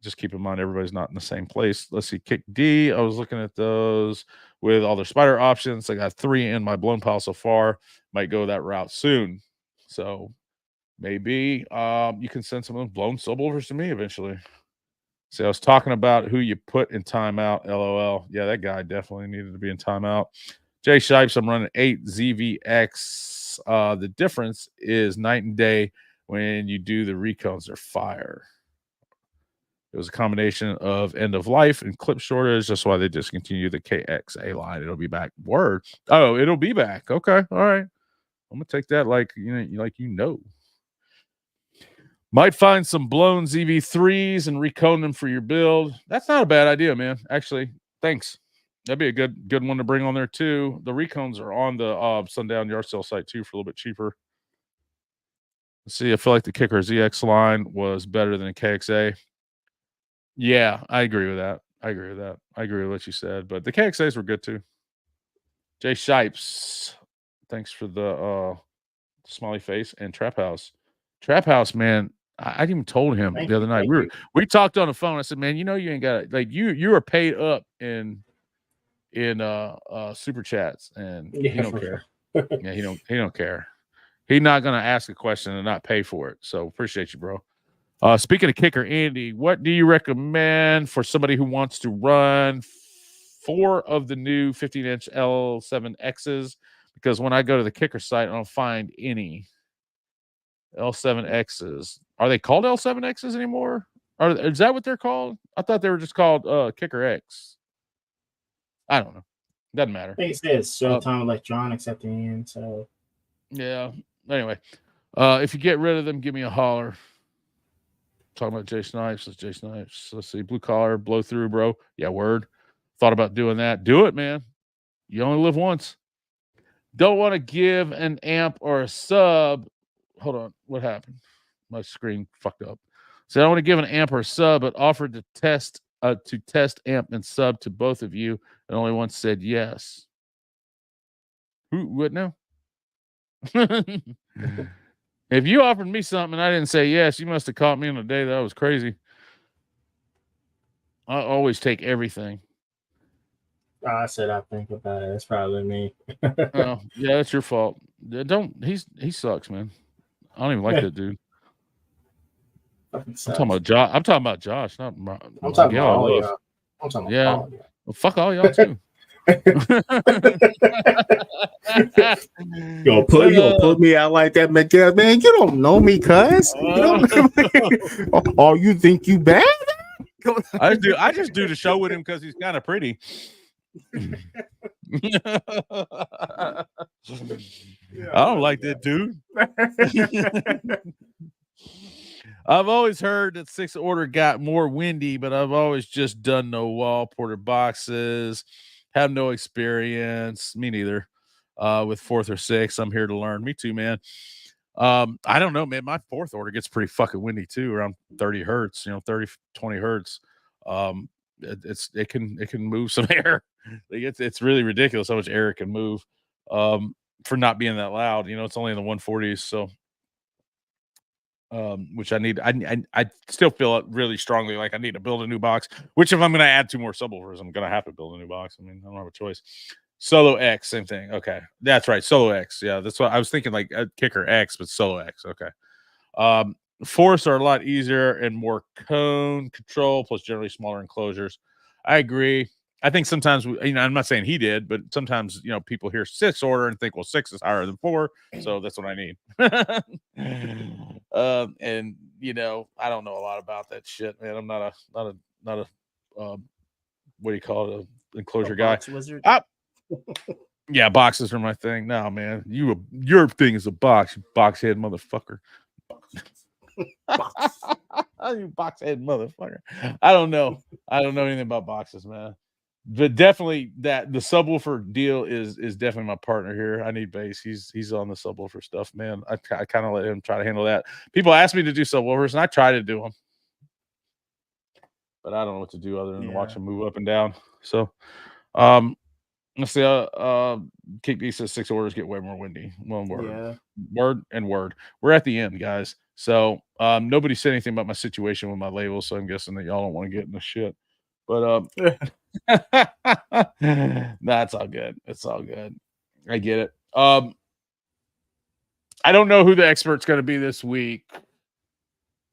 just keep in mind, everybody's not in the same place. Let's see. Kick D. I was looking at those with all their spider options. I got 3 in my blown pile so far. Might go that route soon. So maybe you can send some of those blown subwoofers to me eventually. See, I was talking about who you put in timeout. LOL. Yeah, that guy definitely needed to be in timeout. Jay Shipes, I'm running 8 ZVX. The difference is night and day when you do the recones. They're fire. It was a combination of end of life and clip shortage. That's why they discontinued the KXA line. It'll be back. Word. Oh, it'll be back. Okay. All right. I'm gonna take that like you know. Might find some blown ZV3s and recone them for your build. That's not a bad idea, man. Actually, thanks. That'd be a good one to bring on there too. The recones are on the Sundown Yard Sale site too for a little bit cheaper. Let's see, I feel like the Kicker ZX line was better than the KXA. Yeah, I agree with that. I agree with what you said, but the KXAs were good too. Jay Shipes, thanks for the smiley face and Trap House. Trap House, man. I even told him the other night. We talked on the phone. I said, man, you ain't got it. Like you are paid up in super chats, and he don't care. Yeah, he don't care. He's not gonna ask a question and not pay for it. So appreciate you, bro. Speaking of Kicker, Andy, what do you recommend for somebody who wants to run 4 of the new 15-inch L7Xs? Because when I go to the Kicker site, I don't find any L7Xs. Are they called L7Xs anymore? Is that what they're called? I thought they were just called Kicker X. I don't know. Doesn't matter. I think it says Showtime Electronics at the end. So yeah. Anyway, if you get rid of them, give me a holler. Talking about Jay Snipes. That's Jay Snipes. Let's see. Blue collar, blow through, bro. Yeah, word. Thought about doing that. Do it, man. You only live once. Don't want to give an amp or a sub. Hold on. What happened? My screen fucked up. So I don't want to give an amp or a sub, but offered to test amp and sub to both of you, and only one said yes. What now? If you offered me something and I didn't say yes, you must have caught me on a day that I was crazy. I always take everything. I said I think about it. It's probably me. Oh, yeah, that's your fault. He sucks, man. I don't even like that dude. I'm talking about Josh, not I'm talking about all y'all. I'm talking about all y'all. Well, fuck all y'all too. You gonna put me out like that, Miguel? Man, you don't know me, cuz. Oh, you think you bad? I just do the show with him because he's kind of pretty. I don't like that dude. I've always heard that 6th order got more windy, but I've always just done no wall porter boxes. Have no experience. Me neither. With 4th or 6th, I'm here to learn. Me too, man. I don't know, man. My 4th order gets pretty fucking windy too, around 30 hertz. 30, 20 hertz. It can move some air. It's really ridiculous how much air it can move. For not being that loud. It's only in the 140s, so. Which I need. I still feel it really strongly. Like I need to build a new box. Which if I'm going to add 2 more subwoofers, I'm going to have to build a new box. I mean, I don't have a choice. Solo X, same thing. Okay, that's right. Solo X. Yeah, that's what I was thinking. Like a Kicker X, but Solo X. Okay. Force are a lot easier and more cone control, plus generally smaller enclosures. I agree. I think sometimes I'm not saying he did, but sometimes people hear 6 order and think, well, 6 is higher than 4, so that's what I need. And I don't know a lot about that shit, man. I'm not a what do you call it, enclosure guy? Wizard. Yeah, boxes are my thing. No, man, your thing is a box, you box head motherfucker. You box-head motherfucker. I don't know. I don't know anything about boxes, man. But definitely that the subwoofer deal is definitely my partner here. I need bass. He's on the subwoofer stuff, man. I kind of let him try to handle that. People ask me to do subwoofers, and I try to do them, but I don't know what to do other than watch them move up and down. So, let's see. Kick B says 6 orders get way more windy. One word, word and word. We're at the end, guys. So, nobody said anything about my situation with my label, so I'm guessing that y'all don't want to get in the shit. But that's all good. It's all good. I get it. I don't know who the expert's going to be this week.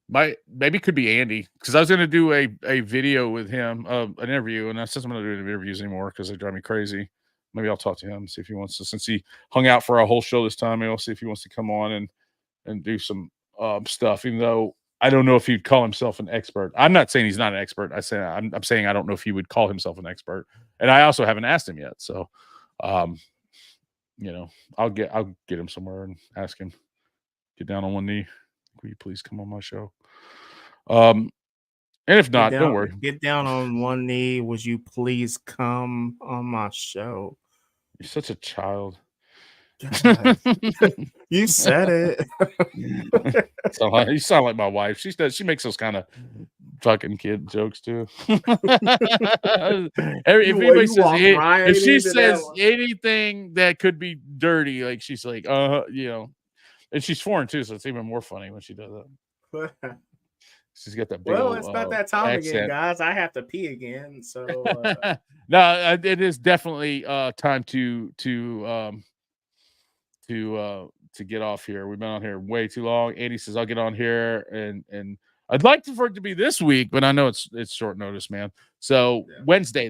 Maybe it could be Andy, because I was going to do a video with him, an interview, and I said I'm not doing interviews anymore because they drive me crazy. Maybe I'll talk to him, see if he wants to, since he hung out for a whole show this time. Maybe I'll see if he wants to come on and do some stuff, even though I don't know if he'd call himself an expert. I'm not saying he's not an expert. I'm saying I don't know if he would call himself an expert, and I also haven't asked him yet. So, I'll get him somewhere and ask him. Get down on one knee. Will you please come on my show? And if not, don't worry. Get down on one knee. Would you please come on my show? You're such a child. You said it. You sound like my wife. She makes those kind of fucking kid jokes too. If she says anything that could be dirty, like she's like, and she's foreign too, so it's even more funny when she does that. She's got that big it's about that time accent. Again, guys. I have to pee again. So no, it is definitely time to get off here. We've been on here way too long. Andy says I'll get on here, and I'd like for it to be this week, but I know it's short notice, man. So Wednesday,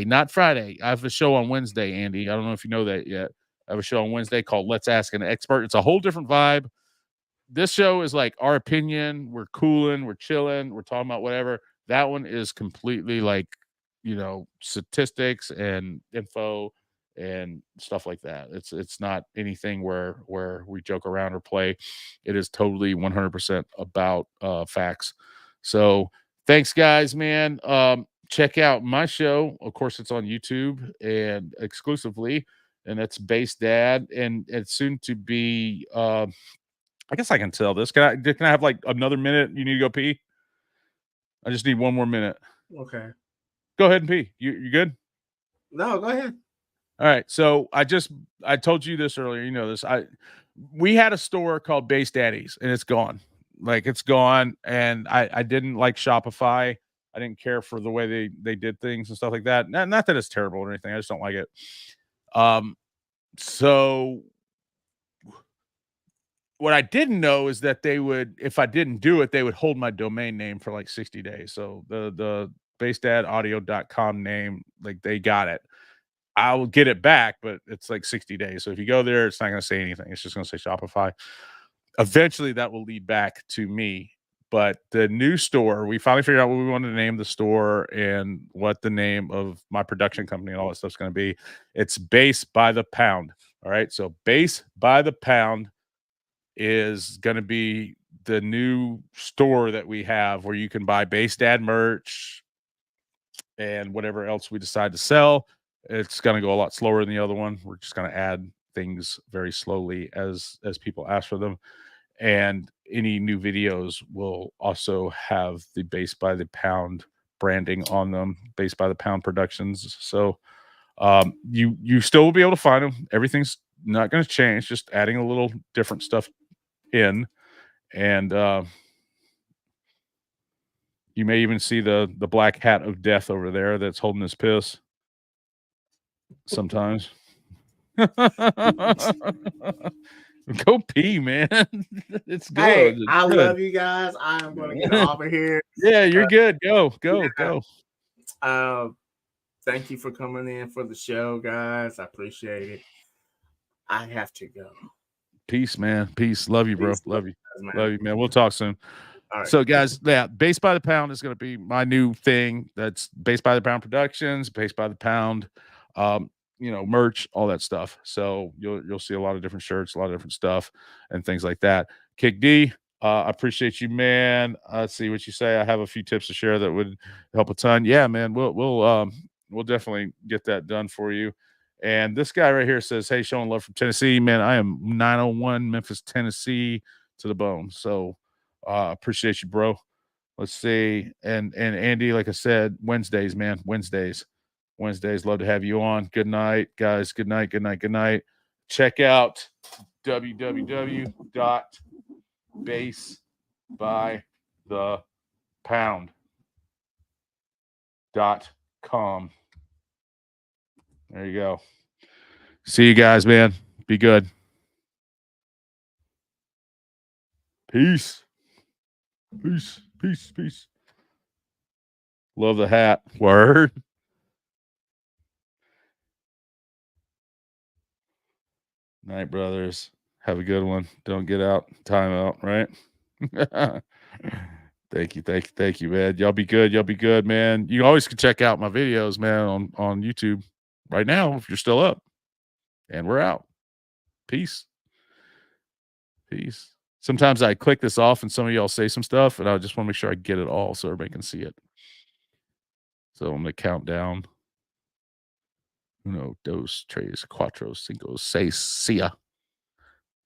not Friday. I have a show on Wednesday, Andy. I don't know if you know that yet. I have a show on Wednesday called Let's Ask an Expert. It's a whole different vibe. This show is like our opinion. We're cooling, we're chilling, we're talking about whatever. That one is completely like, statistics and info and stuff like that. It's not anything where we joke around or play. It is totally 100% about facts. So thanks, guys, man. Check out my show. Of course, it's on YouTube and exclusively, and that's Bass Dad, and it's soon to be I guess I can tell this. Can I have like another minute? You need to go pee? I just need one more minute. Okay. Go ahead and pee. You good? No, go ahead. All right. So I told you this earlier. You know this. We had a store called Bass Daddies, and it's gone. Like, it's gone. And I didn't like Shopify. I didn't care for the way they did things and stuff like that. Not that it's terrible or anything. I just don't like it. So what I didn't know is that they would, if I didn't do it, they would hold my domain name for like 60 days. So the bassdadaudio.com name, like, they got it. I'll get it back, but it's like 60 days. So if you go there, it's not going to say anything. It's just going to say Shopify. Eventually that will lead back to me. But the new store, we finally figured out what we wanted to name the store and what the name of my production company and all that stuff's going to be. It's Bass by the Pound. All right. So Bass by the Pound is going to be the new store that we have, where you can buy Bass Dad merch and whatever else we decide to sell. It's going to go a lot slower than the other one. We're just going to add things very slowly as people ask for them. And any new videos will also have the Bass by the Pound branding on them, Bass by the Pound Productions. So you still will be able to find them. Everything's not going to change, just adding a little different stuff in. And you may even see the black hat of death over there that's holding his piss sometimes. Go pee, man. It's good. Hey, I love you guys. I'm going to get over here. Yeah, you're good. Go. Thank you for coming in for the show, guys. I appreciate it. I have to go. Peace, man. Peace. Love you, bro. Peace. Love you. Man. Love you, man. We'll talk soon. All right. So, guys, yeah, Bass by the Pound is going to be my new thing. That's Bass by the Pound Productions, Bass by the Pound, merch, all that stuff. So you'll see a lot of different shirts, a lot of different stuff, and things like that. Kick D, I appreciate you, man. Let's see what you say. I have a few tips to share that would help a ton. Yeah, man. We'll definitely get that done for you. And this guy right here says, "Hey, showing love from Tennessee, man. I am 901 Memphis, Tennessee to the bone. So appreciate you, bro. Let's see. And Andy, like I said, Wednesdays, man. Wednesdays. Love to have you on. Good night, guys. Good night. Good night. Good night. Check out www.basebythepound.com. There you go. See you guys, man. Be good. Peace. Peace. Peace. Peace. Love the hat. Word. Night, brothers. Have a good one. Don't get out. Time out, right? Thank you, man. Y'all be good, man. You always can check out my videos, man, on YouTube right now if you're still up. And we're out. Peace. Sometimes I click this off and some of y'all say some stuff, and I just want to make sure I get it all so everybody can see it. So I'm going to count down. 1, 2, 3, 4, 5, 6. See ya.